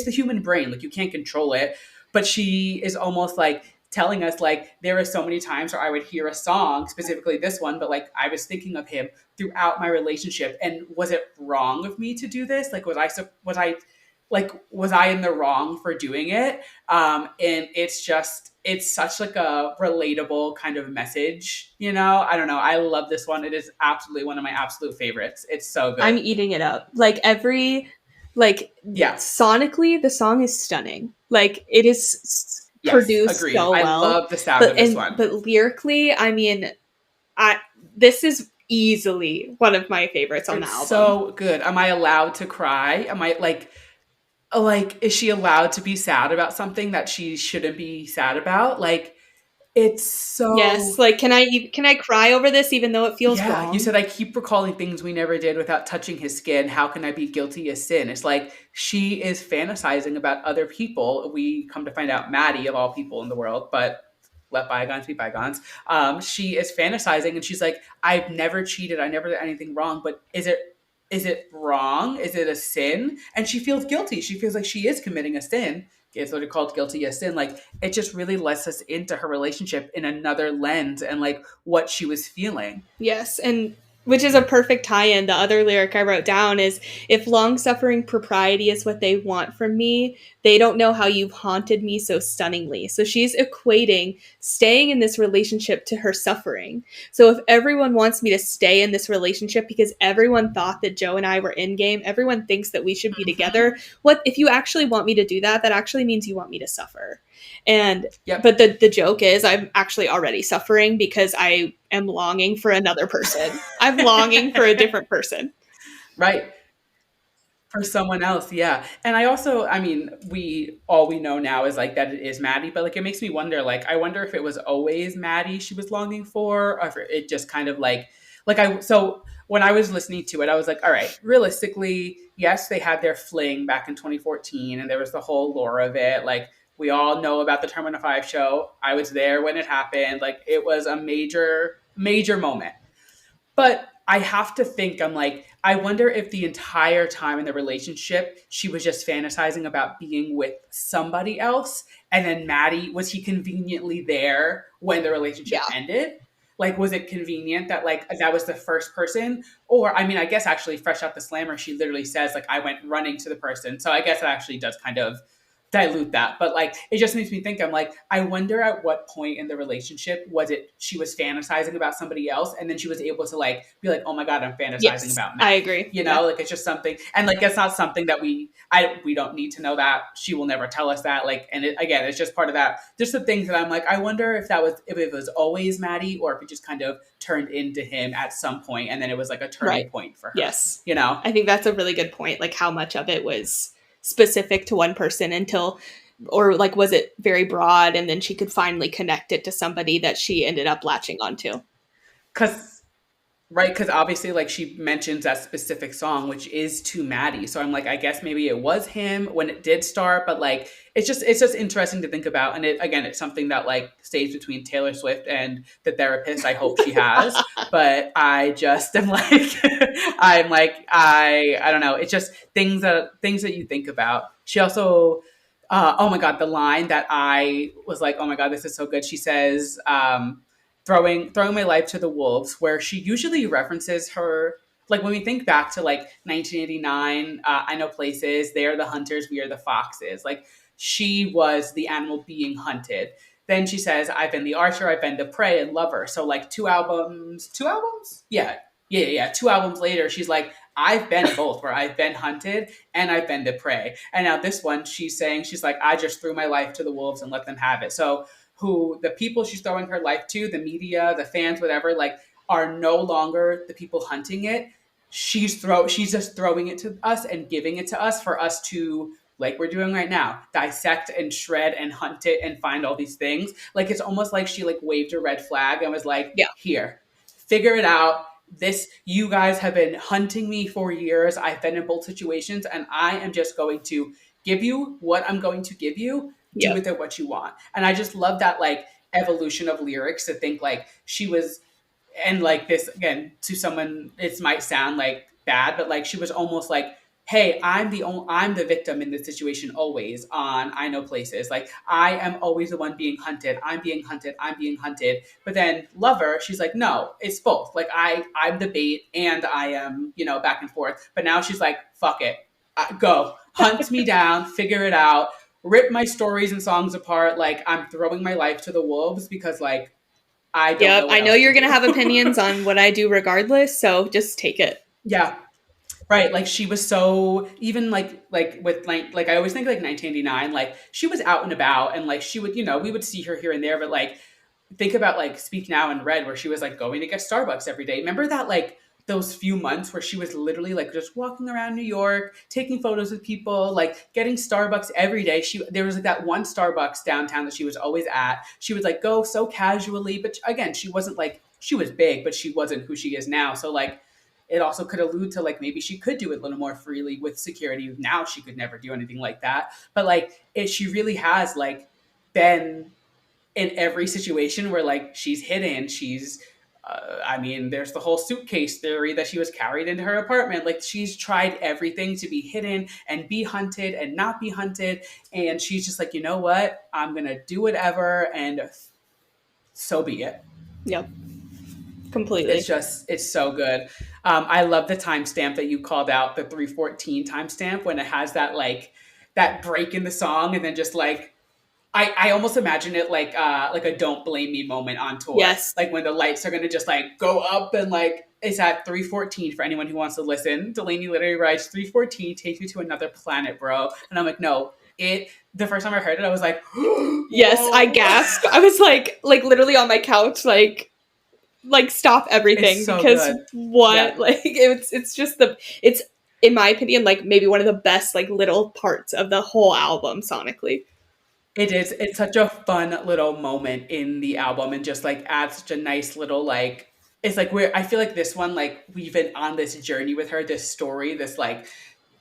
the human brain, like you can't control it. But she is almost like telling us like there are so many times where I would hear a song, specifically this one, but like I was thinking of him throughout my relationship, and was it wrong of me to do this? Like was I in the wrong for doing it? And it's such like a relatable kind of message, I don't know. I love this one. It is absolutely one of my absolute favorites. It's so I'm good. eating it up. Like Yeah. sonically, the song is stunning. Like it is Yes. produced Agreed. so I well, love the sound of this one. but lyrically, I mean, I this is easily one of my favorites on the It's album. so good. Am I allowed to cry? Am I like, is she allowed to be sad about something that she shouldn't be sad about? Like, It's Yes, so like, can I cry over this even though it feels yeah, you wrong? said I keep recalling things we never did without touching his skin. How can I be guilty as sin? It's like she is fantasizing about other people. We come to find out Maddie, of all people in the world, but let bygones be bygones. She is fantasizing and she's like, I've never cheated. I never did anything wrong, but is it wrong? Is it a sin? And she feels guilty. She feels like she is committing a sin. It's what it called guilty as sin. Like it just really lets us into her relationship in another lens and like what she was feeling. Yes, and which is a perfect tie-in. The other lyric I wrote down is, if long-suffering propriety is what they want from me, they don't know how you've haunted me so stunningly. So she's equating staying in this relationship to her suffering. So if everyone wants me to stay in this relationship because everyone thought that Joe and I were in game, everyone thinks that we should be Mm-hmm. together. What if you actually want me to do that? That actually means you want me to suffer. And but Yep. the joke is I'm actually already suffering because I am longing for another person. I'm longing for a different person. Right. For someone else, yeah. And I also, I mean, we all we know now is like that it is Maddie, but like it makes me wonder, like, I wonder if it was always Maddie she was longing for, or if it just kind of like I so when I was listening to it, I was like, all right, realistically, yes, they had their fling back in 2014, and there was the whole lore of it. Like we all know about the Terminal 5 show. I was there when it happened. Like it was a major, major moment. But I have to think, I'm like, I wonder if the entire time in the relationship, she was just fantasizing about being with somebody else. And then Maddie, was he conveniently there when the relationship Yeah. ended? Like, was it convenient that, like, that was the first person? Or, I mean, I guess actually, fresh out the slammer, she literally says, like, I went running to the person. So I guess it actually does kind of dilute that. But like it just makes me think, I'm like, I wonder at what point in the relationship was it she was fantasizing about somebody else and then she was able to like be like, oh my god, I'm fantasizing Yes, about I Maddie. agree. You Yeah. know, like it's just something, and like it's not something that we don't need to know that. She will never tell us that. Like, and it, again, it's just part of that. Just the things that I'm like, I wonder if it was always Maddie or if it just kind of turned into him at some point and then it was like a turning Right. point for her. Yes. You know? I think that's a really good point. Like how much of it was specific to one person until, or like, was it very broad and then she could finally connect it to somebody that she ended up latching onto? Because right, because obviously, like she mentions that specific song, which is to Maddie. So I'm like, I guess maybe it was him when it did start, but like, it's just interesting to think about. And it again, it's something that like stays between Taylor Swift and the therapist. I hope she has, but I just am like, I'm like, I don't know. It's just things that you think about. She also. Oh my god, the line that I was like, oh my god, this is so good. She says, throwing my life to the wolves, where she usually references her, like when we think back to like 1989, I know places, they are the hunters, we are the foxes. Like she was the animal being hunted. Then she says, I've been the archer, I've been the prey and lover. So like two albums, yeah, 2 albums later, she's like, I've been both, where I've been hunted and I've been the prey. And now this one, she's saying, she's like, I just threw my life to the wolves and let them have it. So who the people she's throwing her life to, the media, the fans, whatever, like are no longer the people hunting it. She's just throwing it to us and giving it to us for us to, like we're doing right now, dissect and shred and hunt it and find all these things. Like it's almost like she like waved a red flag and was like, Yeah. here, figure it out. This, you guys have been hunting me for years. I've been in both situations and I am just going to give you what I'm going to give you. Do Yep. with it what you want. And I just love that like evolution of lyrics, to think like she was, and like this again, to someone it might sound like bad, but like she was almost like, hey, I'm the victim in this situation always. On I know places, like I am always the one being hunted, I'm being hunted. But then lover, she's like, no, it's both. Like I'm the bait and I am, back and forth. But now she's like, fuck it, go hunt me down, figure it out, rip my stories and songs apart. Like I'm throwing my life to the wolves because like I don't Yep. know I what know else to you're going to do. have opinions on what I do regardless. So just take it. Yeah. Right. Like she was so, even like with like I always think like 1989, like she was out and about and like she would, we would see her here and there, but like think about like Speak Now and Red, where she was like going to get Starbucks every day. Remember that like those few months where she was literally like just walking around New York, taking photos with people, like getting Starbucks every day. There was like that one Starbucks downtown that she was always at. She would like go so casually, but again, she wasn't like, she was big, but she wasn't who she is now. So like it also could allude to like maybe she could do it a little more freely with security. Now she could never do anything like that. But like she really has like been in every situation where like she's hidden, she's I mean, there's the whole suitcase theory that she was carried into her apartment. Like she's tried everything to be hidden and be hunted and not be hunted. And she's just like, you know what? I'm going to do whatever. And so be it. Yep. Completely. It's so good. I love the timestamp that you called out, the 3:14 timestamp, when it has that like that break in the song and then just like I almost imagine it like a "Don't Blame Me" moment on tour. Yes. Like when the lights are gonna just like go up and like it's at 3:14 for anyone who wants to listen. Delani literally writes 3:14 takes me to another planet, bro. And I'm like, no, the first time I heard it, I was like, yes, I gasped. I was like literally on my couch, like stop everything so because good. what? Yeah. Like it's just it's in my opinion like maybe one of the best like little parts of the whole album sonically. It is. It's such a fun little moment in the album and just like adds such a nice little like it's like I feel like this one, like we've been on this journey with her, this story, this like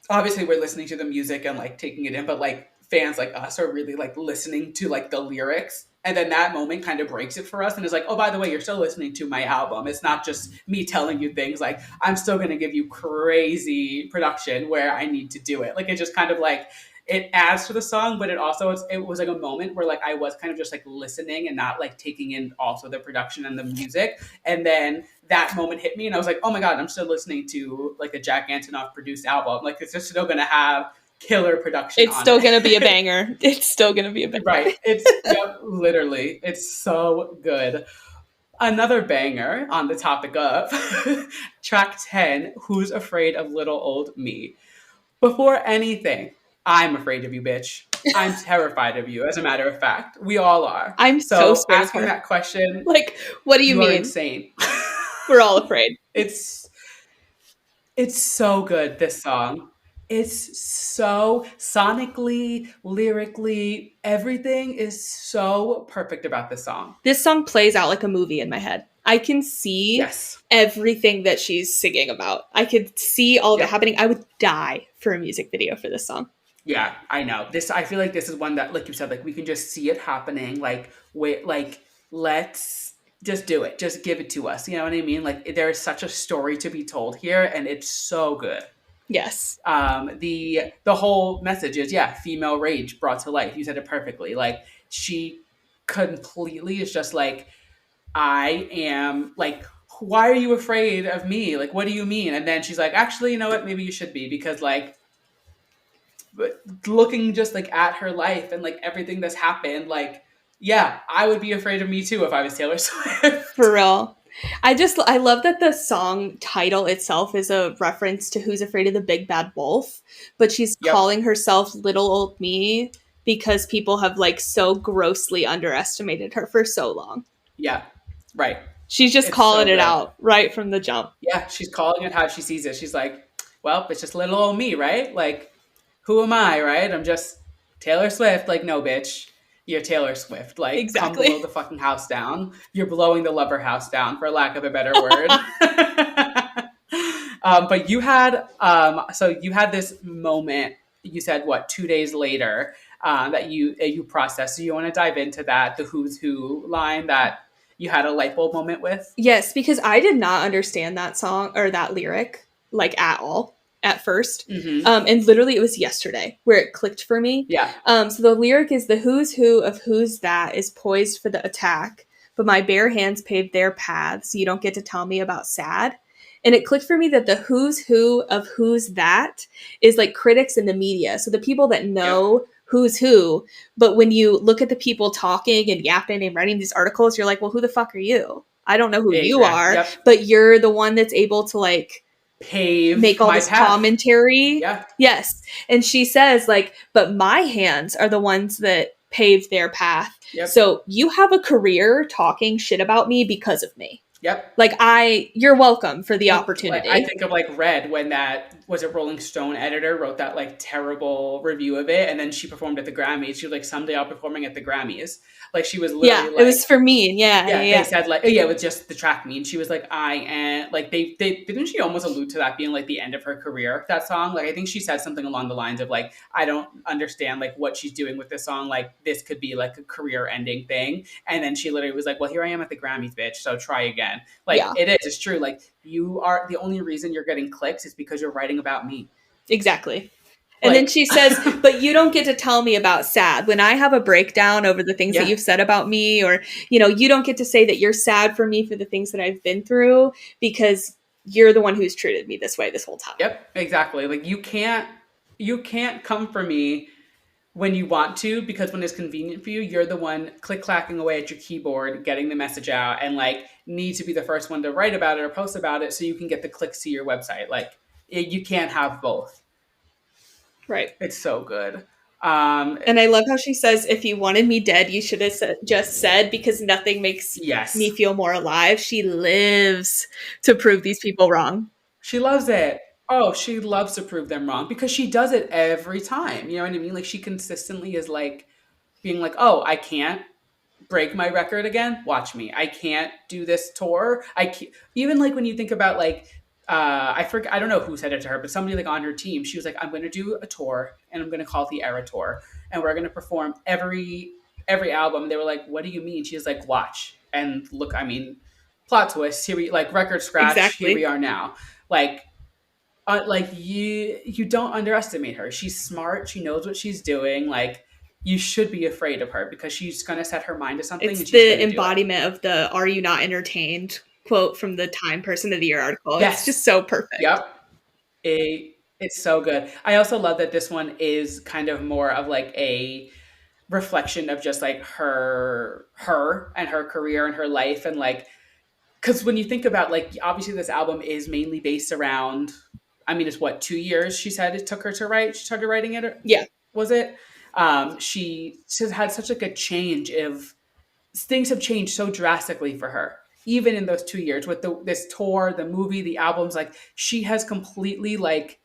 obviously we're listening to the music and like taking it in, but like fans like us are really like listening to like the lyrics. And then that moment kind of breaks it for us and it's like, oh, by the way, you're still listening to my album. It's not just me telling you things. Like I'm still going to give you crazy production where I need to do it. Like it just kind of like it adds to the song, but it also it was like a moment where like I was kind of just like listening and not like taking in also the production and the music. And then that moment hit me and I was like, oh my God, I'm still listening to like a Jack Antonoff produced album. Like it's just still gonna have killer production. It's still gonna be a banger. It's still gonna be a banger. Right. It's literally, it's so good. Another banger on the topic of track 10, Who's Afraid of Little Old Me? Before anything, I'm afraid of you, bitch. I'm terrified of you, as a matter of fact. We all are. I'm so scared asking that question. Like, what do you mean? Are insane. We're all afraid. It's so good, this song. It's so sonically, lyrically, everything is so perfect about this song. This song plays out like a movie in my head. I can see everything that she's singing about. I could see all of it happening. I would die for a music video for this song. Yeah, I know. I feel like this is one that, like you said, like we can just see it happening. Like, wait, like let's just do it. Just give it to us. You know what I mean? Like there is such a story to be told here, and it's so good. Yes. The whole message is female rage brought to life. You said it perfectly. Like she completely is just like, I am like, why are you afraid of me? Like, what do you mean? And then she's like, actually, you know what? Maybe you should be, because like, looking just like at her life and like everything that's happened, like, yeah, I would be afraid of me too if I was Taylor Swift. For real. I love that the song title itself is a reference to Who's Afraid of the Big Bad Wolf, but she's calling herself Little Old Me because people have like so grossly underestimated her for so long. Yeah, right. She's just calling it out right from the jump. Yeah, she's calling it how she sees it. She's like, well, it's just little old me, right? Like, who am I, right? I'm just Taylor Swift. Like, no, bitch. You're Taylor Swift. Like, exactly. Come blow the fucking house down. You're blowing the lover house down, for lack of a better word. But you had, you had this moment, you said, 2 days later, that you processed. So you want to dive into that, the Who's Who line that you had a light bulb moment with? Yes, because I did not understand that song or that lyric, like, at all. At first. Mm-hmm. And literally it was yesterday where it clicked for me. Yeah. So the lyric is, the who's who of who's that is poised for the attack, but my bare hands paved their path, so you don't get to tell me about sad. And it clicked for me that the who's who of who's that is like critics in the media. So the people that know who's who, but when you look at the people talking and yapping and writing these articles, you're like, well, who the fuck are you? I don't know who you are, but you're the one that's able to like make all this commentary. Yeah. Yes. And she says like, but my hands are the ones that paved their path. Yep. So you have a career talking shit about me because of me. Yep. Like, you're welcome for the Like, I opportunity. think of like Red when that was a Rolling Stone editor wrote that like terrible review of it, and then she performed at the Grammys. She was like, "Someday I'll be performing at the Grammys." Like she was Yeah, literally it like, was for me. And yeah, yeah, yeah, they yeah. said like, oh, yeah, with just the track me, and she was like, I am like they didn't she almost allude to that being like the end of her career, that song. Like I think she said something along the lines of like, I don't understand like what she's doing with this song. Like this could be like a career ending thing. And then she literally was like, well, here I am at the Grammys, bitch. So try again. Like Yeah, it is, it's true. Like you are the only reason you're getting clicks is because you're writing about me. exactly. And then Like she says, but you don't get to tell me about sad. When I have a breakdown over the things that yeah. you've said about me, or, you don't get to say that you're sad for me for the things that I've been through because you're the one who's treated me this way this whole time. Yep, exactly. Like you can't come for me when you want to, because when it's convenient for you, you're the one click clacking away at your keyboard getting the message out, and like need to be the first one to write about it or post about it so you can get the clicks to your website. Like you can't have both. Right. It's so good. um And I love how she says, if you wanted me dead, you should have just said, because nothing makes me yes, feel more alive. She lives to prove these people wrong. she loves it. Oh, she loves to prove them wrong because she does it every time, you know what I mean? Like she consistently is like being like, oh, I can't break my record again. Watch me. I can't do this tour. I can't. Even like when you think about like, I forget. I don't know who said it to her, but somebody like on her team. She was like, I'm going to do a tour, and I'm going to call it the Era Tour, and we're going to perform every album. They were like, what do you mean? She's like, watch and look. I mean, plot twist. Here we like record scratch. Here we Exactly. are now. Like you don't underestimate her. She's smart. She knows what she's doing. Like you should be afraid of her because she's going to set her mind to something It's and she's going the to do it. embodiment of the "Are you not entertained?" quote from the Time Person of the Year article. It's Yes. just so perfect. Yep. It's so good. I also love that this one is kind of more of like a reflection of just like her and her career and her life, and like because when you think about like obviously this album is mainly based around, I mean it's what 2 years she said it took her to write. She started writing it, Yeah. was it? She's had such like a change of things have changed so drastically for her even in those 2 years with this tour, the movie, the albums. Like she has completely like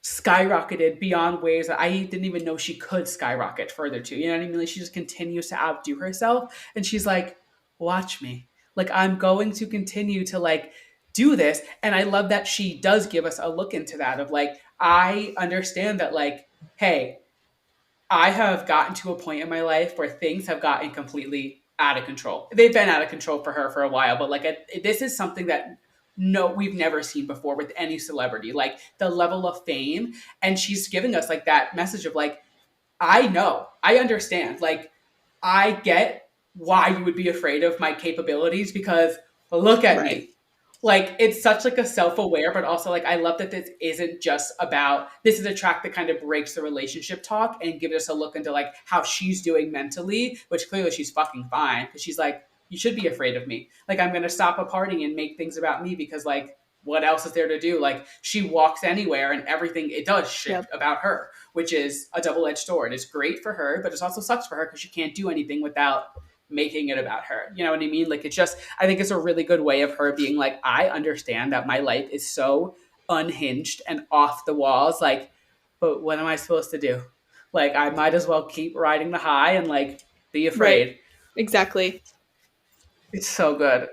skyrocketed beyond ways that I didn't even know she could skyrocket further to. You know what I mean? Like she just continues to outdo herself, and she's like, "Watch me! Like I'm going to continue to like do this." And I love that she does give us a look into that of like, I understand that like, hey, I have gotten to a point in my life where things have gotten completely out of control. They've been out of control for her for a while, but like this is something that no, we've never seen before with any celebrity. Like the level of fame, and she's giving us like that message of like, I know, I understand. Like I get why you would be afraid of my capabilities because look at Right. me. Like it's such like a self-aware, but also like I love that this isn't just about, this is a track that kind of breaks the relationship talk and gives us a look into like how she's doing mentally, which clearly she's fucking fine because she's like, you should be afraid of me. Like I'm gonna stop a party and make things about me because like what else is there to do? Like she walks anywhere and everything it does shift Yep. about her, which is a double-edged sword. It's great for her, but it also sucks for her because she can't do anything without making it about her. You know what I mean? Like it's just, I think it's a really good way of her being like, I understand that my life is so unhinged and off the walls. Like, but what am I supposed to do? Like I might as well keep riding the high and like be Right. afraid. Exactly. It's so good.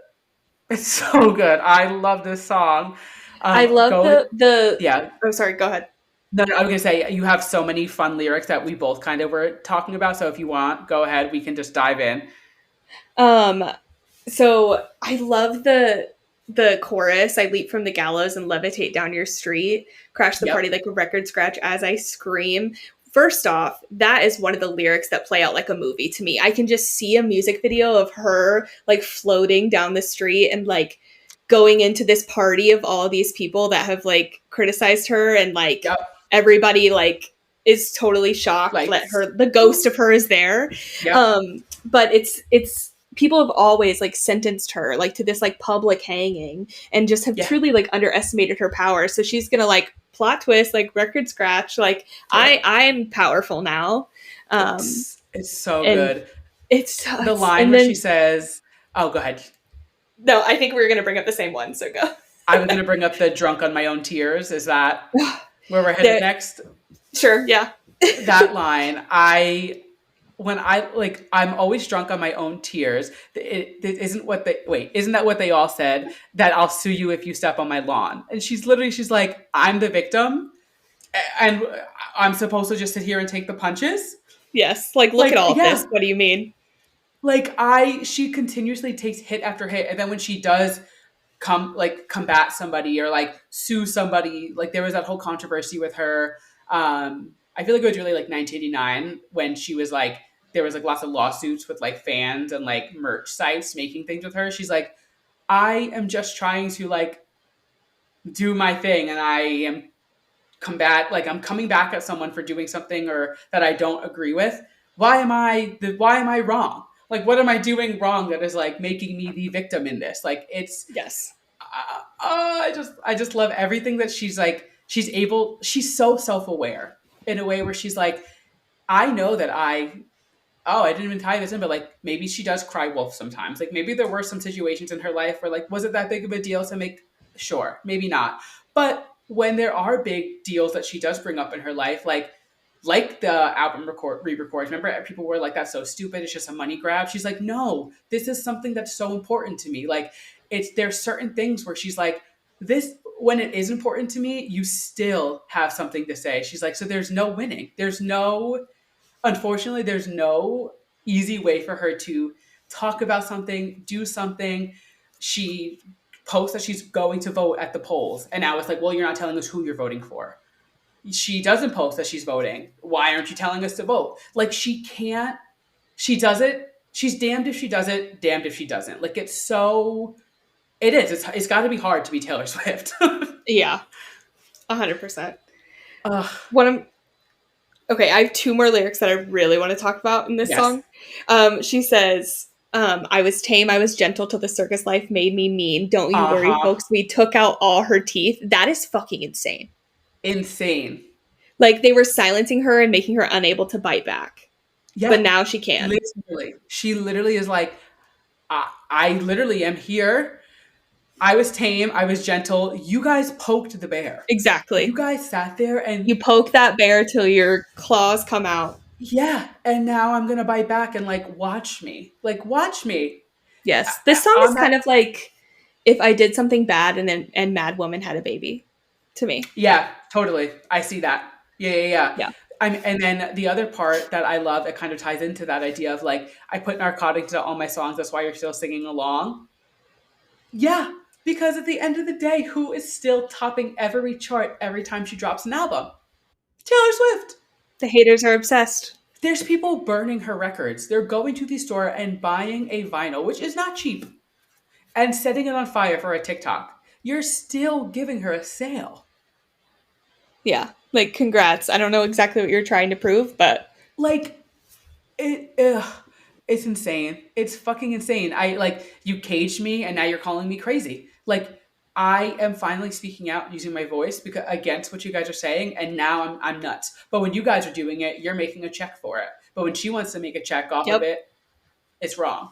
It's so good. I love this song. I love Go, the yeah. oh, sorry, go ahead. No, no, I was gonna say you have so many fun lyrics that we both kind of were talking about. So if you want, go ahead. We can just dive in. Um so I love the chorus. I leap from the gallows and levitate down your street, crash the party Yep. like a record scratch as I scream. First off, that is one of the lyrics that play out like a movie to me. I can just see a music video of her like floating down the street and like going into this party of all these people that have like criticized her, and like Yep. everybody like is totally shocked Like, that her the ghost of her is there. yep. But it's people have always like sentenced her like to this like public hanging and just have Yeah. truly like underestimated her power. So she's gonna like plot twist, like record scratch, like Yep. I'm powerful now. It's so And good. it's The line and where she then says, "Oh, go ahead." No, I think we were going to bring up the same one, so go. I was going to bring up the drunk on my own tears. Is that where we're headed The, next? sure, yeah. That line, when I like, I'm always drunk on my own tears. It isn't what they wait. Isn't that what they all said? That I'll sue you if you step on my lawn. And she's like, I'm the victim, and I'm supposed to just sit here and take the punches. Yes, like look at Like, all of this. yeah, What do you mean? like she continuously takes hit after hit, and then when she does combat somebody or like sue somebody, like there was that whole controversy with her. I feel like it was really like 1989 when she was like, there was like lots of lawsuits with like fans and like merch sites making things with her. She's like, I am just trying to like do my thing, and I am I'm coming back at someone for doing something or that I don't agree with. Why am I wrong? Like, what am I doing wrong that is like making me the victim in this? Like, it's Yes. I just love everything that she's like. She's so self aware in a way where she's like, I know that I didn't even tie this in, but like maybe she does cry wolf sometimes. Like maybe there were some situations in her life where like, was it that big of a deal to make? Sure, maybe not. But when there are big deals that she does bring up in her life, like the album re-records, remember people were like, that's so stupid, it's just a money grab. She's like, no, this is something that's so important to me. Like there's certain things where she's like, this, when it is important to me, you still have something to say. She's like, so there's no winning. Unfortunately, there's no easy way for her to talk about something, do something. She posts that she's going to vote at the polls. And now it's like, well, you're not telling us who you're voting for. She doesn't post that she's voting. Why aren't you telling us to vote? Like, she can't, she does it. She's damned if she does it, damned if she doesn't. Like, it is. It's got to be hard to be Taylor Swift. Yeah, 100%. Ugh. Okay, I have two more lyrics that I really want to talk about in this Yes. song. She says, I was tame, I was gentle till the circus life made me mean. Don't you worry, folks, we took out all her teeth. That is fucking insane. Insane. Like, they were silencing her and making her unable to bite back. Yeah. But now she can. Literally. She literally is like, I literally am here. I was tame. I was gentle. You guys poked the bear. Exactly. You guys sat there and you poke that bear till your claws come out. Yeah. And now I'm going to bite back and like, watch me. Like, watch me. Yes. This song is kind of like if I did something bad and Mad Woman had a baby to me. Yeah, totally. I see that. Yeah. And then the other part that I love, it kind of ties into that idea of like, I put narcotics into all my songs. That's why you're still singing along. Yeah. Because at the end of the day, who is still topping every chart every time she drops an album? Taylor Swift. The haters are obsessed. There's people burning her records. They're going to the store and buying a vinyl, which is not cheap, and setting it on fire for a TikTok. You're still giving her a sale. Yeah. Like, congrats. I don't know exactly what you're trying to prove, but like it's insane. It's fucking insane. You caged me and now you're calling me crazy. Like, I am finally speaking out using my voice because against what you guys are saying, and now I'm nuts. But when you guys are doing it, you're making a check for it. But when she wants to make a check off of it, it's wrong.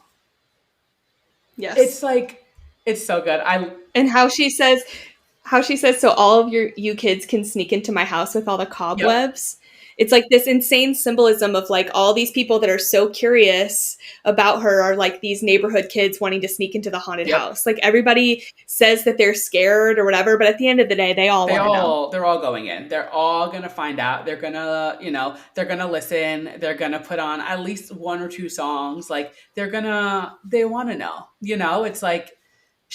Yes. It's like, it's so good. And how she says, so all of you kids can sneak into my house with all the cobwebs. Yep. It's like this insane symbolism of like all these people that are so curious about her are like these neighborhood kids wanting to sneak into the haunted house. Like, everybody says that they're scared or whatever, but at the end of the day, they all want to know. They're all going in. They're all going to find out. They're going to, they're going to listen. They're going to put on at least one or two songs. Like, they want to know, it's like,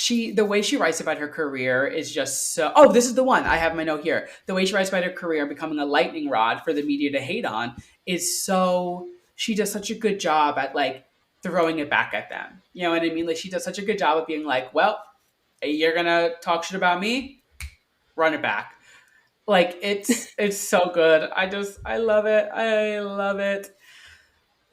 the way she writes about her career is just so. Oh, this is the one. I have my note here. The way she writes about her career becoming a lightning rod for the media to hate on is so. She does such a good job at like throwing it back at them. You know what I mean? Like, she does such a good job of being like, well, you're gonna talk shit about me, run it back. Like, it's so good. I love it. I love it.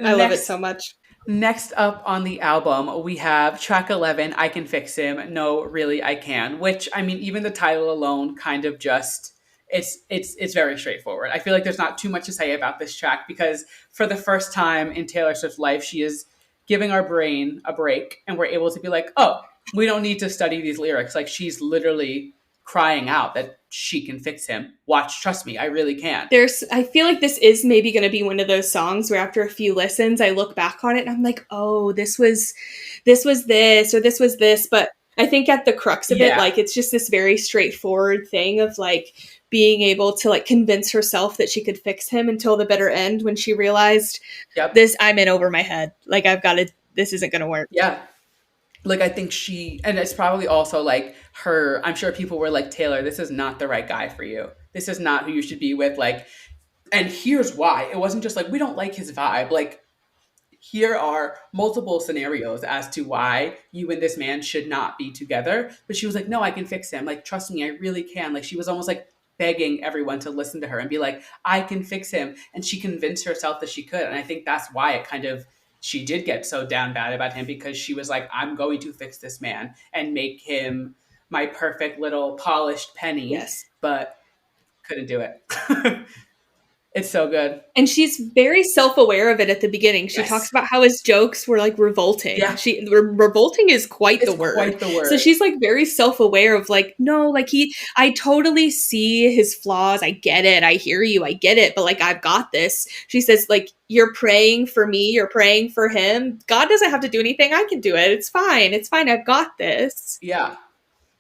I love it so much. Next up on the album, we have track 11, I Can Fix Him. No, really, I can. Which, I mean, even the title alone kind of just, it's very straightforward. I feel like there's not too much to say about this track because for the first time in Taylor Swift's life, she is giving our brain a break and we're able to be like, oh, we don't need to study these lyrics. Like, she's literally crying out that she can fix him. Watch, trust me, I really can. I feel like this is maybe going to be one of those songs where after a few listens I look back on it and I'm like, oh, this was this, or this was this. But I think at the crux of it, Yeah. like, it's just this very straightforward thing of like being able to like convince herself that she could fix him until the bitter end, when she realized, Yep. this, I'm in over my head, like, I've got to, this isn't going to work. Yeah. Like, I think and it's probably also like her, I'm sure people were like, Taylor, this is not the right guy for you. This is not who you should be with. Like, and here's why. It wasn't just like, we don't like his vibe. Like, here are multiple scenarios as to why you and this man should not be together. But she was like, no, I can fix him. Like, trust me, I really can. Like, she was almost like begging everyone to listen to her and be like, I can fix him. And she convinced herself that she could. And I think that's why it kind of, she did get so down bad about him, because she was like, I'm going to fix this man and make him my perfect little polished penny, Yes. but couldn't do it. It's so good. And she's very self-aware of it at the beginning. She talks Yes. about how his jokes were like revolting. Yeah. Revolting is quite It's the word. quite the word. So she's like very self-aware of like, no, like, I totally see his flaws. I get it. I hear you. I get it. But like, I've got this. She says, like, you're praying for me. You're praying for him. God doesn't have to do anything. I can do it. It's fine. It's fine. I've got this. Yeah.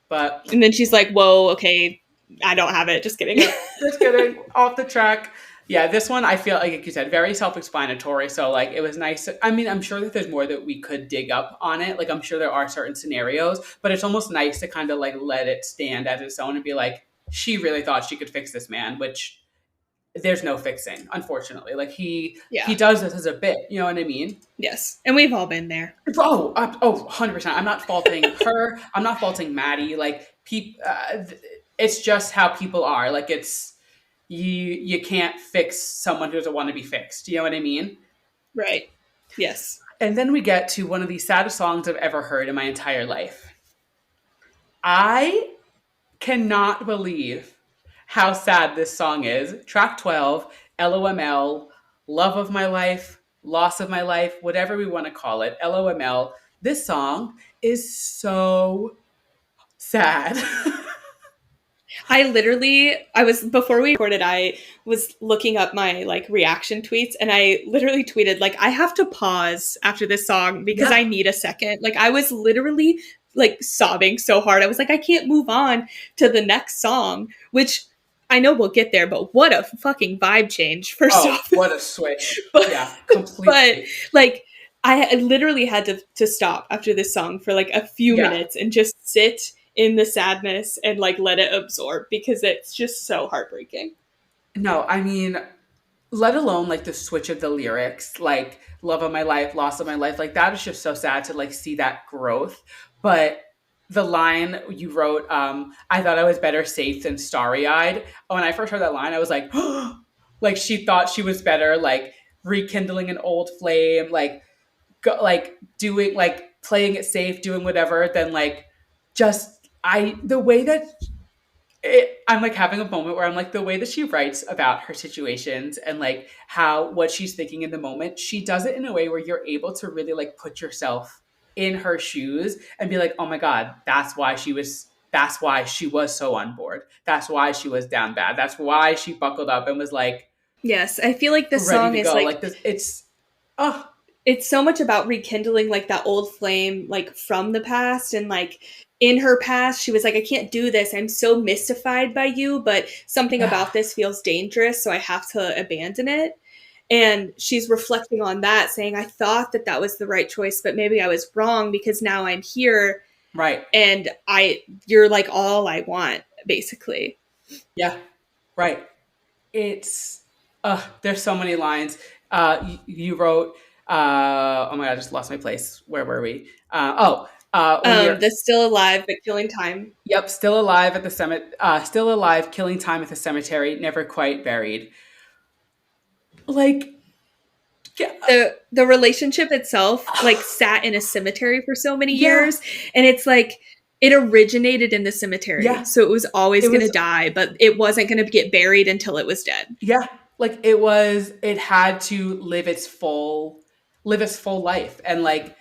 But And then she's like, whoa, okay, I don't have it. Just kidding. yeah, just kidding. Off the track. Yeah, this one I feel like you said, very self-explanatory. So like, it was nice. I mean, I'm sure that there's more that we could dig up on it. Like, I'm sure there are certain scenarios, but it's almost nice to kind of like let it stand as its own and be like, she really thought she could fix this man, which there's no fixing, unfortunately. Like, he Yeah. does this as a bit, you know what I mean? Yes. And we've all been there. Oh, 100%. I'm not faulting her. I'm not faulting Maddie. Like, it's just how people are. Like, it's, you can't fix someone who doesn't want to be fixed. You know what I mean? Right. Yes. And then we get to one of the saddest songs I've ever heard in my entire life. I cannot believe how sad this song is. Track 12, LOML, Love of My Life, Loss of My Life, whatever we want to call it, LOML. This song is so sad. Before we recorded, I was looking up my like reaction tweets, and I literally tweeted, like, I have to pause after this song because Yeah. I need a second. Like, I was literally like sobbing so hard. I was like, I can't move on to the next song, which I know we'll get there, but what a fucking vibe change, first Oh, off. what a switch. But, Yeah, completely. but like, I literally had to stop after this song for like a few Yeah. minutes and just sit in the sadness and like let it absorb, because it's just so heartbreaking. No, I mean, let alone like the switch of the lyrics, like love of my life, loss of my life, like that is just so sad to like see that growth. But the line you wrote, I thought I was better safe than starry-eyed. When I first heard that line, I was like, like, she thought she was better, like rekindling an old flame, like like doing, like playing it safe, doing whatever, than like just the way that I'm like having a moment where I'm like, the way that she writes about her situations and like what she's thinking in the moment, she does it in a way where you're able to really like put yourself in her shoes and be like, oh my God, that's why she was so on board. That's why she was down bad. That's why she buckled up and was like, Yes, I feel like this ready song to is go. like, Like this, it's so much about rekindling like that old flame, like from the past. And like in her past, she was like, I can't do this. I'm so mystified by you, but something yeah, about this feels dangerous, so I have to abandon it. And she's reflecting on that, saying, I thought that that was the right choice, but maybe I was wrong, because now I'm here right. and you're like all I want, basically. Yeah, right. It's there's so many lines. You wrote, oh my God, I just lost my place. Where were we? When you're, The still alive but killing time. yep, still alive at the still alive, killing time at the cemetery, never quite buried. Like, yeah, The relationship itself like sat in a cemetery for so many yeah, years, and it's like it originated in the cemetery, yeah. so it was always It going to was, die, but it wasn't going to get buried until it was dead. yeah, like it had to live its full life, and like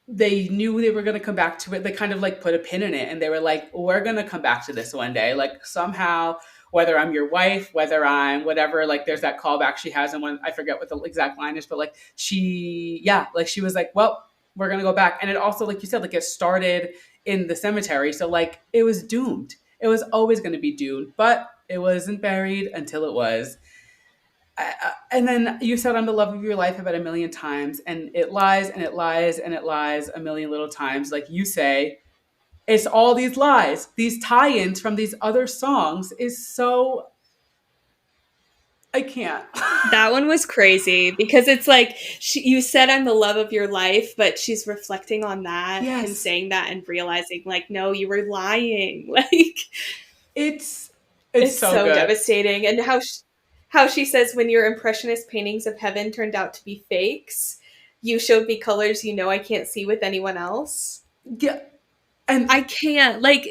they knew they were going to come back to it. They kind of like put a pin in it and they were like, we're going to come back to this one day. Like somehow, whether I'm your wife, whether I'm whatever, like there's that callback she has. And when I forget what the exact line is, but like yeah, like she was like, well, we're going to go back. And it also, like you said, like it started in the cemetery. So like it was doomed. It was always going to be doomed, but it wasn't buried until it was. And then you said I'm the love of your life about a million times, and it lies and it lies and it lies a million little times. Like you say, it's all these lies, these tie-ins from these other songs is so I can't. That one was crazy because it's like you said I'm the love of your life, but she's reflecting on that and Yes, saying that and realizing like, no, you were lying. Like it's it's it's so so good. devastating. And how she says when your impressionist paintings of heaven turned out to be fakes, you showed me colors you know I can't see with anyone else. Yeah, and I can't. Like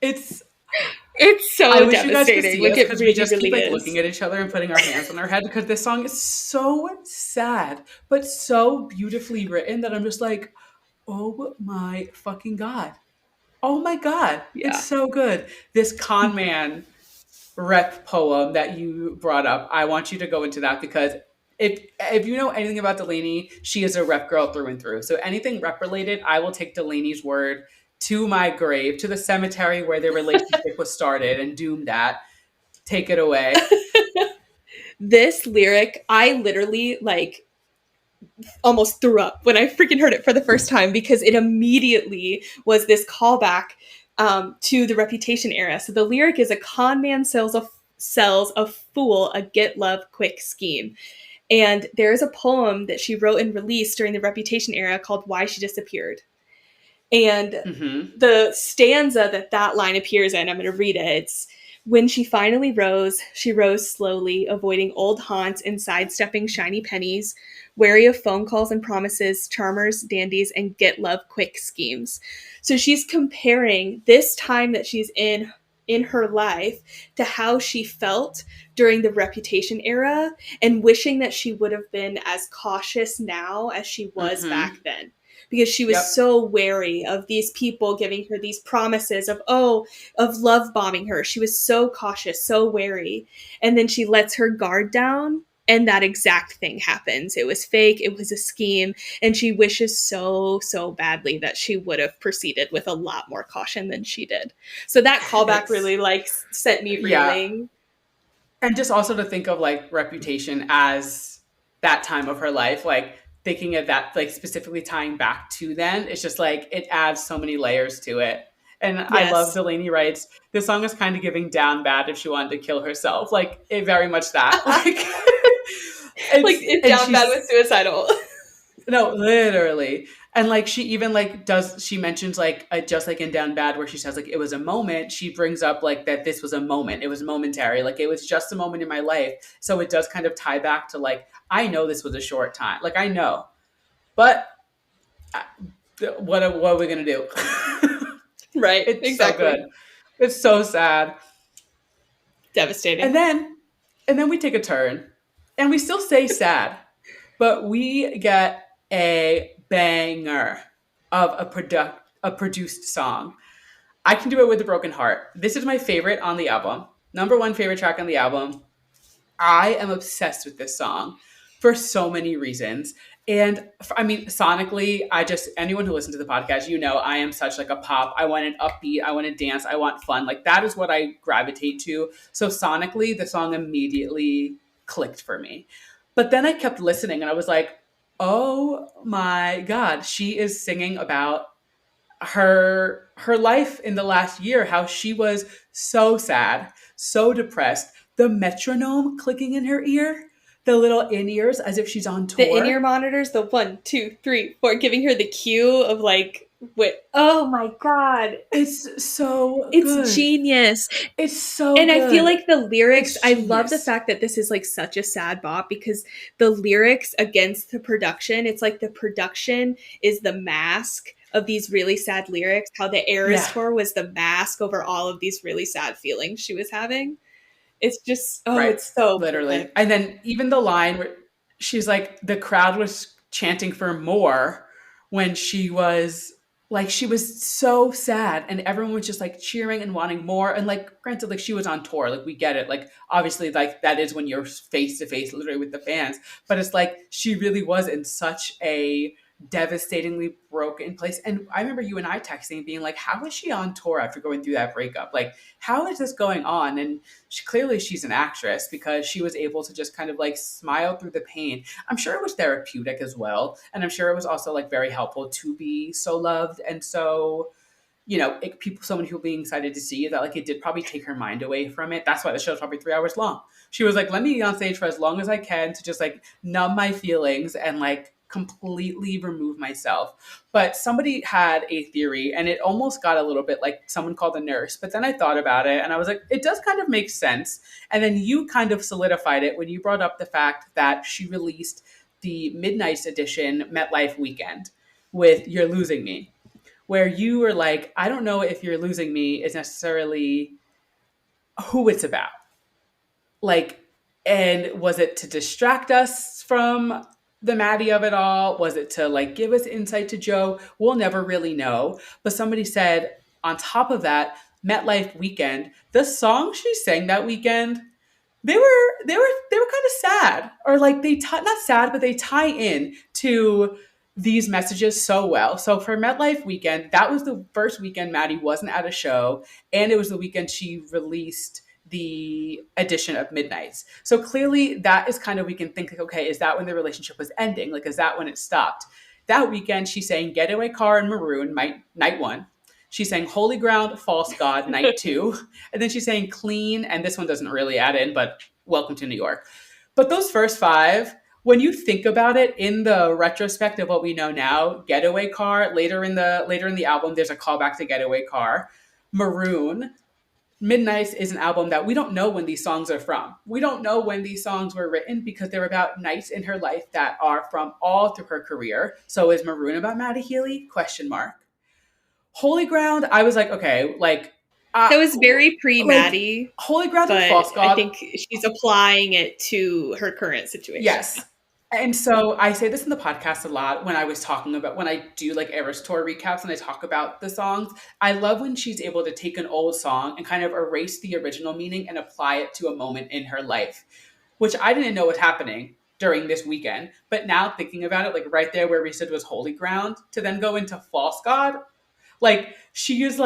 it's it's I so wish you guys could devastating. see Like us it because we really, just really keep like is. looking at each other and putting our hands on our head because this song is so sad, but so beautifully written that I'm just like, oh my fucking God. Oh my God. It's Yeah. so good. This con man rep poem that you brought up, I want you to go into that because if you know anything about Delani, she is a rep girl through and through. So anything rep related, I will take Delani's word to my grave, to the cemetery where their relationship was started and doomed at. Take it away. This lyric, I literally like almost threw up when I freaking heard it for the first time because it immediately was this callback to the Reputation era. So the lyric is a con man sells a fool a get love quick scheme. And there is a poem that she wrote and released during the Reputation era called Why She Disappeared. And Mm-hmm. the stanza that line appears in, I'm going to read it. It's when she rose slowly, avoiding old haunts and sidestepping shiny pennies, wary of phone calls and promises, charmers, dandies, and get love quick schemes. So she's comparing this time that she's in her life to how she felt during the Reputation era and wishing that she would have been as cautious now as she was Mm-hmm. back then because she was Yep. so wary of these people giving her these promises of love bombing her. She was so cautious, so wary. And then she lets her guard down and that exact thing happens. It was fake, it was a scheme, and she wishes so badly that she would have proceeded with a lot more caution than she did. So that callback It's really like sent me yeah. reeling. And just also to think of like Reputation as that time of her life, like thinking of that, like specifically tying back to then, it's just like it adds so many layers to it. And I love Yes. Delaney writes, this song is kind of giving down bad if she wanted to kill herself. Like it very much that. Like Like it's it's and down bad she's with suicidal. no, literally. And like she even like does she mentions like just like in Down Bad where she says like it was a moment, she brings up like that this was a moment. It was momentary. Like it was just a moment in my life. So it does kind of tie back to like I know this was a short time. Like I know. But uh, what are we going to do? Right, It's so exactly. good. It's so sad. And Devastating. then and then we take a turn and we still say sad, but we get a banger of a produced song. I Can Do It With a Broken Heart. This is my favorite on the album. Number one favorite track on the album. I am obsessed with this song for so many reasons. And I mean, sonically, I just, anyone who listens to the podcast, you know, I am such like a pop. I want an upbeat. I want to dance. I want fun. Like that is what I gravitate to. So sonically, the song immediately clicked for me. But then I kept listening and I was like, oh my God, she is singing about her life in the last year, how she was so sad, so depressed, the metronome clicking in her ear, the little in ears as if she's on The in-ear tour. monitors, the 1, 2, 3, 4, giving her the cue of like, wait, oh my god, It's so it's good. genius. It's so And I feel good. like the lyrics, It's I love the genius. fact that this is like such a sad bop because the lyrics against the production, it's like the production is the mask of these really sad lyrics. How the Eras Yeah, tour was the mask over all of these really sad feelings she was having. It's just, oh, right. it's so Literally. perfect. And then even the line where she's like, the crowd was chanting for more. when she was so sad and everyone was just like cheering and wanting more. And like, granted, like she was on tour, like we get it. Like, obviously, like that is when you're face to face literally with the fans. But it's like she really was in such a devastatingly broken place. And I remember you and I texting being like, how is she on tour after going through that breakup? Like, how is this going on? And clearly she's an actress because she was able to just kind of like smile through the pain. I'm sure it was therapeutic as well. And I'm sure it was also like very helpful to be so loved and so, so many people being excited to see that, like, it did probably take her mind away from it. That's why the show's probably 3 hours long. She was like, let me be on stage for as long as I can to just like numb my feelings and like completely remove myself. But somebody had a theory and it almost got a little bit like someone called a nurse. But then I thought about it and I was like, it does kind of make sense. And then you kind of solidified it when you brought up the fact that she released the Midnight's edition MetLife Weekend with You're Losing Me, where you were like, I don't know if You're Losing Me is necessarily who it's about. Like, and was it to distract us from the Maddie of it all? Was it to like give us insight to Joe? We'll never really know. But somebody said on top of that, MetLife Weekend, the song she sang that weekend, they were kind of sad, or like not sad, but they tie in to these messages so well. So for MetLife Weekend, that was the first weekend Maddie wasn't at a show, and it was the weekend she released the edition of Midnights. So clearly that is kind of, we can think like, okay, is that when the relationship was ending? Like, is that when it stopped? That weekend she sang Getaway Car and Maroon, night one. She sang Holy Ground, False God, night two. And then she sang Clean, and this one doesn't really add in, but Welcome to New York. But those first five, when you think about it in the retrospect of what we know now, Getaway Car, later in the album, there's a callback to Getaway Car. Maroon, Midnights is an album that we don't know when these songs are from. We don't know when these songs were written because they're about nights in her life that are from all through her career. So is Maroon about Maddie Healy? Question mark. Holy Ground, I was like, okay, like that was very pre-Maddie. Like, Holy Ground and False God. I think she's applying it to her current situation. Yes. And so I say this in the podcast a lot when I do like Eras Tour recaps and I talk about the songs. I love when she's able to take an old song and kind of erase the original meaning and apply it to a moment in her life, which I didn't know was happening during this weekend. But now thinking about it, like right there where we said was Holy Ground, to then go into False God, like this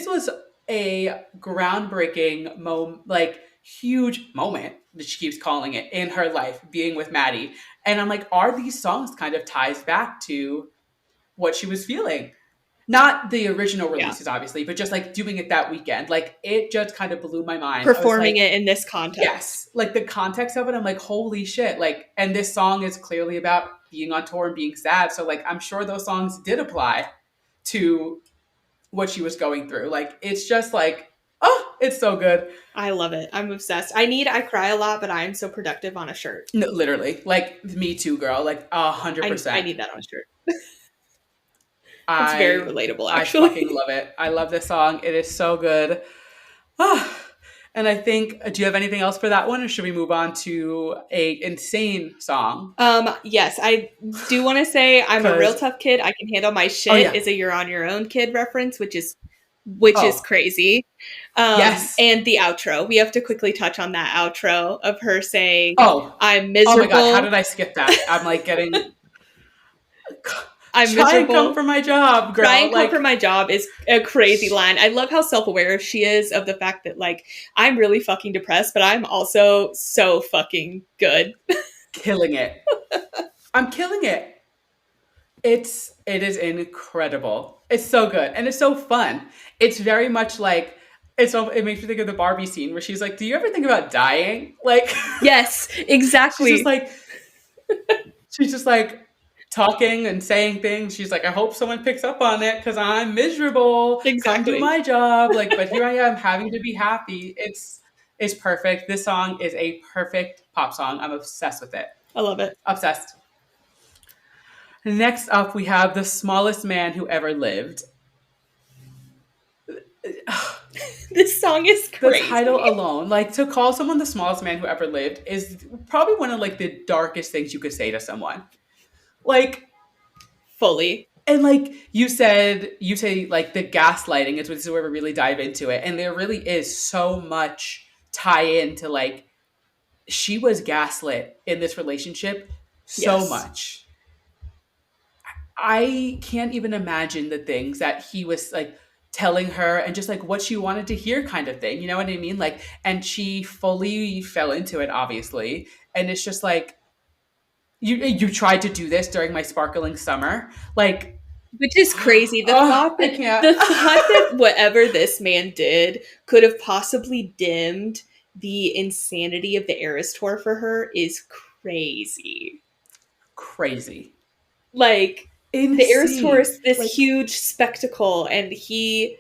was a groundbreaking moment, like huge moment that she keeps calling it in her life, being with Maddie. And I'm like, are these songs kind of ties back to what she was feeling? Not the original releases, obviously, but just like doing it that weekend. Like, it just kind of blew my mind. Performing it in this context. Yes. Like the context of it, I'm like, holy shit. Like, and this song is clearly about being on tour and being sad. So like, I'm sure those songs did apply to what she was going through. Like, it's just like, oh, it's so good. I love it. I'm obsessed. I cry a lot, but I am so productive on a shirt. No, literally. Like, me too, girl. Like, 100%. I need that on a shirt. It's very relatable, actually. I fucking love it. I love this song. It is so good. Oh, and I think, do you have anything else for that one, or should we move on to a insane song? Yes, I do want to say I'm a real tough kid. I can handle my shit is a You're on Your Own kid reference, which is crazy. Yes. And the outro. We have to quickly touch on that outro of her saying, I'm miserable. Oh my God, how did I skip that? I'm like getting... I'm Try miserable. and come for my job, girl. Try and come for my job is a crazy line. I love how self-aware she is of the fact that, like, I'm really fucking depressed, but I'm also so fucking good. Killing it. I'm killing it. It is incredible. It's so good. And it's so fun. It's very much like, it makes me think of the Barbie scene where she's like, do you ever think about dying? Like, yes, exactly. she's just like talking and saying things. She's like, I hope someone picks up on it because I'm miserable. Exactly. Can't do my job. Like, but here I am having to be happy. It's perfect. This song is a perfect pop song. I'm obsessed with it. I love it. Obsessed. Next up, we have The Smallest Man Who Ever Lived. This song is crazy. The title alone, like, to call someone the smallest man who ever lived is probably one of like the darkest things you could say to someone. Like, Fully. and like you say like the gaslighting is, this is where we really dive into it. And there really is so much tie in to like, she was gaslit in this relationship so Yes. much. I can't even imagine the things that he was like telling her and just like what she wanted to hear kind of thing. You know what I mean? Like, and she fully fell into it, obviously. And it's just like, you tried to do this during my sparkling summer. Like, Which is crazy. I can't. The thought that whatever this man did could have possibly dimmed the insanity of the Eras tour for her is crazy. Crazy. Like the Eras tour Insane. is this Like, huge spectacle, and he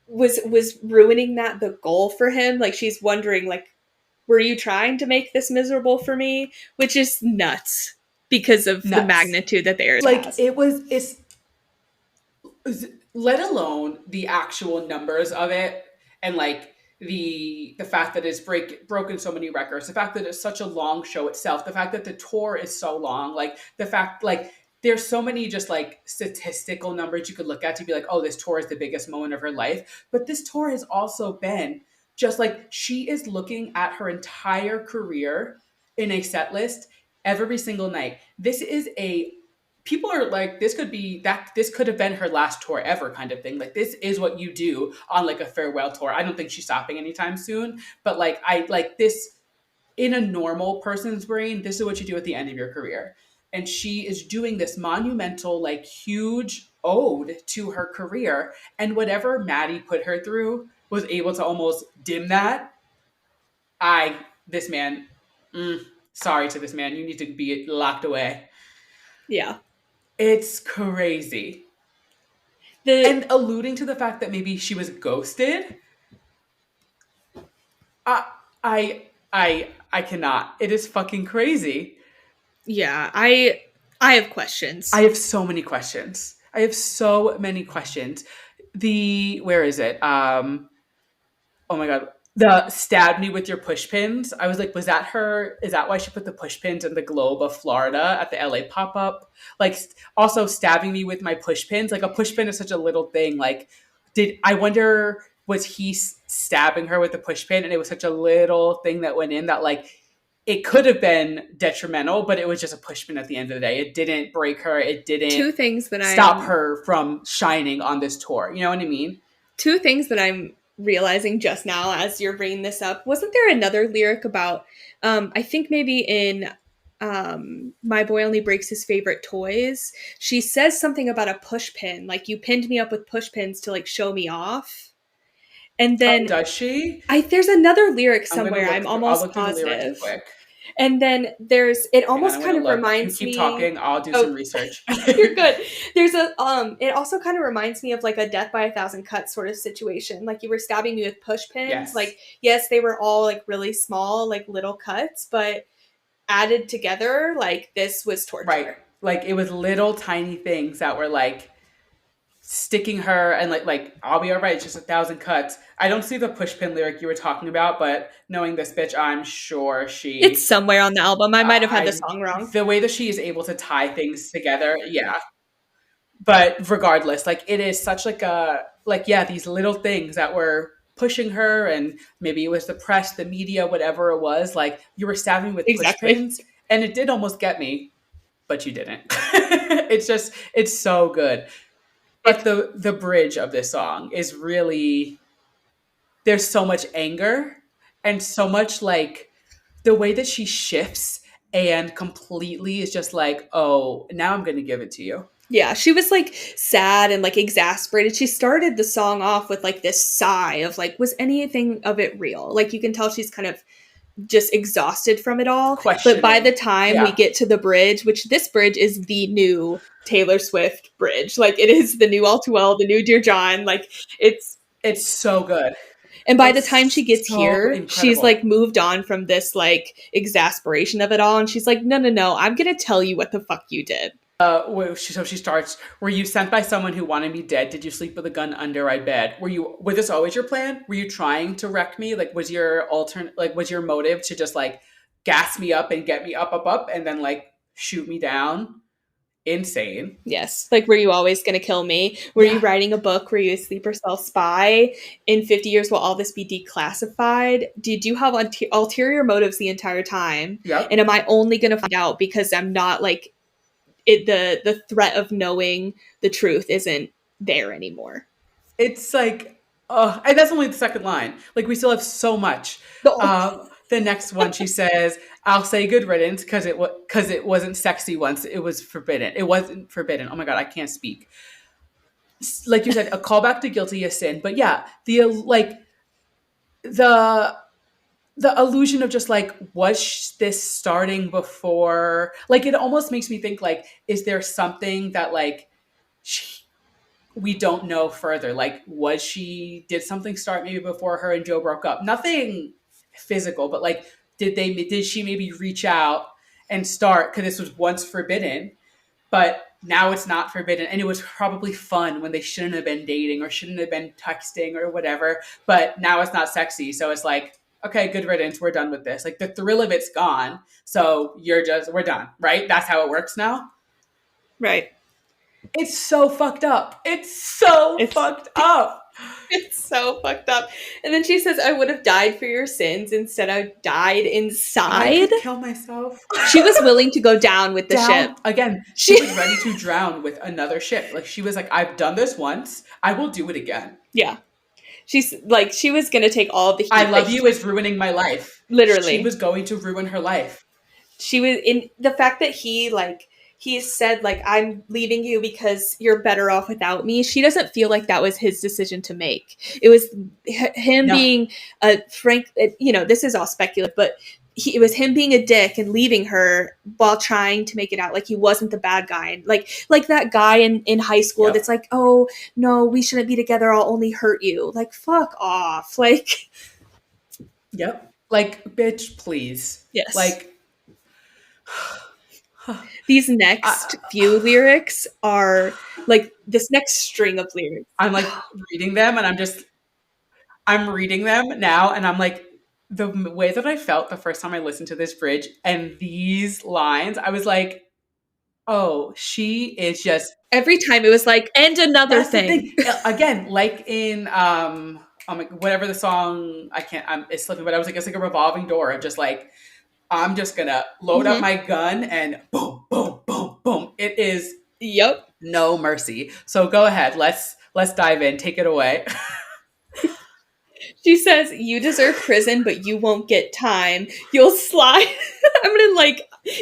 was ruining that the goal for him. Like she's wondering, like, were you trying to make this miserable for me? Which is nuts because of the nuts. magnitude that the Eras Like, has. it's let alone the actual numbers of it, and like the fact that it's broken so many records, the fact that it's such a long show itself, the fact that the tour is so long, like the fact like there's so many just like statistical numbers you could look at to be like, oh, this tour is the biggest moment of her life. But this tour has also been just like, she is looking at her entire career in a set list every single night. This is a, people are like, this could be that, this could have been her last tour ever kind of thing. Like, this is what you do on like a farewell tour. I don't think she's stopping anytime soon, but like, I like this, in a normal person's brain, this is what you do at the end of your career. And she is doing this monumental, like huge ode to her career. And whatever Maddie put her through was able to almost dim that. I, this man, sorry to this man, you need to be locked away. Yeah. It's crazy. The And alluding to the fact that maybe she was ghosted, I, I cannot. It is fucking crazy. yeah, I have I questions. have so many questions. I have so many questions. The, where is it? Oh my god, the stab me with your push pins. I was like, was that her? Is that why she put the push pins in the globe of Florida at the LA pop up? Like, also stabbing me with my push pins. Like, a push pin is such a little thing. Like, did I wonder, was he stabbing her with the push pin, and it was such a little thing that went in that like, it could have been detrimental, but it was just a push pin at the end of the day. It didn't break her. It didn't Two things that stop I'm her from shining on this tour. You know what I mean? two things that I'm realizing just now as you're bringing this up. Wasn't there another lyric about I think maybe in My Boy Only Breaks His Favorite Toys, she says something about a push pin, like you pinned me up with push pins to like show me off. And Oh, then does she? I there's another lyric I'm gonna somewhere, I'm look through. I'll almost look through the lyrics positive. quick. And then there's it Hang on, I'm almost kind gonna of look. You reminds keep me. talking. I'll do some Oh, research. you're good. There's a it also kind of reminds me of like a death by a thousand cuts sort of situation. Like you were stabbing me with push pins. Yes. Like yes, they were all like really small, like little cuts, but added together, like this was Right. torture. Like, it was little tiny things that were like sticking her, and like I'll be all right. It's just 1,000 cuts. I don't see the pushpin lyric you were talking about, but knowing this bitch, I'm sure It's she. somewhere on the album. I might have had the I song wrong. the way that she is able to tie things together, yeah. But regardless, like, it is such like a, like, yeah, these little things that were pushing her, and maybe it was the press, the media, whatever it was. Like, you were stabbing with push Exactly. pins, and it did almost get me, but you didn't. It's just, it's so good. But It's the bridge of this song is really, there's so much anger and so much like the way that she shifts and completely is just like, oh, now I'm going to give it to you. yeah, she was like sad and like exasperated. She started the song off with like this sigh of like, was anything of it real? Like you can tell she's kind of just exhausted from it all. But by the Questioning. time we Yeah. get to the bridge, which this bridge is the new Taylor Swift bridge, like it is the new All Too Well, the new Dear John, like it's. It's so good. And by the time she It's gets so here, she's incredible. like moved on from this like exasperation of it all, and she's like, no, no, no, I'm gonna tell you what the fuck you did. So she starts. Were you sent by someone who wanted me dead? Did you sleep with a gun under my bed? Was this always your plan? Were you trying to wreck me? Like, was your alternate? Like, was your motive to just like gas me up and get me up, and then like shoot me down? insane. Yes. Like, were you always going to kill me? Were you Yeah. writing a book? Were you a sleeper cell spy? In 50 years, will all this be declassified? Did you have ulterior motives the entire time? And Yep. am I only going to find out because I'm not like the threat of knowing the truth isn't there anymore? It's like, and that's only the second line. Like, we still have so much. No. The next one, she says, "I'll say good riddance because it wasn't sexy once. It was forbidden. It wasn't forbidden. Oh my god, I can't speak. Like you said, a callback to guilty as sin. But yeah, the the illusion of just like, was this starting before? Like, it almost makes me think like, is there something that like she, we don't know further? Like, did something start maybe before her and Joe broke up? Nothing physical, but like, did she maybe reach out and start, because this was once forbidden, but now it's not forbidden, and it was probably fun when they shouldn't have been dating or shouldn't have been texting or whatever, but now it's not sexy, so it's like, okay, good riddance, we're done with this. Like, the thrill of it's gone, so we're done, right? That's how it works now. Right. It's so fucked up. It's so It's fucked up. it's so fucked up. And then she says, I would have died for your sins. Instead, I died I inside. could kill myself. She was willing to go down with the ship. Again, she was ready to drown with another ship. Like, she was like, I've done this once. I will do it again. Yeah. She's like, she was going to take all the heat. I love you is ruining my life. Literally. She was going to ruin her life. She was in the fact that he said like, I'm leaving you because you're better off without me. She doesn't feel like that was his decision to make. It was him No. being a frank, this is all speculative, but it was him being a dick and leaving her while trying to make it out like he wasn't the bad guy. Like that guy in high school that's like, oh no, we shouldn't be together. I'll only hurt you. Like, fuck off. Like, yep. Like, bitch, please. yes. Like, these next few lyrics are like this next string of lyrics. I'm like reading them and I'm reading them now and I'm like, the way that I felt the first time I listened to this bridge and these lines, I was like, oh, she is just, every time it was like, and another thing. Again, like in whatever the song, it's slipping, but I was like, it's like a revolving door of just like, I'm just gonna load up my gun and boom, boom, boom, boom. It is no mercy. So go ahead, let's dive in. Take it away. She says, you deserve prison, but you won't get time. You'll slide.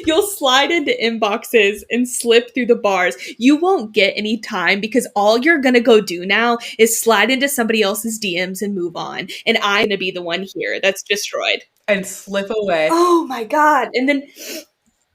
You'll slide into inboxes and slip through the bars. You won't get any time because all you're going to go do now is slide into somebody else's DMs and move on. And I'm going to be the one here that's destroyed. And slip away. Oh my God. And then...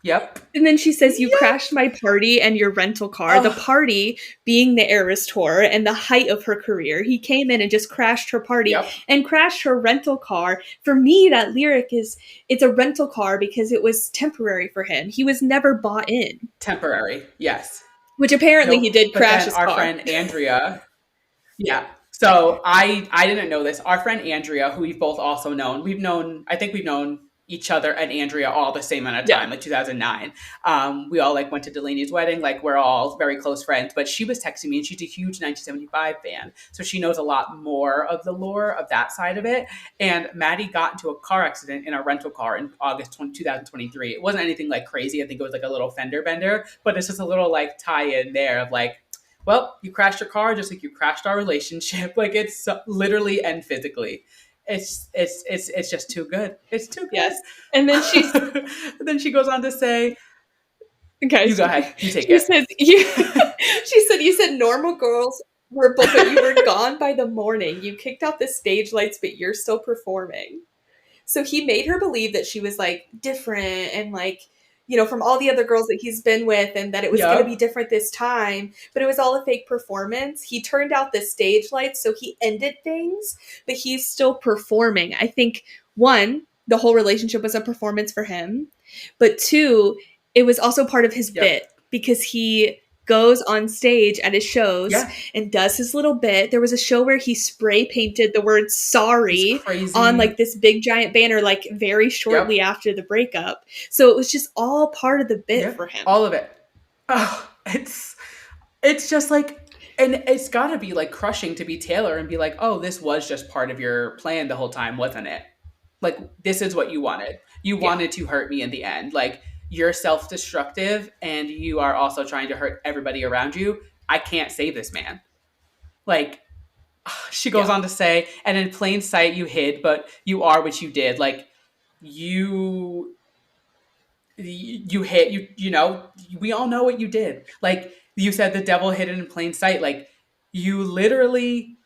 Yep. And then she says, you crashed my party and your rental car. The party being the Eras Tour and the height of her career. He came in and just crashed her party and crashed her rental car. For me, that lyric it's a rental car because it was temporary for him. He was never bought in. Temporary, yes. Which apparently he did crash his car. Our friend Andrea, yeah. So I didn't know this. Our friend Andrea, who we've both also known, I think we've known each other and Andrea all the same amount of time, like 2009. We all like went to Delani's wedding. Like, we're all very close friends, but she was texting me and she's a huge 1975 fan. So she knows a lot more of the lore of that side of it. And Maddie got into a car accident in a rental car in August 2023. It wasn't anything like crazy. I think it was like a little fender bender, but it's just a little like tie in there of like, well, you crashed your car just like you crashed our relationship. Like, it's literally and physically. It's just too good. It's too good. Yes. And then she goes on to say, okay, you go ahead. You take it. She said, you said normal girls were booked, but you were gone by the morning. You kicked out the stage lights, but you're still performing. So he made her believe that she was like different and like, from all the other girls that he's been with, and that it was going to be different this time, but it was all a fake performance. He turned out the stage lights, so he ended things, but he's still performing. I think, one, the whole relationship was a performance for him, but two, it was also part of his bit, because he goes on stage at his shows and does his little bit. There was a show where he spray painted the word sorry on like this big giant banner, like very shortly after the breakup. So it was just all part of the bit for him. All of it. It's it's just like, and it's got to be like crushing to be Taylor and be like, oh, this was just part of your plan the whole time, wasn't it? Like, this is what you wanted. You Yeah. wanted to hurt me in the end. Like, you're self destructive and you are also trying to hurt everybody around you. I can't save this man. Like, she goes Yeah. on to say, and in plain sight you hid, but you are what you did. Like, you you hit you know, we all know what you did. Like, you said the devil hid it in plain sight. Like, you literally,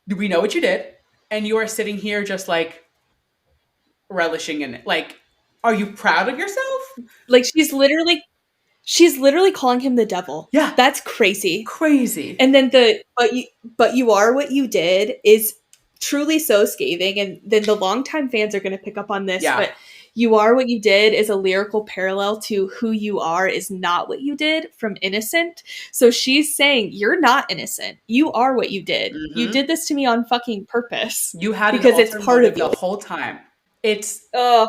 we know what you did, and you are sitting here just like relishing in it. Like, are you proud of yourself? Like she's literally calling him the devil. Yeah, That's crazy. crazy. And then the but you are what you did is truly so scathing, and then the longtime fans are going to pick up on this, Yeah. but you are what you did is a lyrical parallel to who you are is not what you did from Innocent. So she's saying you're not innocent. You are what you did. You Mm-hmm. did this to me on fucking purpose You had an because it's ulterior part motive of the you. whole time. It's, Oh,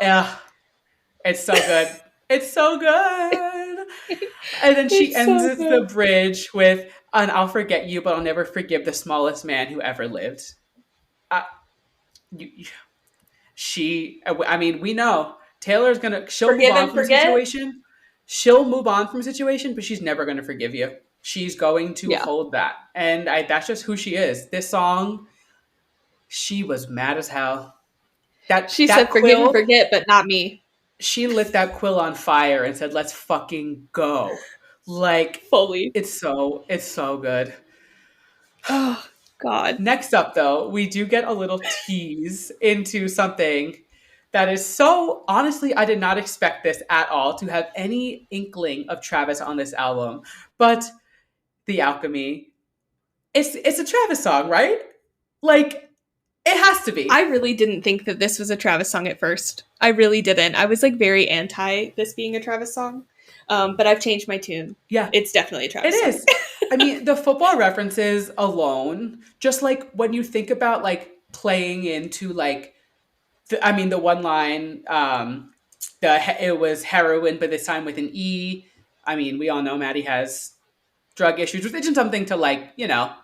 it's so good. It's so good. And then she it's ends so the good. bridge with, and I'll forget you, but I'll never forgive the smallest man who ever lived. Uh, you, I mean, we know Taylor's gonna, she'll move Forgive on and from a forget? situation. She'll move on from a situation, but she's never gonna forgive you. She's going to Yeah. hold that. And that's just who she is. This song, she was mad as hell. She That said forgive and quill, forget, but not me. she lit that quill on fire and said, "Let's fucking go." Like, Fully. it's so good. Oh God. Next up, though, we do get a little tease into something that is so, honestly, I did not expect this at all, to have any inkling of Travis on this album. But The Alchemy, it's a Travis song, right? Like, it has to I be. really didn't think that this was a Travis song at first. I really didn't. I was like very anti this being a Travis song. But I've changed my tune. Yeah, It's definitely a it Travis song. is. I mean, the football references alone, just like when you think about like playing into like, I mean, the one line, it was heroin, but this time with an E. I mean, we all know Maddie has drug issues, which isn't something to like,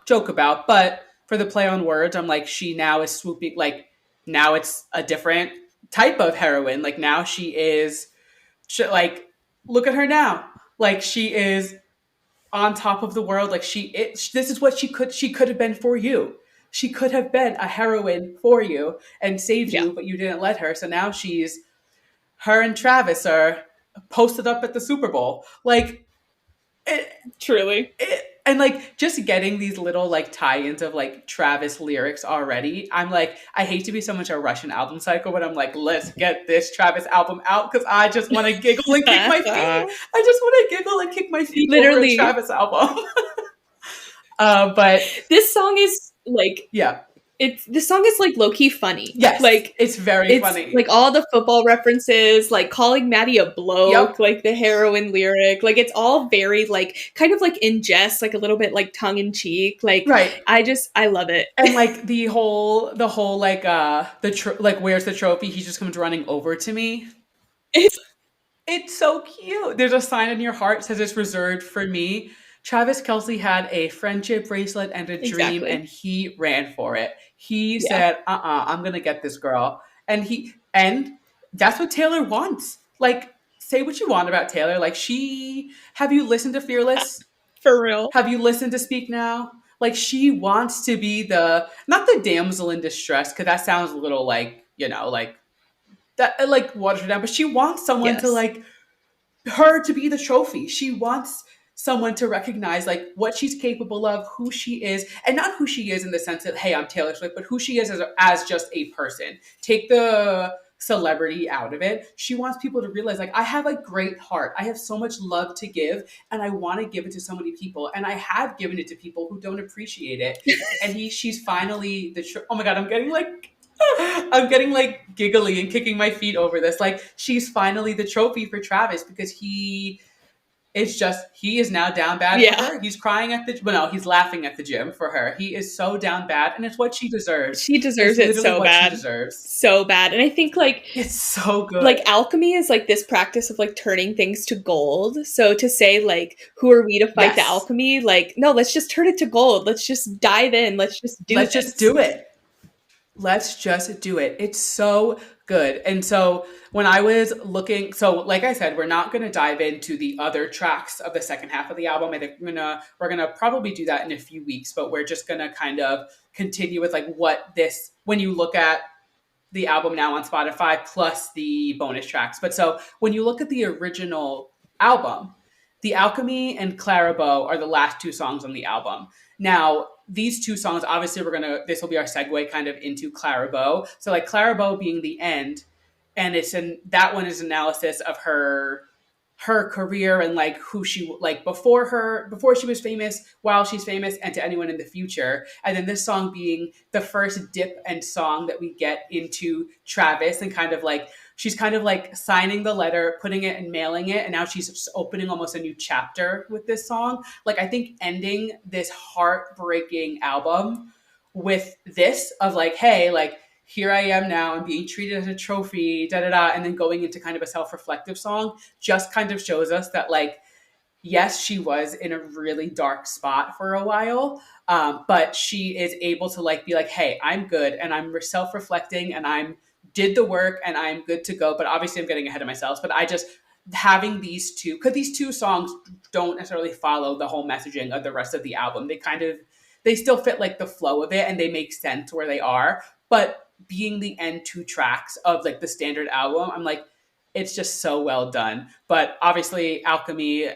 joke about. But for the play on words, I'm like, she now is swooping, like, now it's a different type of heroin. Like, now like, look at her now. Like, she is on top of the world. Like, this is what she could have been for you. She could have been a heroine for you and saved Yeah, you, but you didn't let her. So now her and Travis are posted up at the Super Bowl. Like, it, truly. and like just getting these little like tie-ins of like Travis lyrics already. I'm like, I hate to be so much a Russian album cycle, but I'm like, let's get this Travis album out because I just want to giggle and kick my feet. I just want to giggle and kick my feet over a Literally, Travis album. But this song is like yeah, this song is like low key funny. yes, Like it's very it's funny. like all the football references, like calling Maddie a bloke, Yep, like the heroin lyric, like it's all very like kind of like in jest, like a little bit like tongue in cheek. Like right. I love it. And like the whole like like, where's the trophy? He just comes running over to me. It's It's so cute. There's a sign in your heart says it's reserved for me. Travis Kelsey had a friendship bracelet and a dream, and exactly. he ran for it. He Yeah. said, I'm gonna get this girl. And that's what Taylor wants. Like, say what you want about Taylor. Like, have you listened to Fearless? For real. Have you listened to Speak Now? Like, she wants to be not the damsel in distress, because that sounds a little like, like that, like waters her down, but she wants someone to Yes. like her to be the trophy. She wants someone to recognize like what she's capable of, who she is, and not who she is in the sense that, hey, I'm Taylor Swift, but who she is as just a person. Take the celebrity out of it. She wants people to realize like, I have a great heart. I have so much love to give, and I want to give it to so many people, and I have given it to people who don't appreciate it. And she's finally oh my god, I'm getting like giggly and kicking my feet over this. Like, she's finally the trophy for Travis because he It's just he is now down bad for Yeah. her. He's crying at the well, no, he's laughing at the gym for her. He is so down bad, and it's what she deserves. She It's deserves it literally so what she bad. deserves. So bad. And I think It's so like good. alchemy is like this practice of like turning things to gold. So to say like who are we to fight the Yes. alchemy? Like no, let's just turn it to gold. Let's just dive in. Let's just do Let's just this. do it. Let's just do it. It's so good. And so when I was looking, so like I said, we're not going to dive into the other tracks of the second half of the album. I think we're gonna probably do that in a few weeks, but we're just gonna kind of continue with like what this when you look at the album now on Spotify plus the bonus tracks. But so when you look at the original album, The Alchemy and Clarabow are the last two songs on the album. Now, these two songs, obviously, this will be our segue kind of into Clarabow. So, like, Clarabow being the end, and that one is analysis of her career and like who she like before she was famous, while she's famous, and to anyone in the future. And then this song being the first dip and song that we get into Travis, and kind of like she's kind of like signing the letter, putting it and mailing it, and now she's just opening almost a new chapter with this song. Like I think ending this heartbreaking album with this of like, hey, like here I am now, I'm being treated as a trophy, da da da, and then going into kind of a self-reflective song just kind of shows us that like yes, she was in a really dark spot for a while, but she is able to like be like, hey, I'm good, and I'm self-reflecting, and I'm did the work, and I'm good to go. But obviously, I'm getting ahead of myself. But I just having these two, because these two songs don't necessarily follow the whole messaging of the rest of the album. They still fit like the flow of it, and they make sense where they are. But being the end two tracks of like the standard album, I'm like, it's just so well done. But obviously, Alchemy,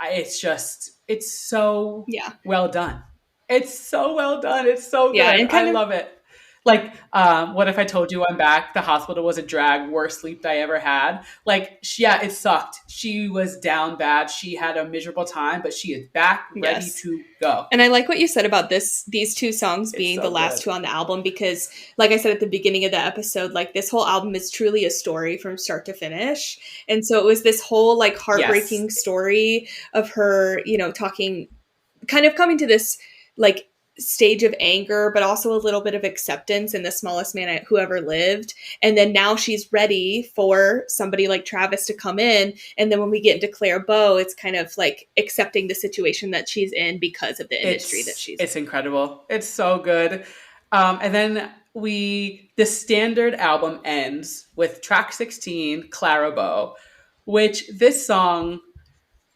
it's so Yeah. well done. It's so well done. It's so Yeah. good. And I kind of love it. Like, what if I told you I'm back? The hospital was a drag, worst sleep I ever had. Like, yeah, it sucked. She was down bad. She had a miserable time, but she is back, ready yes. to go. And I like what you said about these two songs It's being the so last good. two on the album because like I said at the beginning of the episode, like this whole album is truly a story from start to finish. And so it was this whole like Yes. heartbreaking story of her, talking kind of coming to this like stage of anger, but also a little bit of acceptance in the smallest man who ever lived. And then now she's ready for somebody like Travis to come in. And then when we get into Claire Bow, it's kind of like accepting the situation that she's in because of the industry that she's It's in. incredible. It's so good. And then the standard album ends with track 16, Clarabow, which this song,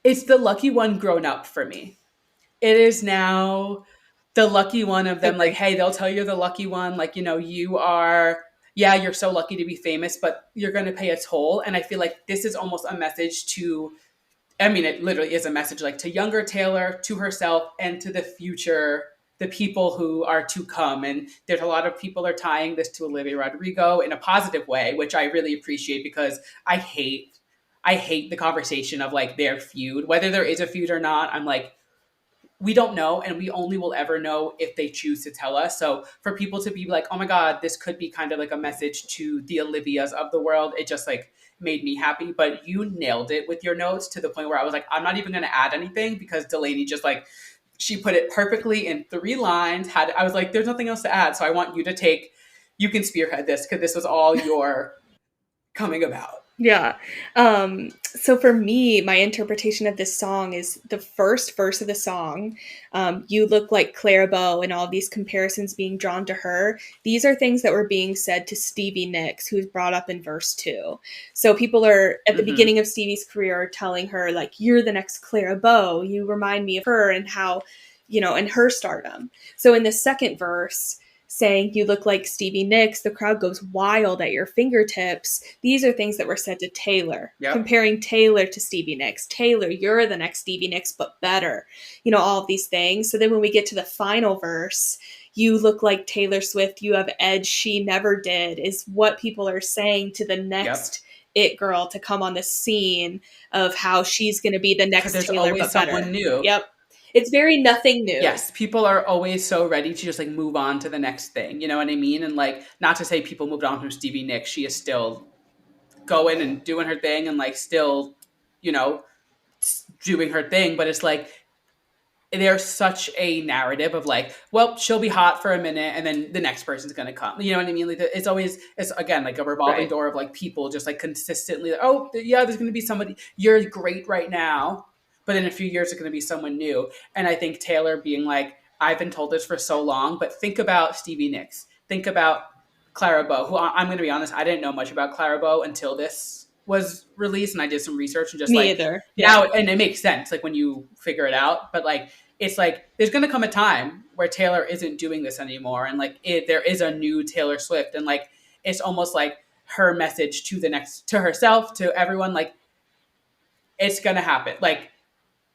it's the lucky one grown up for me. It is now the lucky one of them, like, Agree. hey, they'll tell you the lucky one, like, you are, yeah, you're so lucky to be famous, but you're going to pay a toll. And I feel like this is almost a message to, I mean, it literally is a message like to younger Taylor, to herself, and to the future, the people who are to come. And there's a lot of people are tying this to Olivia Rodrigo in a positive way, which I really appreciate because I hate the conversation of like their feud, whether there is a feud or not. I'm like, we don't know, and we only will ever know if they choose to tell us. So for people to be like, oh my god, this could be kind of like a message to the Olivias of the world, it just like made me happy. But you nailed it with your notes to the point where I was like, I'm not even going to add anything because Delani just like she put it perfectly in 3 lines. I was like, there's nothing else to add, so I want you can spearhead this because this was all your coming about. Yeah. So for me, my interpretation of this song is the first verse of the song. You look like Claire Bow, and all these comparisons being drawn to her. These are things that were being said to Stevie Nicks, who's brought up in verse 2. So people are at the Mm-hmm. beginning of Stevie's career telling her, like, you're the next Claire Bow. You remind me of her and how, and her stardom. So in the second verse, saying you look like Stevie Nicks, the crowd goes wild at your fingertips. These are things that were said to Taylor, Yep. comparing Taylor to Stevie Nicks. Taylor, you're the next Stevie Nicks, but better. All of these things. So then when we get to the final verse, you look like Taylor Swift, you have edge she never did, is what people are saying to the Yep. next it girl to come on the scene of how she's going to be the Because next there's Taylor, always but someone better. new. Yep. It's very nothing new. Yes, people are always so ready to just like move on to the next thing. You know what I mean? And like, not to say people moved on from Stevie Nicks. She is still going and doing her thing and like still, you know, doing her thing, but it's like there's such a narrative of like, well, she'll be hot for a minute and then the next person's gonna come. You know what I mean? Like it's always it's again like a revolving Right. door of like people just like consistently like, oh yeah, there's gonna be somebody you're great right now, but in a few years it's gonna be someone new. And I think Taylor being like, I've been told this for so long, but think about Stevie Nicks, think about Clara Bow, who I'm gonna be honest, I didn't know much about Clara Bow until this was released and I did some research and just Me like either. Yeah. now and it makes sense like when you figure it out, but like it's like there's going to come a time where Taylor isn't doing this anymore, and like there is a new Taylor Swift, and like it's almost like her message to the next to herself to everyone like it's going to happen. Like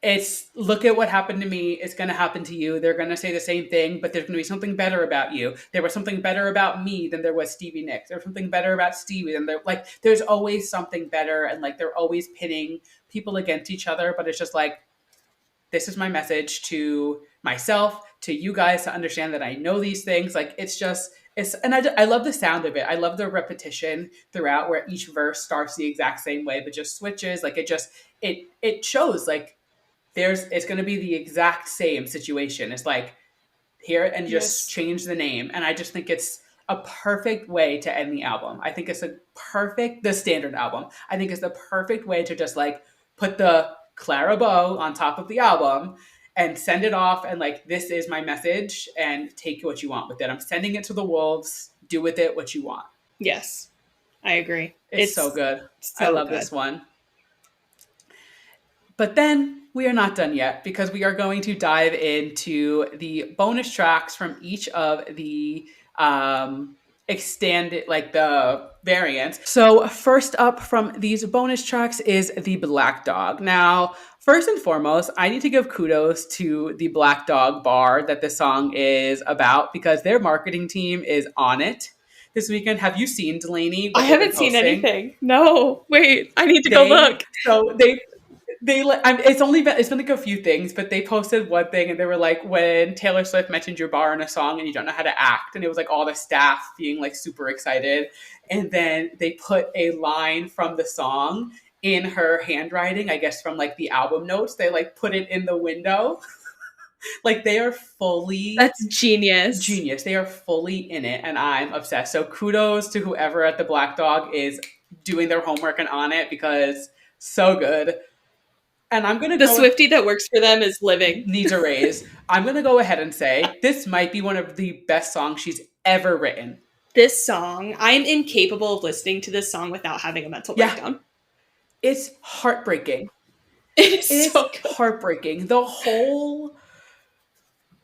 it's look at what happened to me. It's going to happen to you. They're going to say the same thing, but there's going to be something better about you. There was something better about me than there was Stevie Nicks. There's something better about Stevie than there like. There's always something better, and like they're always pitting people against each other. But it's just like this is my message to myself, to you guys to understand that I know these things. Like it's just, it's, and I love the sound of it. I love the repetition throughout where each verse starts the exact same way, but just switches. Like it just, it shows like it's going to be the exact same situation. It's like, here and just Yes. change the name. And I just think it's a perfect way to end the album. I think it's the standard album. I think it's the perfect way to just like put the Clara Bow on top of the album and send it off. And like, this is my message and take what you want with it. I'm sending it to the wolves. Do with it what you want. Yes. I agree. It's so It's good. I so love good. this one. But then we are not done yet because we are going to dive into the bonus tracks from each of the extended, like the variants. So, first up from these bonus tracks is the Black Dog. Now, first and foremost, I need to give kudos to the Black Dog bar that the song is about because their marketing team is on it this weekend. Have you seen Delani? I What they've been haven't seen posting? anything. No. Wait, I need to go They look. so they it's been like a few things, but they posted one thing and they were like when Taylor Swift mentioned your bar in a song and you don't know how to act, and it was like all the staff being like super excited, and then they put a line from the song in her handwriting, I guess from like the album notes. They like put it in the window. Like they are fully That's genius. genius. They are fully in it, and I'm obsessed. So kudos to whoever at the Black Dog is doing their homework and on it because so good. And I'm gonna The go Swifty that works for them is living. needs a raise. I'm gonna go ahead and say this might be one of the best songs she's ever written. This song, I'm incapable of listening to this song without having a mental Yeah, breakdown. it's heartbreaking. It is It's so good. heartbreaking. The whole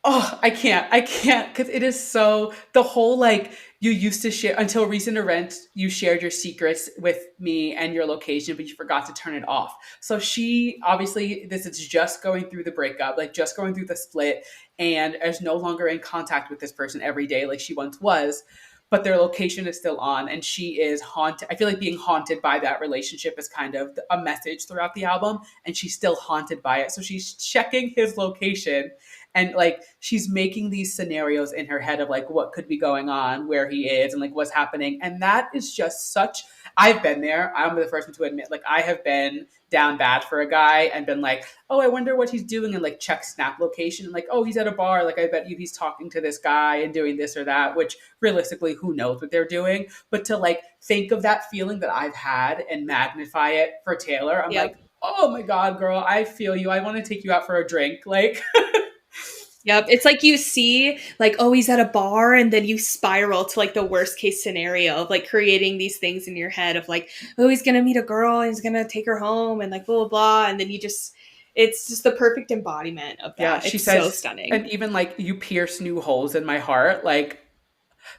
I can't because it is so the whole like you used to share until recent events you shared your secrets with me and your location but you forgot to turn it off. So she obviously this is just going through the breakup, like just going through the split, and is no longer in contact with this person every day like she once was, but their location is still on and she is haunted. I feel like being haunted by that relationship is kind of a message throughout the album, and she's still haunted by it, so she's checking his location and like she's making these scenarios in her head of like what could be going on, where he is and like what's happening. And that is just such, I've been there. I'm the first one to admit like I have been down bad for a guy and been like, oh, I wonder what he's doing, and like check snap location and like, oh, he's at a bar, like I bet you he's talking to this guy and doing this or that, which realistically who knows what they're doing. But to like think of that feeling that I've had and magnify it for Taylor, I'm like, Yep. oh my god, girl, I feel you. I want to take you out for a drink. Like Yep. It's like you see, like, oh, he's at a bar, and then you spiral to like the worst case scenario of like creating these things in your head of like, oh, he's gonna meet a girl, and he's gonna take her home, and like blah blah blah, and then it's just the perfect embodiment of yeah, that. she It's so says, and stunning. even like you pierce new holes in my heart. Like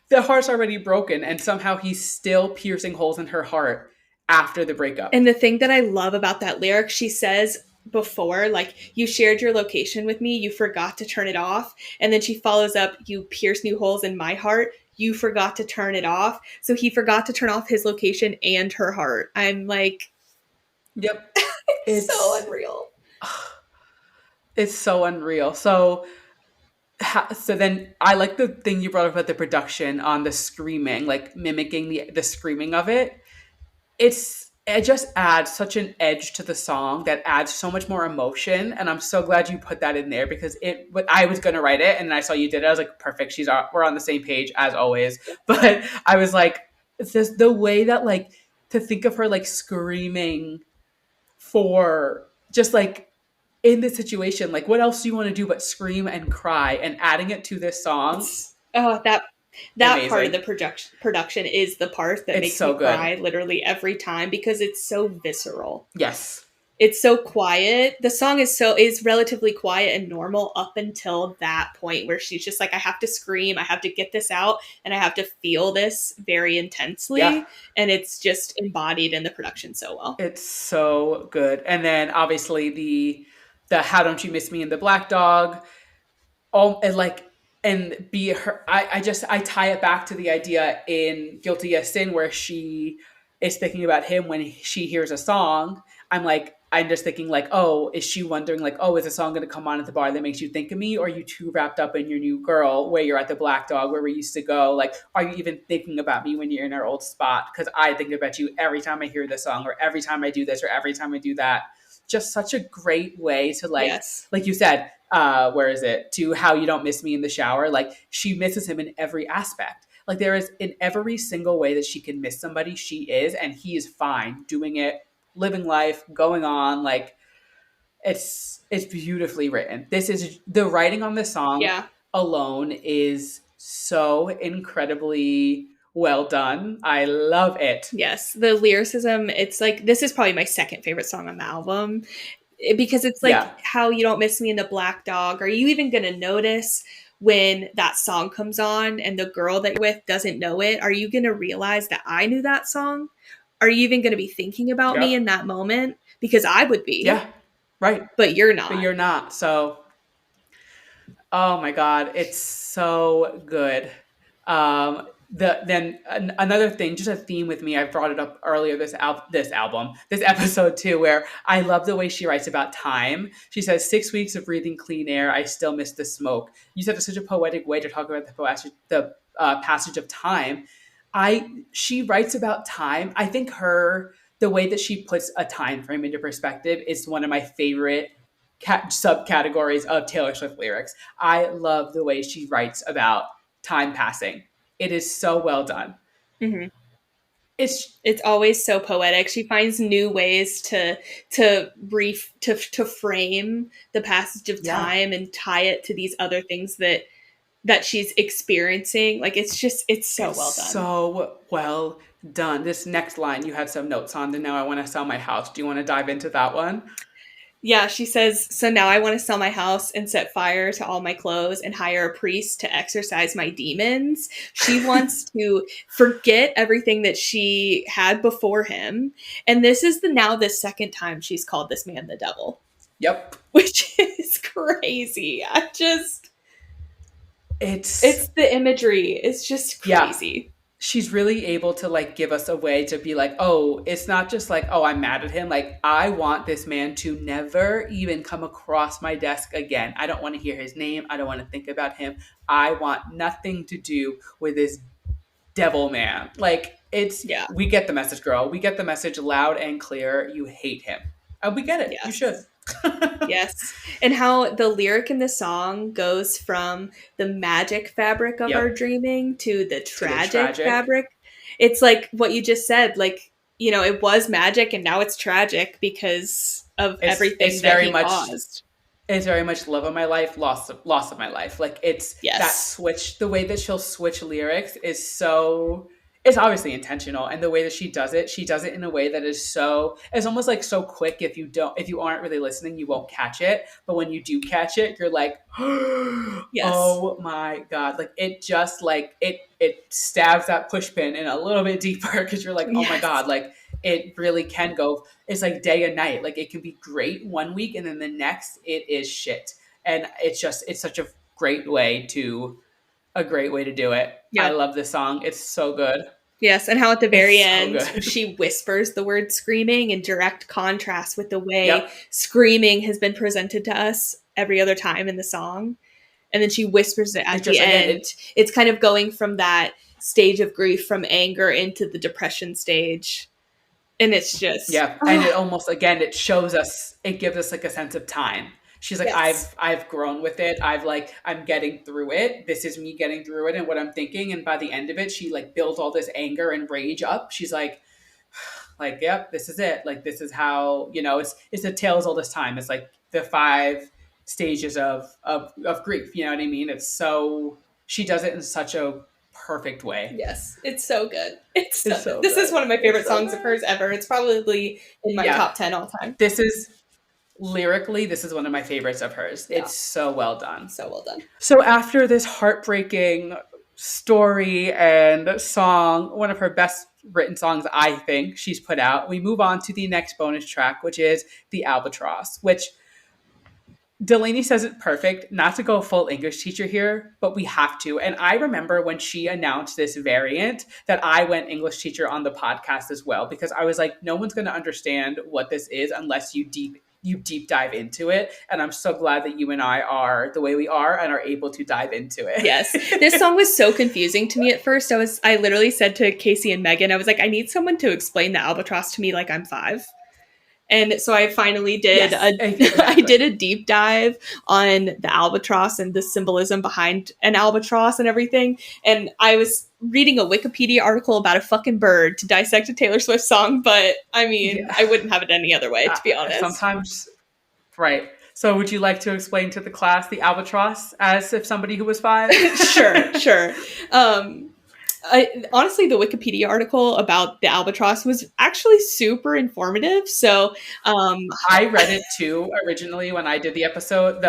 the heart's already broken, and somehow he's still piercing holes in her heart after the breakup. And the thing that I love about that lyric, she says before, like, you shared your location with me, you forgot to turn it off. And then she follows up, you pierce new holes in my heart, you forgot to turn it off. So he forgot to turn off his location and her heart. I'm like, Yep, it's so it's unreal. it's so unreal. So then I like the thing you brought up about the production on the screaming, like mimicking the screaming of it. It's it just adds such an edge to the song that adds so much more emotion. And I'm so glad you put that in there because but I was going to write it and then I saw you did it. I was like, perfect. We're on the same page as always. But I was like, it's just the way that like to think of her like screaming for just like in this situation, like what else do you want to do but scream and cry, and adding it to this song, That part of amazing. the production is the part that It's makes me so good. cry literally every time because it's so visceral. Yes. It's so quiet. The song is relatively quiet and normal up until that point where she's just like, I have to scream, I have to get this out, and I have to feel this very Yeah. intensely. And it's just embodied in the production so well. It's so good. And then obviously the How Don't You Miss Me in the Black Dog, all and like and be her I tie it back to the idea in Guilty as Sin where she is thinking about him when she hears a song. I'm just thinking like, oh, is she wondering like, oh, is a song going to come on at the bar that makes you think of me, or are you too wrapped up in your new girl where you're at the Black Dog where we used to go, like, are you even thinking about me when you're in our old spot? Because I think about you every time I hear this song, or every time I do this, or every time I do that. Just such a great way to Yes. like you said, where is it, to How You Don't Miss Me in the Shower. Like she misses him in every aspect. Like there is in every single way that she can miss somebody, she is, and he is fine doing it, living life, going on. Like it's beautifully written. This is the writing on this song Yeah. alone is so incredibly well done. I love it. Yes. The lyricism, it's like, this is probably my second favorite song on the album because it's like, Yeah. How You Don't Miss Me in the Black Dog. Are you even going to notice when that song comes on and the girl that you're with doesn't know it? Are you going to realize that I knew that song? Are you even going to be thinking about me Yep. in that moment? Because I would be, Yeah. Right. but you're But not. you're not. So oh my god, it's so good. Another thing, just a theme with me. I brought it up earlier this episode too, where I love the way she writes about time. She says 6 weeks of breathing clean air. I still miss the smoke. You said it's such a poetic way to talk about the passage of time. She writes about time. I think the way that she puts a time frame into perspective is one of my favorite subcategories of Taylor Swift lyrics. I love the way she writes about time passing. It is so well done. Mm-hmm. It's It's always so poetic. She finds new ways to frame the passage of yeah, time and tie it to these other things that she's experiencing. Like it's so it's well done. so well done. This next line you had some notes on, and now I want to sell my house. Do you want to dive into that one? Yeah, she says, so now I want to sell my house and set fire to all my clothes and hire a priest to exorcise my demons. She wants to forget everything that she had before him. And this is now the second time she's called this man the devil, Yep. which is crazy. It's It's the imagery. It's just yeah. crazy. She's really able to like give us a way to be like, oh, it's not just like, oh, I'm mad at him. Like, I want this man to never even come across my desk again. I don't want to hear his name. I don't want to think about him. I want nothing to do with this devil man. Like, Yeah. we get the message, girl. We get the message loud and clear. You hate him. And we get it. You should. Yes. Yes. And how the lyric in the song goes from the magic fabric of our Yep. dreaming to the To the tragic tragic. fabric. It's like what you just said, like, it was magic and now it's tragic because of It's everything that very he much caused. it's very much love of my life, loss of my life. Like it's that Yes. switch, the way that she'll switch lyrics is so it's obviously intentional, and the way that she does it in a way that is so it's almost like so quick. If you aren't really listening, you won't catch it. But when you do catch it, you're like, Yes. oh my god! Like it just like it stabs that push pin in a little bit deeper because you're like, oh my Yes. god! Like it really can go. It's like day and night. Like it can be great one week, and then the next it is shit. And it's such a great way to do it. I Yep. love this song. It's so good. Yes, and how at the It's very so end good. she whispers the word screaming in direct contrast with the way Yep. screaming has been presented to us every other time in the song. And then she whispers it It at the just again end. it It's kind of going from that stage of grief from anger into the depression stage. And it's just, Yeah, and it almost again it shows us it gives us like a sense of time. She's like, yes. I've grown with it. I'm getting through it. This is me getting through it and what I'm thinking. And by the end of it, she like builds all this anger and rage up. She's like, yep, this is it. Like this is how, it's a tale as old as time. It's like the five stages of grief. You know what I mean? It's so she does it in such a perfect way. Yes, it's so good. It's so This is good. one of my It's favorite so songs of good. hers ever. It's probably in my Yeah. top 10 all time. This is lyrically, this is one of my favorites of hers. Yeah, It's so well done. so well done. So after this heartbreaking story and song, one of her best written songs, I think, she's put out, we move on to the next bonus track, which is The Albatross, which Delani says it perfect, not to go full English teacher here, but we have to. And I remember when she announced this variant that I went English teacher on the podcast as well, because I was like, no one's going to understand what this is unless you deep dive into it. And I'm so glad that you and I are the way we are and are able to dive into it. Yes. This song was so confusing to me at first. I literally said to Casey and Megan, I was like, I need someone to explain the albatross to me like I'm 5. And so I finally did Yes, I exactly. did a deep dive on the albatross and the symbolism behind an albatross and everything. And I was reading a Wikipedia article about a fucking bird to dissect a Taylor Swift song, but I mean, Yeah. I wouldn't have it any other way, to be honest. Sometimes, right. So would you like to explain to the class the albatross as if somebody who was 5? Sure. Honestly, the Wikipedia article about the albatross was actually super informative. So, I read it too originally when I did the episode.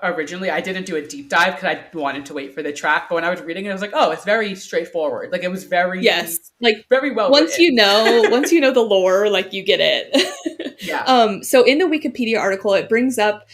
Originally I didn't do a deep dive because I wanted to wait for the track. But when I was reading it, I was like, oh, it's very straightforward. Like it was yes, like very well once written. once you know the lore, like you get it. Yeah. So in the Wikipedia article, it brings up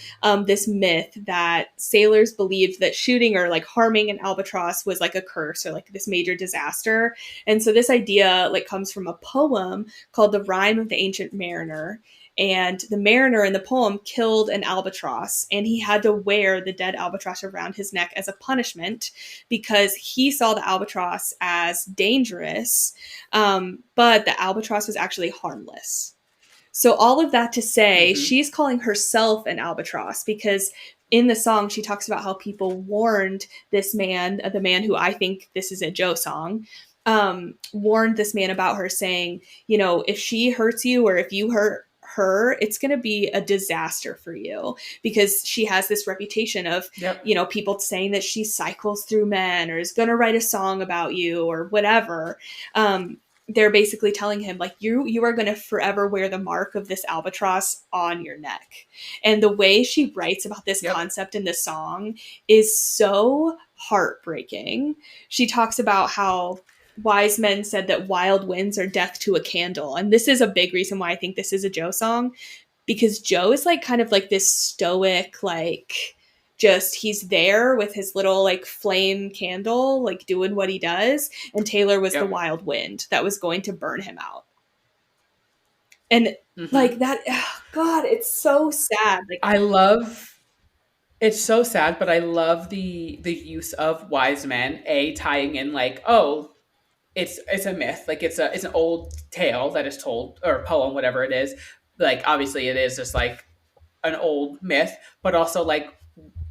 this myth that sailors believed that shooting or like harming an albatross was like a curse or like this major disaster. And so this idea like comes from a poem called The Rime of the Ancient Mariner. And the mariner in the poem killed an albatross, and he had to wear the dead albatross around his neck as a punishment because he saw the albatross as dangerous, but the albatross was actually harmless. So all of that to say, Mm-hmm. she's calling herself an albatross because in the song she talks about how people warned this man, the man who I think this is a Joe song, warned this man about her saying, you know, if she hurts you or if you hurt her, it's going to be a disaster for you because she has this reputation of, Yep. you know, people saying that she cycles through men or is going to write a song about you or whatever. They're basically telling him like you are going to forever wear the mark of this albatross on your neck. And the way she writes about this Yep. concept in the song is so heartbreaking. She talks about how wise men said that wild winds are death to a candle, and this is a big reason why I think this is a Joe song, because Joe is like kind of like this stoic, like just he's there with his little like flame candle, like doing what he does. And Taylor was the Yep. wild wind that was going to burn him out. And Mm-hmm. like that, oh God, it's so sad. Like I love it's so sad, but I love the use of wise men, tying in like, oh, it's a myth, like it's an old tale that is told or poem, whatever it is. Like obviously it is just like an old myth, but also like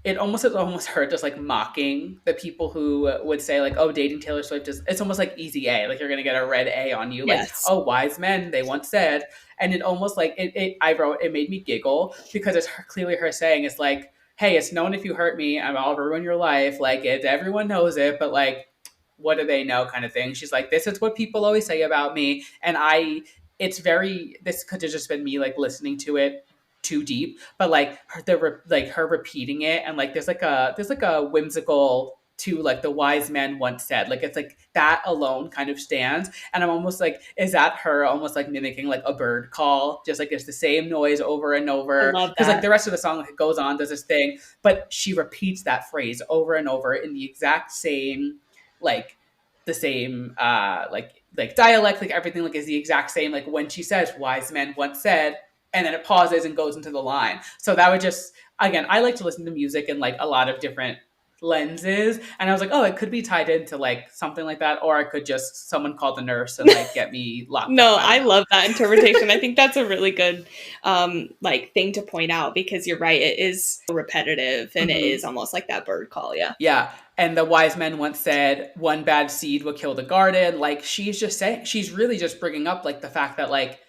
it almost hurt just like mocking the people who would say like, oh, dating Taylor Swift is it's almost like easy A, like you're gonna get a red A on you. Like, yes, oh, wise men, they once said. And it almost like I wrote it made me giggle because it's clearly her saying it's like, hey, it's known if you hurt me, I'll ruin your life. Like everyone knows it, but like what do they know kind of thing. She's like, this is what people always say about me. And this could have just been me like listening to it too deep, but like her repeating it, and like there's like a whimsical to like the wise man once said, like it's like that alone kind of stands. And I'm almost like, is that her almost like mimicking like a bird call, just like it's the same noise over and I over, love because like that. the rest of the song like, goes on, does this thing, but she repeats that phrase over and over in the exact same like the same like dialect, like everything like is the exact same, like when she says wise men once said, and then it pauses and goes into the line. So that would just, again, I like to listen to music in like a lot of different lenses. And I was like, oh, it could be tied into like something like that, or I could just someone call the nurse and like get me locked up. No, I don't I know. love that interpretation. I think that's a really good like thing to point out because you're right, it is repetitive and it is almost like that bird call, yeah. Yeah. And the wise men once said, one bad seed will kill the garden. Like, she's just saying, she's really just bringing up like the fact that like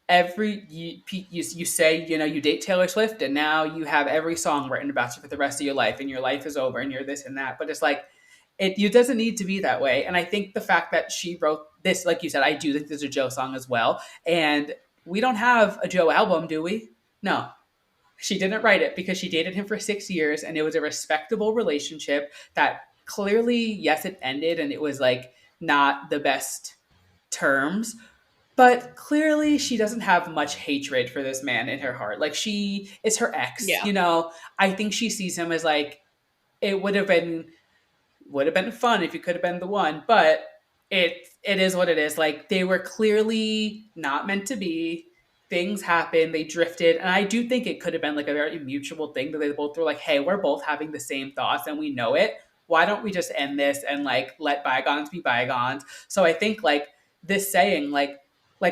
you say, you know, you date Taylor Swift and now you have every song written about you for the rest of your life and your life is over and you're this and that. But it's like, it doesn't need to be that way. And I think the fact that she wrote this, like you said, I do think there's a Joe song as well. And we don't have a Joe album, do we? No, she didn't write it because she dated him for 6 years and it was a respectable relationship that clearly, yes, it ended and it was like not the best terms, but clearly she doesn't have much hatred for this man in her heart. Like, she is her ex, Yeah. you know. I think she sees him as like, it would have been fun if you could have been the one, but it is what it is. Like, they were clearly not meant to be. Things happened, they drifted, and I do think it could have been like a very mutual thing that they both were like, hey, we're both having the same thoughts and we know it. Why don't we just end this and like let bygones be bygones? So I think like this saying, like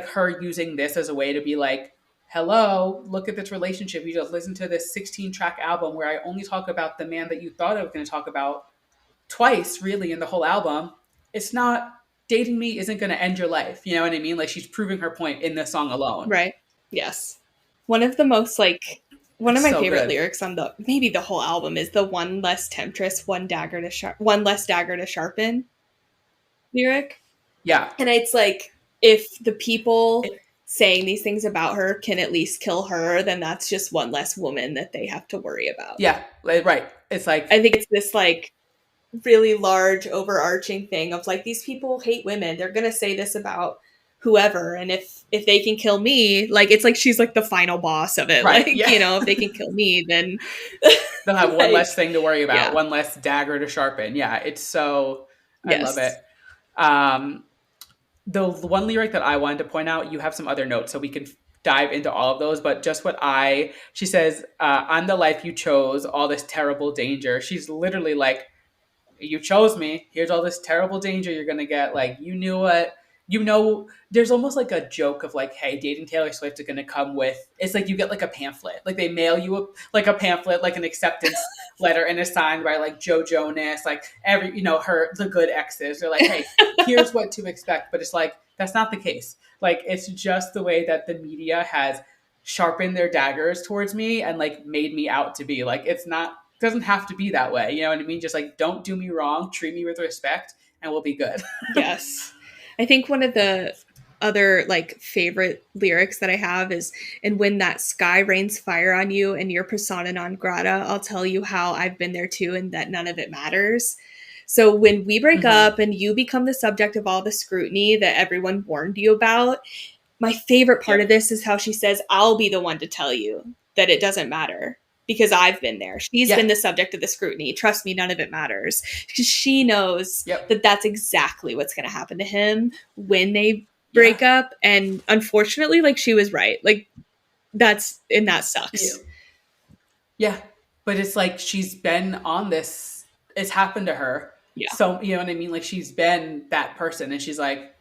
her using this as a way to be like, hello, look at this relationship. You just listened to this 16 track album where I only talk about the man that you thought I was going to talk about twice really in the whole album. It's not, dating me isn't going to end your life. You know what I mean? Like, she's proving her point in this song alone. Right. Yes. One of the most like one of It's my so favorite good. lyrics on the maybe the whole album is the one less temptress, one less dagger to sharpen lyric. Yeah. And it's like if the people It, saying these things about her can at least kill her, then that's just one less woman that they have to worry about. yeah. Right. It's like, I think it's this like really large overarching thing of like these people hate women. They're going to say this about whoever, and if they can kill me, like it's like she's like the final boss of it. right. Like, Yeah. you know, if they can kill me, then They'll have one like, less thing to worry about, yeah. one less dagger to sharpen. Yeah. It's so, I love it. Yes. Um, the one lyric that I wanted to point out, you have some other notes, so we can dive into all of those. But just she says, I'm the life you chose, all this terrible danger. She's literally like, you chose me. Here's all this terrible danger you're going to get. Like, you knew what, you know, there's almost like a joke of like, hey, dating Taylor Swift is going to come with, it's like you get like a pamphlet. Like, they mail you like a pamphlet, like an acceptance letter, and it's signed by like Joe Jonas, like every, you know, the good exes. They're like, hey, here's what to expect. But it's like, that's not the case. Like, it's just the way that the media has sharpened their daggers towards me and like made me out to be. Like, it's not, doesn't have to be that way. You know what I mean? Just like, don't do me wrong, treat me with respect, and we'll be good. Yes. I think one of the other like favorite lyrics that I have is, and when that sky rains fire on you and you're persona non grata, I'll tell you how I've been there too and that none of it matters. So when we break up and you become the subject of all the scrutiny that everyone warned you about, my favorite part of this is how she says, I'll be the one to tell you that it doesn't matter because I've been there. She's been the subject of the scrutiny. Trust me, none of it matters. Because she knows that that's exactly what's going to happen to him when they break up. And unfortunately, like, she was right. Like, that sucks. Yeah. But it's like, she's been on this, it's happened to her. Yeah. So, you know what I mean? Like, she's been that person and she's like,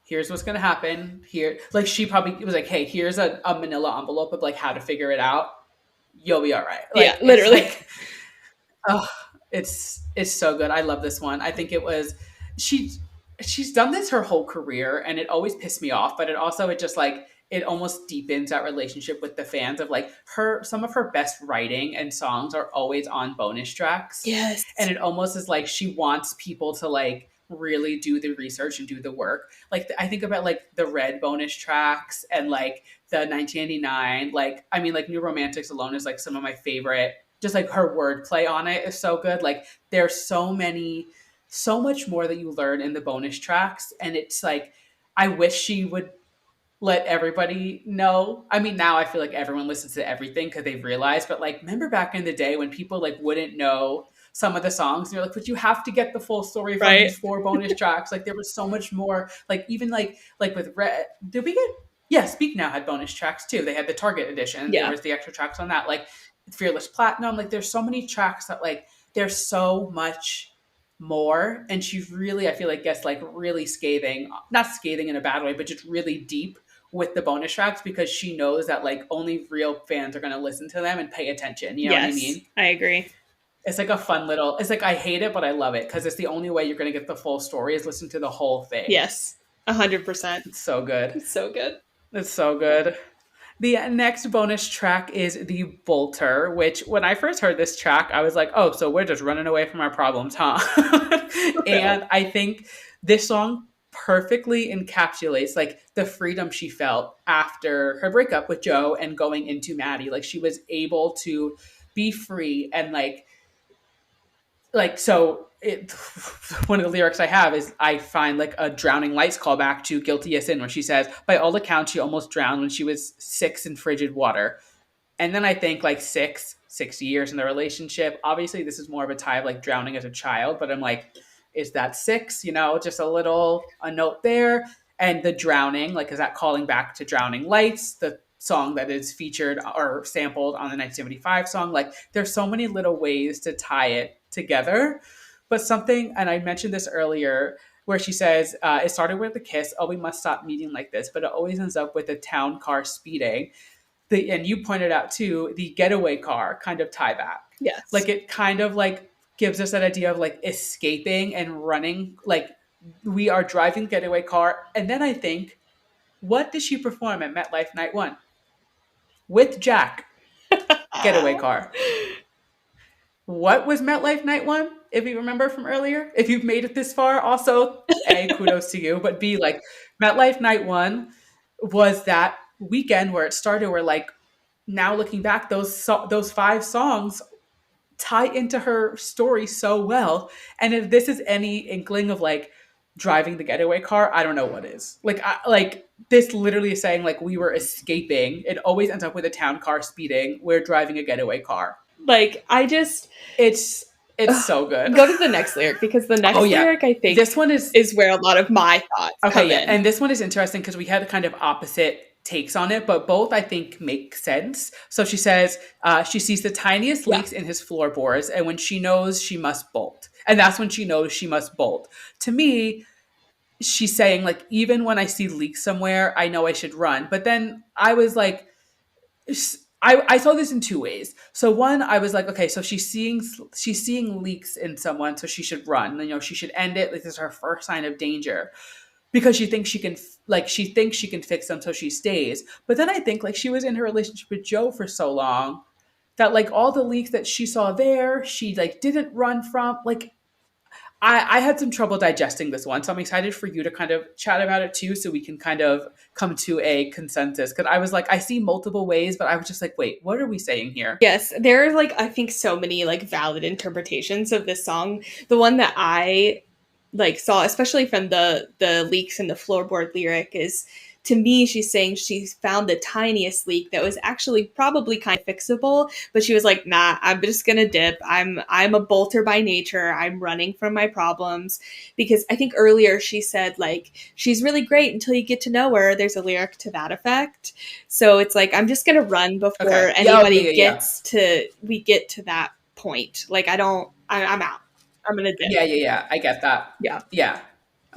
here's what's going to happen here. Like, she probably was like, hey, here's a manila envelope of like how to figure it out. You'll be all right. Like, yeah, literally. Like, oh, it's so good. I love this one. I think it was, she's done this her whole career and it always pissed me off, but it just like, it almost deepens that relationship with the fans of like some of her best writing and songs are always on bonus tracks. Yes. And it almost is like she wants people to like really do the research and do the work. Like, I think about like the Red bonus tracks and like the 1999, like, I mean, like New Romantics alone is like some of my favorite, just like her wordplay on it is so good. Like, there's so much more that you learn in the bonus tracks. And it's like, I wish she would let everybody know. I mean, now I feel like everyone listens to everything because they've realized, but like, remember back in the day when people like wouldn't know some of the songs and you're like, but you have to get the full story from these 4 bonus tracks. Like, there was so much more, like, even like with Red, did we get, Speak Now had bonus tracks too. They had the Target edition. There was the extra tracks on that, like Fearless Platinum. Like, there's so many tracks that like there's so much more, and she really, I feel like, gets like really scathing, not scathing in a bad way, but just really deep with the bonus tracks, because she knows that like only real fans are going to listen to them and pay attention, you know what I Yes, mean? I agree. It's like a fun little, it's like I hate it but I love it, because it's the only way you're going to get the full story is listen to the whole thing. Yes, 100%. It's so good. It's so good. It's so good. The next bonus track is the Bolter, which when I first heard this track, I was like, oh, so we're just running away from our problems, huh? Real. And I think this song perfectly encapsulates like the freedom she felt after her breakup with Joe and going into Maddie. Like she was able to be free and so it, one of the lyrics I have is I find like a Drowning Lights callback to Guilty as Sin, where she says, by all accounts, she almost drowned when she was 6 in frigid water. And then I think like 6 years in the relationship. Obviously, this is more of a tie of like drowning as a child, but I'm like, is that 6? You know, just a note there. And the drowning, like, is that calling back to Drowning Lights, the song that is featured or sampled on the 1975 song? Like, there's so many little ways to tie it together. But something, and I mentioned this earlier, where she says, it started with a kiss. Oh, we must stop meeting like this. But it always ends up with a town car speeding. And you pointed out too, the getaway car kind of tie back. Yes. Like it kind of like gives us that idea of like escaping and running. Like we are driving the getaway car. And then I think, what did she perform at MetLife Night One? With Jack, getaway car. What was MetLife Night One? If you remember from earlier, if you've made it this far, also, A, kudos to you, but B, like MetLife Night One was that weekend where it started, where like now looking back, those 5 songs tie into her story so well. And if this is any inkling of like driving the getaway car, I don't know what is. Like this literally is saying like we were escaping. It always ends up with a town car speeding. We're driving a getaway car. Like, I just. It's Ugh, so good. go to the next lyric, because the next Oh yeah, lyric, I think, this one is where a lot of my thoughts okay. come Yeah, in. and this one is interesting because we had kind of opposite takes on it, but both I think make sense. So she says she sees the tiniest Yeah. leaks in his floorboards, and when she knows she must bolt, and that's when she knows she must bolt. To me, she's saying like even when I see leaks somewhere, I know I should run. But then I was like, I saw this in 2 ways. So one, I was like, okay, so she's seeing leaks in someone, so she should run. You know, she should end it. Like this is her first sign of danger, because she thinks she can fix them, so she stays. But then I think like she was in her relationship with Joe for so long that like all the leaks that she saw there, she like didn't run from. Like I had some trouble digesting this one, so I'm excited for you to kind of chat about it too, so we can kind of come to a consensus. Because I was like, I see multiple ways, but I was just like, wait, what are we saying here? Yes, there are like, I think, so many like valid interpretations of this song. The one that I like saw, especially from the leaks in the floorboard lyric, is, to me, she's saying she's found the tiniest leak that was actually probably kind of fixable, but she was like, nah, I'm just gonna dip. I'm a bolter by nature. I'm running from my problems. Because I think earlier she said like she's really great until you get to know her. There's a lyric to that effect. So it's like, I'm just gonna run before Okay. anybody gets to we get to that point. Like I'm out. I'm gonna dip. Yeah. I get that. Yeah. Yeah.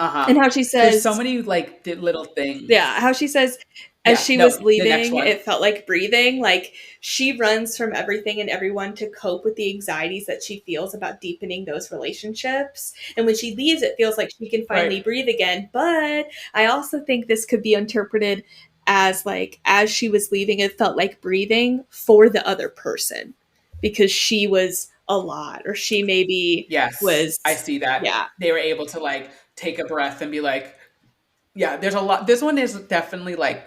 And Uh-huh. how she There's so says, many like little things. yeah, how she says, as Yeah. she No, was the next leaving, one. it felt like breathing. Like she runs from everything and everyone to cope with the anxieties that she feels about deepening those relationships. And when she leaves, it feels like she can finally Right. breathe again. But I also think this could be interpreted as like, as she was leaving, it felt like breathing for the other person because she was a lot, or she maybe Yes, I was, see that. yeah. They were able to like take a breath and be like, yeah, there's a lot. This one is definitely like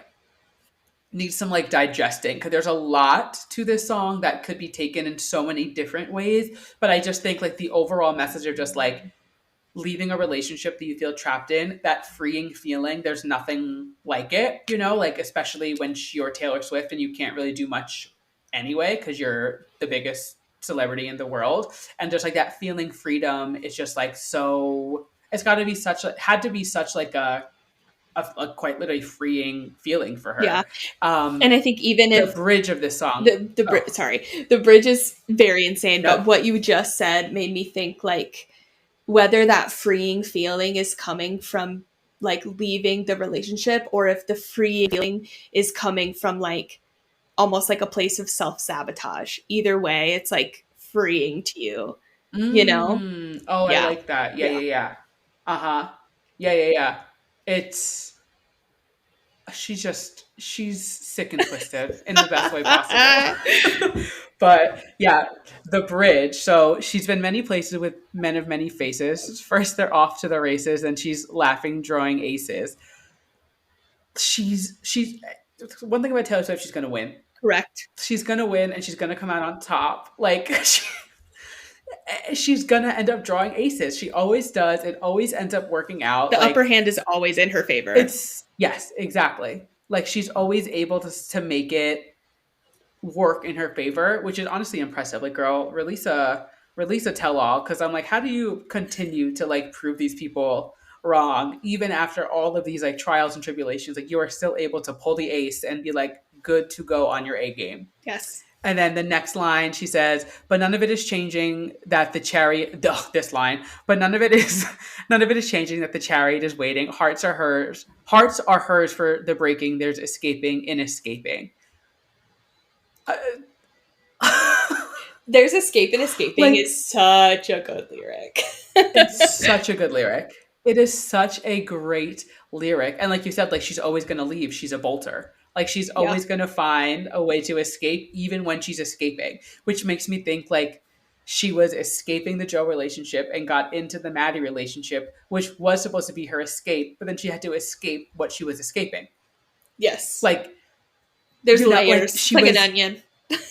needs some like digesting, because there's a lot to this song that could be taken in so many different ways. But I just think like the overall message of just like leaving a relationship that you feel trapped in, that freeing feeling, there's nothing like it, you know, like especially when you're Taylor Swift and you can't really do much anyway because you're the biggest celebrity in the world. And just like that feeling freedom is just like so, it's got to be such a, had to be such like a a quite literally freeing feeling for Yeah. her. And I think even The if bridge of this song. Oh the bridge is very insane, but no. what you just said made me think like whether that freeing feeling is coming from like leaving the relationship or if the freeing feeling is coming from like almost like a place of self-sabotage. Either way, it's like freeing to you, you know? Oh, I Yeah. like that. Yeah, Yeah. yeah, yeah. Uh huh. Yeah, yeah, yeah. It's she's sick and twisted in the best way possible. But yeah, the bridge. So she's been many places with men of many faces. First, they're off to the races, and she's laughing, drawing aces. She's one thing about Taylor Swift. She's gonna win. Correct. She's gonna win, and she's gonna come out on top. Like she's gonna end up drawing aces. She always does. It always ends up working out. The upper Like hand is always in her favor. it's yes, exactly. Like she's always able to make it work in her favor, which is honestly impressive. Like, girl, release a tell all. Because I'm like, how do you continue to like prove these people wrong even after all of these like trials and tribulations? Like, you are still able to pull the ace and be like good to go on your A game. Yes. And then the next line she says, but none of it is changing that the chariot this line, but none of it is changing that the chariot is waiting. Hearts are hers. Hearts are hers for the breaking. There's escaping in escaping. There's escape and escaping Like is such a good lyric. it's such a good lyric. It is such a great lyric. And like you said, like she's always gonna leave. She's a bolter. Like she's Yeah. always gonna find a way to escape even when she's escaping. Which makes me think like she was escaping the Joe relationship and got into the Maddie relationship, which was supposed to be her escape, but then she had to escape what she was escaping. Yes. Like, There's you know, like layers, she like an was onion.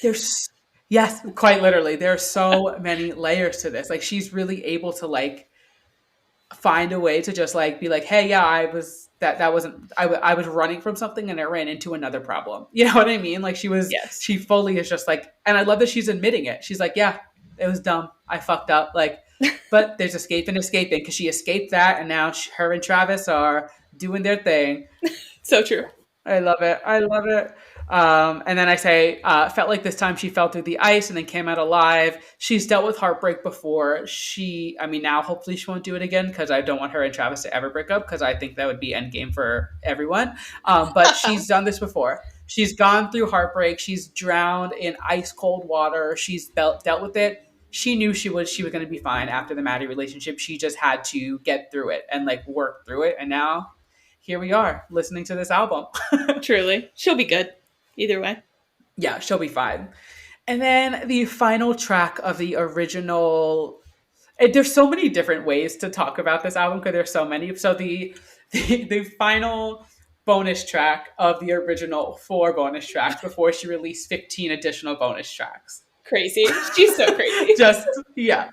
there's yes, quite literally. There are so many layers to this. Like she's really able to like find a way to just like be like, hey, yeah, I was that wasn't I was running from something and I ran into another problem. You know what I mean? Like Yes. she fully is just like, and I love that she's admitting it. She's like, yeah, it was dumb. I fucked up. Like, but there's escape and escaping because she escaped that, and now her and Travis are doing their thing. So true. I love it. I love it. And then I say, felt like this time she fell through the ice and then came out alive. She's dealt with heartbreak before. I mean, now hopefully she won't do it again because I don't want her and Travis to ever break up because I think that would be endgame for everyone. But she's done this before. She's gone through heartbreak. She's drowned in ice cold water. She's dealt with it. She knew she was going to be fine after the Maddie relationship. She just had to get through it and like work through it. And now here we are listening to this album. Truly. She'll be good. Either way. Yeah, she'll be fine. And then the final track of the original. There's so many different ways to talk about this album because there's so many. So the final bonus track of the original 4 bonus tracks before she released 15 additional bonus tracks. Crazy. She's so crazy. Just yeah.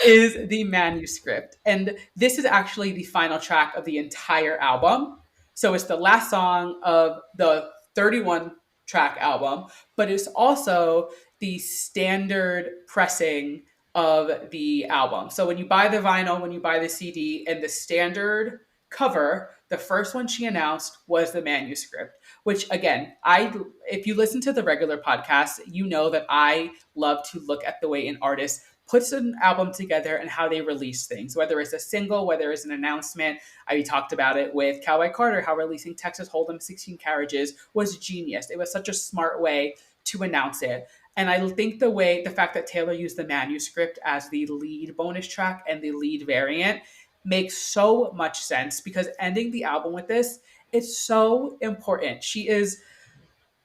Is the manuscript. And this is actually the final track of the entire album. So it's the last song of the 31 track album, but it's also the standard pressing of the album. So when you buy the vinyl, when you buy the CD, and the standard cover, the first one she announced was the manuscript, which again, if you listen to the regular podcast, you know that I love to look at the way an artist puts an album together and how they release things, whether it's a single, whether it's an announcement. I talked about it with Cowboy Carter, how releasing Texas Hold'em 16 Carriages was genius. It was such a smart way to announce it. And I think the fact that Taylor used the manuscript as the lead bonus track and the lead variant makes so much sense because ending the album with this, it's so important. She is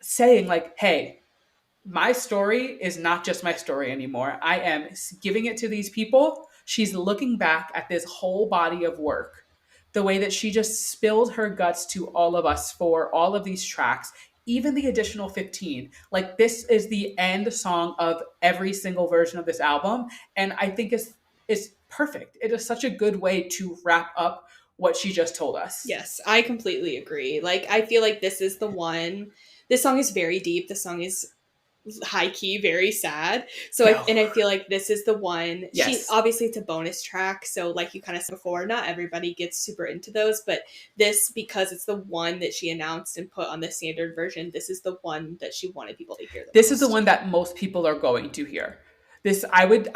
saying like, hey, my story is not just my story anymore. I am giving it to these people. She's looking back at this whole body of work, the way that she just spilled her guts to all of us for all of these tracks, even the additional 15. Like, this is the end song of every single version of this album. And I think it's perfect. It is such a good way to wrap up what she just told us. Yes, I completely agree. Like, I feel like this is the one. This song is very deep. The song is high key very sad. So No. I feel like this is the one. She Yes. obviously, it's a bonus track, so like you kind of said before, not everybody gets super into those, but this, because it's the one that she announced and put on the standard version, this is the one that she wanted people to hear the This is the most. one that most people are going to hear. This I would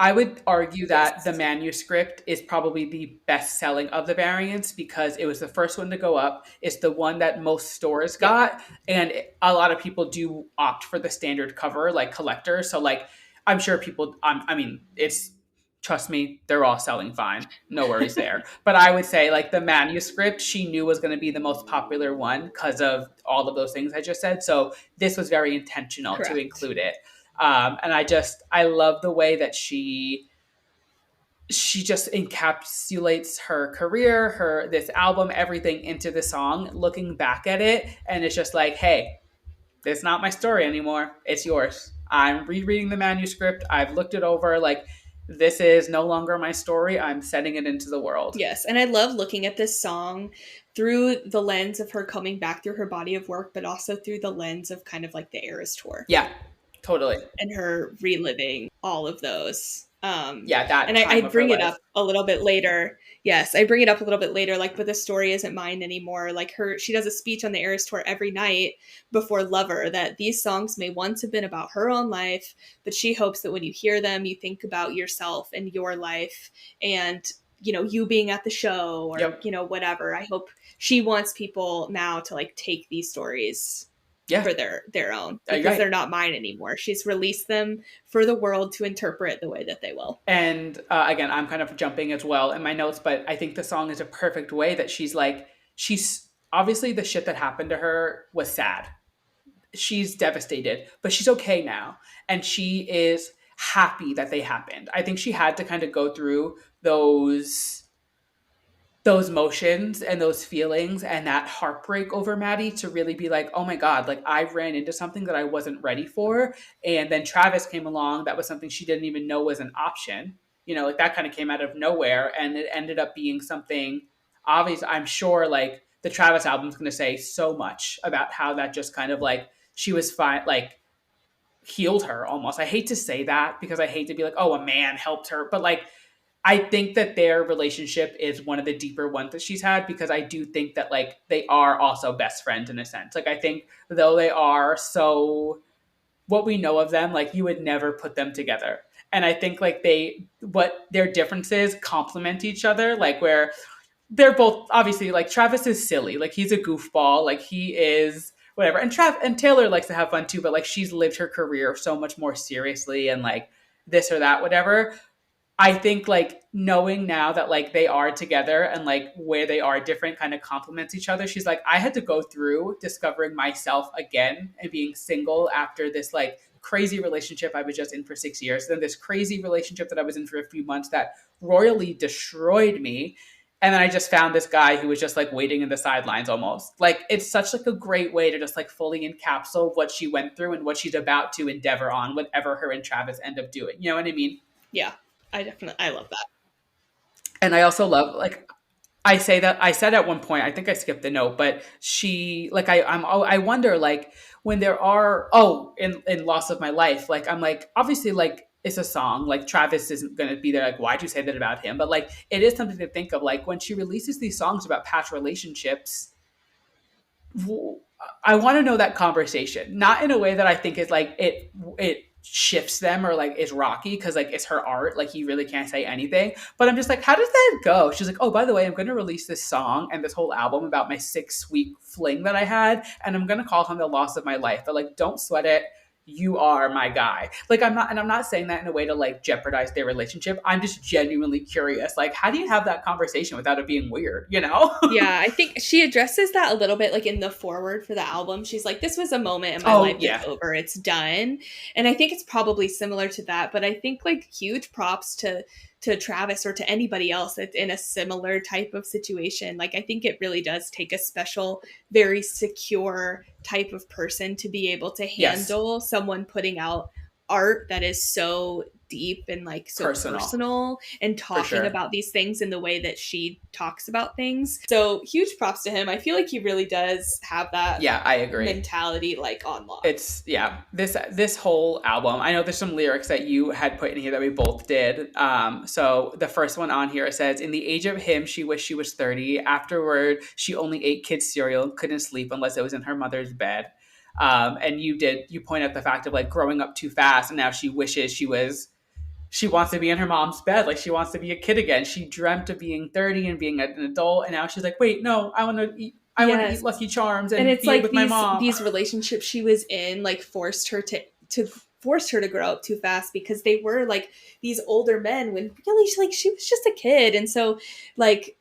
argue that the Yes. manuscript is probably the best selling of the variants because it was the first one to go up. It's the one that most stores Yeah. got, and a lot of people do opt for the standard cover, like collectors. So like I'm sure people. I mean, it's trust me, they're all selling fine. No worries there. But I would say like the manuscript, she knew was going to be the most popular one because of all of those things I just said. So this was very intentional to Correct. include it. And I love the way that she just encapsulates her career, her this album, everything into the song, looking back at it, and it's just like, hey, it's not my story anymore. It's yours. I'm rereading the manuscript. I've looked it over. Like, this is no longer my story. I'm setting it into the world. Yes, and I love looking at this song through the lens of her coming back through her body of work, but also through the lens of kind of like the Eras tour Yeah, totally. and her reliving all of those. Yeah, that And time I of her bring it life. up a little bit later. Yes, I bring it up a little bit later, like, but the story isn't mine anymore. Like she does a speech on the Eras tour every night before Lover that these songs may once have been about her own life, but she hopes that when you hear them, you think about yourself and your life and, you know, you being at the show or, Yep. you know, whatever. I hope she wants people now to like take these stories Yeah, for their own you're because right. they're not mine anymore. She's released them for the world to interpret the way that they will. And again, I'm kind of jumping as well in my notes, but I think the song is a perfect way that she's obviously the shit that happened to her was sad. She's devastated, but she's okay now. And she is happy that they happened. I think she had to kind of go through those motions and those feelings and that heartbreak over Maddie to really be like, oh my God, like I ran into something that I wasn't ready for. And then Travis came along. That was something she didn't even know was an option. You know, like that kind of came out of nowhere. And it ended up being something obvious. I'm sure like the Travis album is going to say so much about how that just kind of like she was fine, like healed her almost. I hate to say that because I hate to be like, oh, a man helped her. But like, I think that their relationship is one of the deeper ones that she's had because I do think that like they are also best friends in a sense. Like I think though they are so what we know of them, like you would never put them together. And I think like what their differences complement each other, like where they're both obviously like Travis is silly, like he's a goofball, like he is whatever. And and Taylor likes to have fun too, but like she's lived her career so much more seriously and like this or that, whatever. I think like knowing now that like they are together and like where they are different kind of complements each other. She's like, I had to go through discovering myself again and being single after this like crazy relationship I was just in for 6 years, then this crazy relationship that I was in for a few months that royally destroyed me. And then I just found this guy who was just like waiting in the sidelines almost. Like it's such like a great way to just like fully encapsulate what she went through and what she's about to endeavor on, whatever her and Travis end up doing. You know what I mean? Yeah, I love that. And I also love like I said at one point I think I skipped the note, but she like I wonder like when there are in Loss of My Life, like I'm like obviously like it's a song, like Travis isn't going to be there like why'd you say that about him, but like it is something to think of, like when she releases these songs about past relationships. I want to know that conversation, not in a way that I think is like it shifts them or like is rocky because like it's her art, like you really can't say anything. But I'm just like, how does that go? She's like, oh, by the way, I'm going to release this song and this whole album about my 6 week fling that I had, and I'm going to call him the loss of my life. But like, don't sweat it. You are my guy. Like I'm not saying that in a way to like jeopardize their relationship. I'm just genuinely curious. Like, how do you have that conversation without it being weird? You know? Yeah, I think she addresses that a little bit like in the foreword for the album. She's like, this was a moment in my Oh life yeah. that's over. It's done. And I think it's probably similar to that, but I think like huge props to Travis or to anybody else that's in a similar type of situation. Like I think it really does take a special, very secure type of person to be able to Yes. handle someone putting out art that is so deep and like so Personal, personal and for talking sure. about these things in the way that she talks about things. So huge props to him. I feel like he really does have that Yeah, I agree. mentality like on lock. It's yeah, this whole album, I know there's some lyrics that you had put in here that we both did. So the first one on here says, in the age of him she wished she was 30. Afterward she only ate kids cereal, couldn't sleep unless it was in her mother's bed. And you point out the fact of like growing up too fast, and now she wishes she wants to be in her mom's bed, like she wants to be a kid again. She dreamt of being 30 and being an adult, and now she's like, wait, no, I want to eat Yes. Lucky Charms And and it's be like with my mom. these relationships she was in like forced her to grow up too fast because they were like these older men when really like she was just a kid. And so like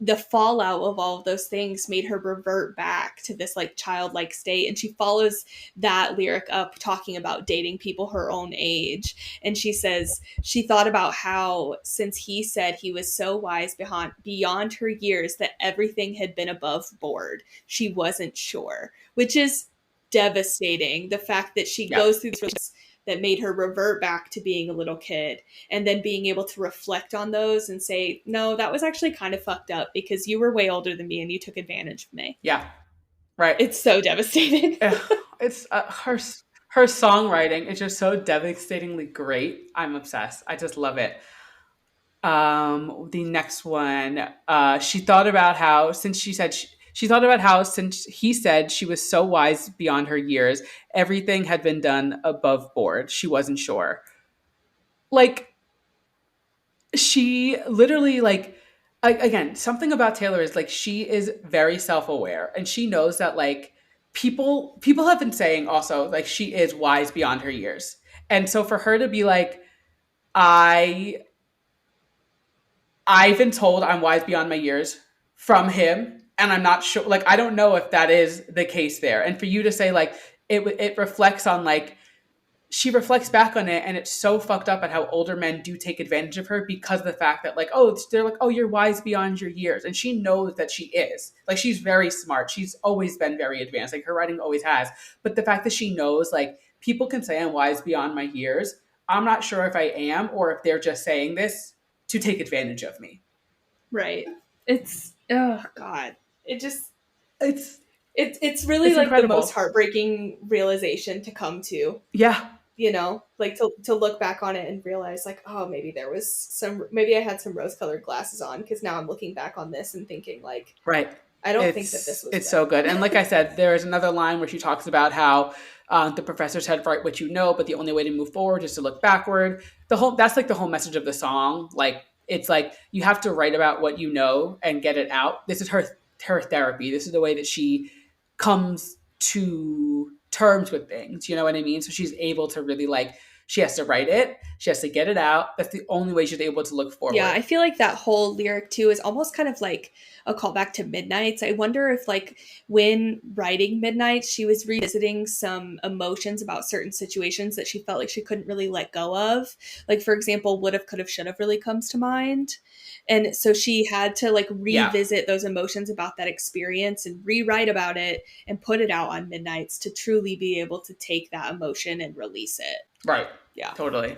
the fallout of all of those things made her revert back to this like childlike state. And she follows that lyric up talking about dating people her own age. And she says she thought about how since he said he was so wise beyond her years that everything had been above board, she wasn't sure, which is devastating. The fact that she Yeah. goes through this that made her revert back to being a little kid and then being able to reflect on those and say, no, that was actually kind of fucked up because you were way older than me and you took advantage of me. Yeah. Right. It's so devastating. It's her songwriting is just so devastatingly great. I'm obsessed. I just love it. The next one, she thought about how since she thought about how since he said she was so wise beyond her years, everything had been done above board. She wasn't sure. Like she literally like again, something about Taylor is like she is very self-aware and she knows that like people have been saying also like she is wise beyond her years. And so for her to be like I I've been told I'm wise beyond my years from him, and I'm not sure. Like, I don't know if that is the case there. And for you to say like it reflects on like she reflects back on it, and it's so fucked up at how older men do take advantage of her because of the fact that like they're like you're wise beyond your years, and she knows that she is like she's very smart. She's always been very advanced. Like her writing always has, but the fact that she knows like people can say I'm wise beyond my years. I'm not sure if I am or if they're just saying this to take advantage of me. Right. It's, oh God. It just, It's it's really it's like the most incredible. heartbreaking realization to come to, Yeah, you know, like to look back on it and realize like, oh, maybe I had some rose colored glasses on because now I'm looking back on this and thinking like, right. I don't think that this was It's so right. good. And like I said, there is another line where she talks about how the professor said write what you know, but the only way to move forward is to look backward. That's like the whole message of the song. Like it's like you have to write about what you know and get it out. This is her therapy. This is the way that she comes to terms with things. You know what I mean? So she's able to really like she has to write it. She has to get it out. That's the only way she's able to look Yeah, forward. I feel like that whole lyric too is almost kind of like a callback to Midnights. I wonder if like when writing Midnights, she was revisiting some emotions about certain situations that she felt like she couldn't really let go of. Like for example, would have, could have, should have really comes to mind. And so she had to like Yeah. revisit those emotions about that experience and rewrite about it and put it out on Midnights to truly be able to take that emotion and release it. Right. Yeah. Totally.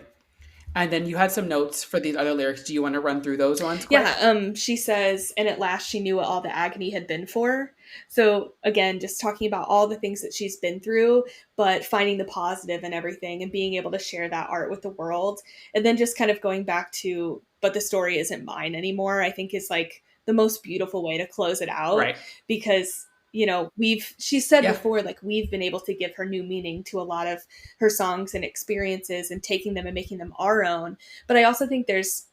And then you had some notes for these other lyrics. Do you want to run through those ones Yeah, quick? she says, and at last she knew what all the agony had been for. So again, just talking about all the things that she's been through, but finding the positive in everything and being able to share that art with the world. And then just kind of going back to, but the story isn't mine anymore, I think is like the most beautiful way to close it out Right. because you know she said Yeah. before like we've been able to give her new meaning to a lot of her songs and experiences and taking them and making them our own, but I also think there's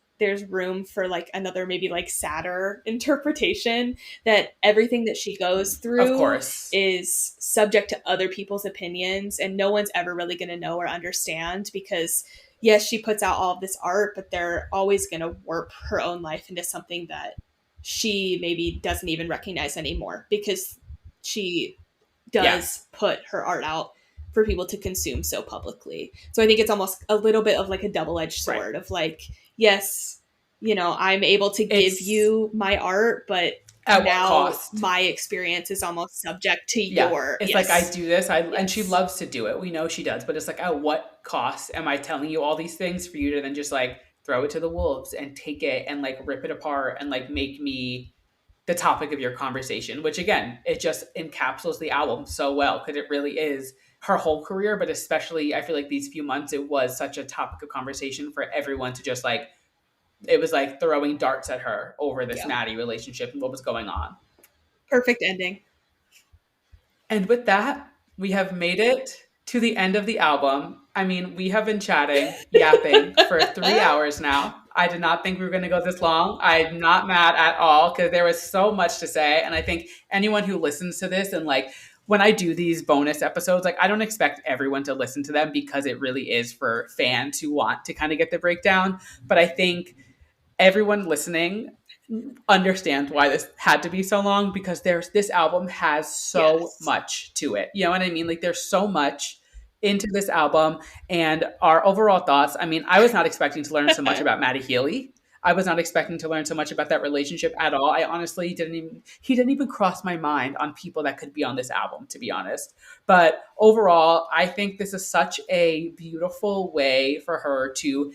room for like another maybe like sadder interpretation that everything that she goes Of through course. is subject to other people's opinions and no one's ever really going to know or understand because yes she puts out all of this art but they're always going to warp her own life into something that she maybe doesn't even recognize anymore because she Yeah. does put her art out for people to consume so publicly. So I think it's almost a little bit of like a double-edged Right. sword of like, yes, you know, I'm able to give It's you my art, but At what now cost? my experience is almost subject to Yeah. your. It's like I Yes. do this, and she Yes. loves to do it. We know she does, but it's like at what cost am I telling you all these things for you to then just like throw it to the wolves and take it and like rip it apart and like make me the topic of your conversation, which again, it just encapsulates the album so well because it really is her whole career, but especially I feel like these few months, it was such a topic of conversation for everyone to just like, it was like throwing darts at her over this Yeah. Maddie relationship and what was going on. Perfect ending. And with that, we have made it to the end of the album. I mean, we have been chatting, yapping for 3 hours now. I did not think we were going to go this long. I'm not mad at all because there was so much to say. And I think anyone who listens to this and like, when I do these bonus episodes, like I don't expect everyone to listen to them because it really is for fans who want to kind of get the breakdown. But I think everyone listening understands why this had to be so long because there's this album has so Yes. much to it. You know what I mean? Like there's so much into this album and our overall thoughts. I mean, I was not expecting to learn so much about Maddie Healy. I was not expecting to learn so much about that relationship at all. I honestly didn't even he didn't even cross my mind on people that could be on this album, to be honest. But overall, I think this is such a beautiful way for her to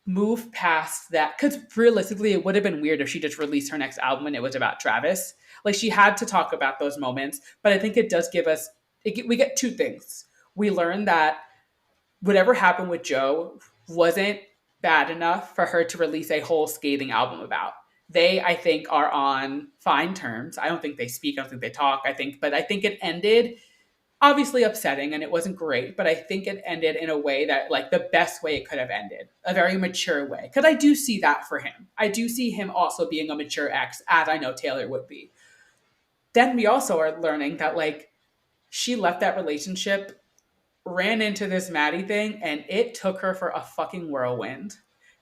move past that because realistically it would have been weird if she just released her next album and it was about Travis. Like she had to talk about those moments, but I think it does give us we get two things. We learn that whatever happened with Joe wasn't bad enough for her to release a whole scathing album about. They, I think, are on fine terms. I don't think they speak. I don't think they talk. But I think it ended obviously upsetting and it wasn't great, but I think it ended in a way that like the best way it could have ended, a very mature way. Because I do see that for him. I do see him also being a mature ex, as I know Taylor would be. Then we also are learning that like she left that relationship, ran into this Maddie thing, and it took her for a fucking whirlwind.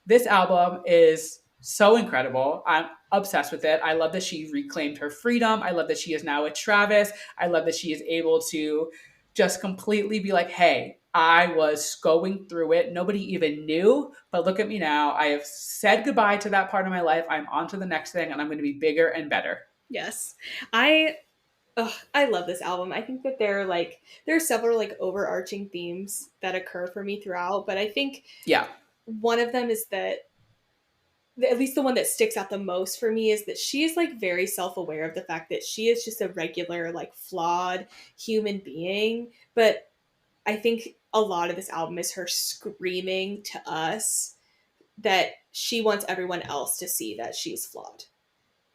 This album is so incredible. I'm obsessed with it. I love that she reclaimed her freedom. I love that she is now with Travis. I love that she is able to just completely be like, hey, I was going through it. Nobody even knew, but look at me now. I have said goodbye to that part of my life. I'm on to the next thing, and I'm going to be bigger and better. Yes. I I love this album. I think that there are several like overarching themes that occur for me throughout, but I think Yeah. one of them is that at least the one that sticks out the most for me is that she is like very self-aware of the fact that she is just a regular like flawed human being, but I think a lot of this album is her screaming to us that she wants everyone else to see that she's flawed.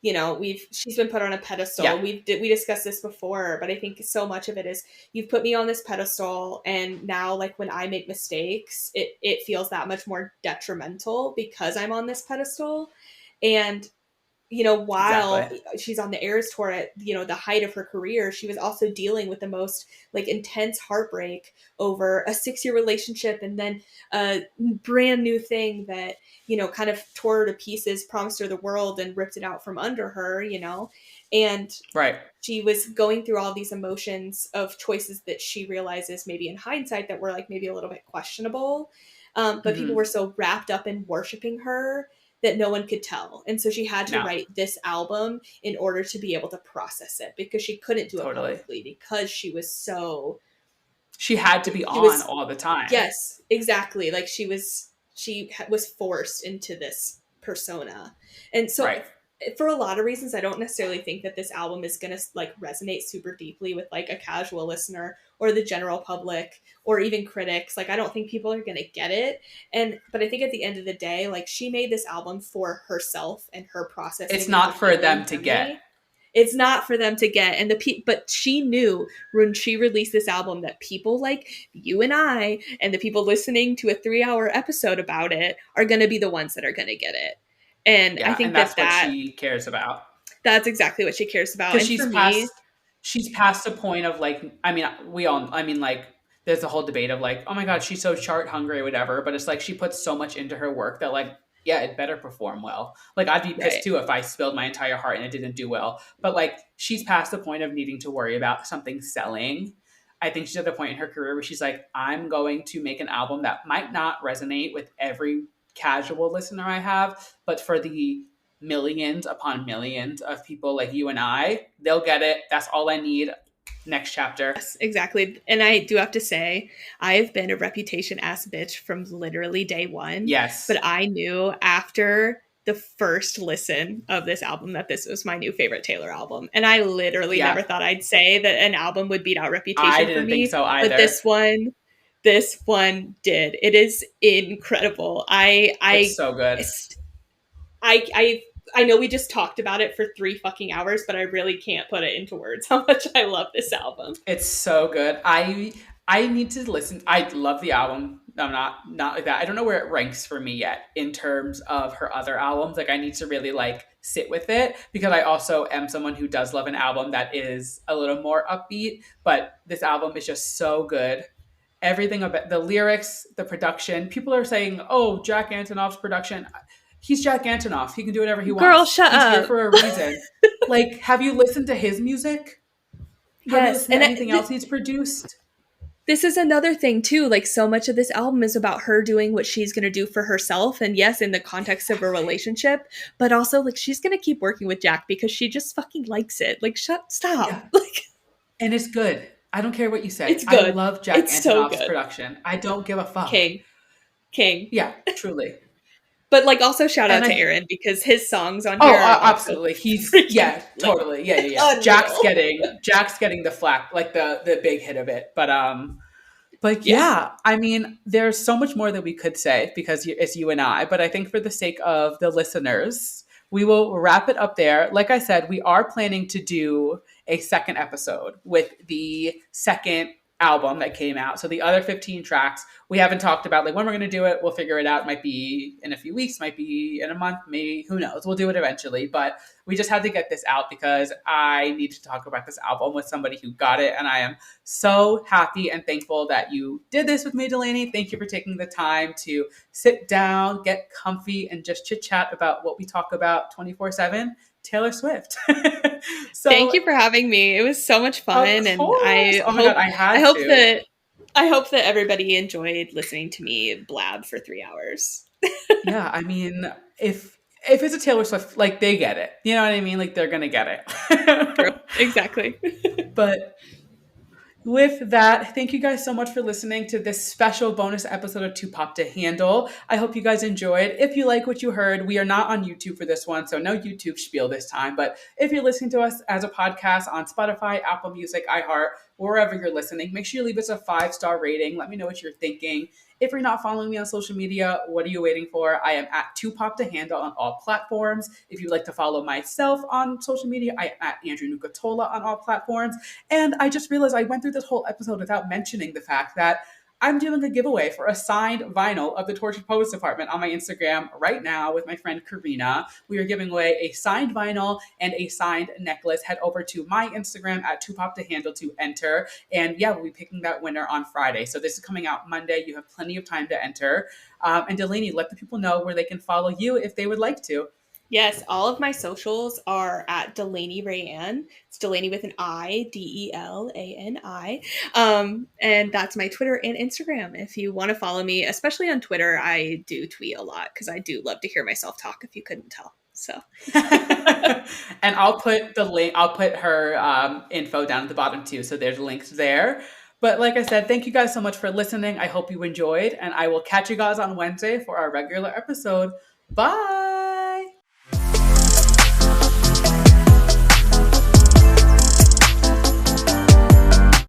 You know, we've she's been put on a pedestal. Yeah. We discussed this before, but I think so much of it is you've put me on this pedestal, and now like when I make mistakes, it feels that much more detrimental because I'm on this pedestal. And you know, while Exactly. she's on the Eras tour at, you know, the height of her career, she was also dealing with the most like intense heartbreak over a 6-year relationship and then a brand new thing that, you know, kind of tore her to pieces, promised her the world and ripped it out from under her, you know. And Right. she was going through all these emotions of choices that she realizes maybe in hindsight that were like maybe a little bit questionable. But people were Mm-hmm. so wrapped up in worshiping her that no one could tell. And so she had to No, write this album in order to be able to process it because she couldn't do it totally. publicly because she was so She had to be she on was all the time. yes, exactly. Like she was forced into this persona. And so Right. for a lot of reasons I don't necessarily think that this album is going to like resonate super deeply with like a casual listener or the general public or even critics. Like I don't think people are going to get it. And but I think at the end of the day like she made this album for herself and her It's processing and her not for them healing to get. journey. It's not for them to get. And but she knew when she released this album that people like you and I and the people listening to a 3-hour episode about it are going to be the ones that are going to get it. And I Yeah, and think that's what that she cares about. that's exactly what she cares about. Because And for me, she's past a point of like, I mean, I mean, like, there's a whole debate of like, oh my god, she's so chart hungry or whatever. But it's like she puts so much into her work that like, yeah, it better perform well. Like I'd be pissed right. too if I spilled my entire heart and it didn't do well. But like she's past the point of needing to worry about something selling. I think she's at the point in her career where she's like, I'm going to make an album that might not resonate with every casual listener I have, but for the millions upon millions of people like you and I, they'll get it. That's all I need. Next chapter. Yes, exactly. And I do have to say, I've been a reputation ass bitch from literally day one. Yes. But I knew after the first listen of this album that this was my new favorite Taylor album. And I literally Yeah. never thought I'd say that an album would beat out I Reputation for didn't think me. so either. But this one did. It is incredible. It's so good. I know we just talked about it for 3 fucking hours, but I really can't put it into words how much I love this album. It's so good. I need to listen. I love the album. I'm not like that. I don't know where it ranks for me yet in terms of her other albums. Like I need to really like sit with it because I also am someone who does love an album that is a little more upbeat, but this album is just so good. Everything about the lyrics, the production. People are saying, "Oh, Jack Antonoff's production." He's Jack Antonoff. He can do whatever he Girl, wants. shut He's up. here for a reason. Like, have you listened to his music? Have you Yes, listened to anything else he's produced? this is another thing too. Like so much of this album is about her doing what she's going to do for herself, and yes, in the context of a relationship, but also like she's going to keep working with Jack because she just fucking likes it. Like, stop. Yeah. Like, And it's good. I don't care what you say. it's good. I love Jack It's so Antonoff's good. production. I don't give a fuck. King. Yeah, truly. But like, also shout out And to Aaron because his songs on Oh, here are absolutely. He's freaking, totally. Yeah. unreal. Jack's getting the flack, like the big hit of it. But yeah, I mean, there's so much more that we could say because it's you and I. But I think for the sake of the listeners, we will wrap it up there. Like I said, we are planning to do a second episode with the second album that came out. So the other 15 tracks, we haven't talked about like when we're going to do it. We'll figure it out. Might be in a few weeks, might be in a month, maybe, who knows. We'll do it eventually. But we just had to get this out because I need to talk about this album with somebody who got it. And I am so happy and thankful that you did this with me, Delani. Thank you for taking the time to sit down, get comfy, and just chit chat about what we talk about 24/7. Taylor Swift. So, thank you for having me. It was so much fun, and I hope that everybody enjoyed listening to me blab for 3 hours. Yeah, I mean, if it's a Taylor Swift, like they get it. You know what I mean? Like they're gonna get it. True. Exactly. But with that, thank you guys so much for listening to this special bonus episode of Too Pop to Handle. I hope you guys enjoyed. If you like what you heard, we are not on YouTube for this one, so no YouTube spiel this time. But if you're listening to us as a podcast on Spotify, Apple Music, iHeart, wherever you're listening, make sure you leave us a 5-star rating. Let me know what you're thinking. If you're not following me on social media, what are you waiting for? I am at 2pop2handle on all platforms. If you'd like to follow myself on social media, I am at Andrew Nucatola on all platforms. And I just realized I went through this whole episode without mentioning the fact that I'm doing a giveaway for a signed vinyl of the Tortured Poets Department on my Instagram right now with my friend Karina. We are giving away a signed vinyl and a signed necklace. Head over to my Instagram at 2pop2handle to enter. And yeah, we'll be picking that winner on Friday. So this is coming out Monday. You have plenty of time to enter. And Delani, let the people know where they can follow you if they would like to. Yes, all of my socials are at Delani Rayanne. It's Delani with an I, Delani. And that's my Twitter and Instagram. If you want to follow me, especially on Twitter, I do tweet a lot because I do love to hear myself talk, if you couldn't tell. So and I'll put the link, I'll put her info down at the bottom too. So there's links there. But like I said, thank you guys so much for listening. I hope you enjoyed, and I will catch you guys on Wednesday for our regular episode. Bye.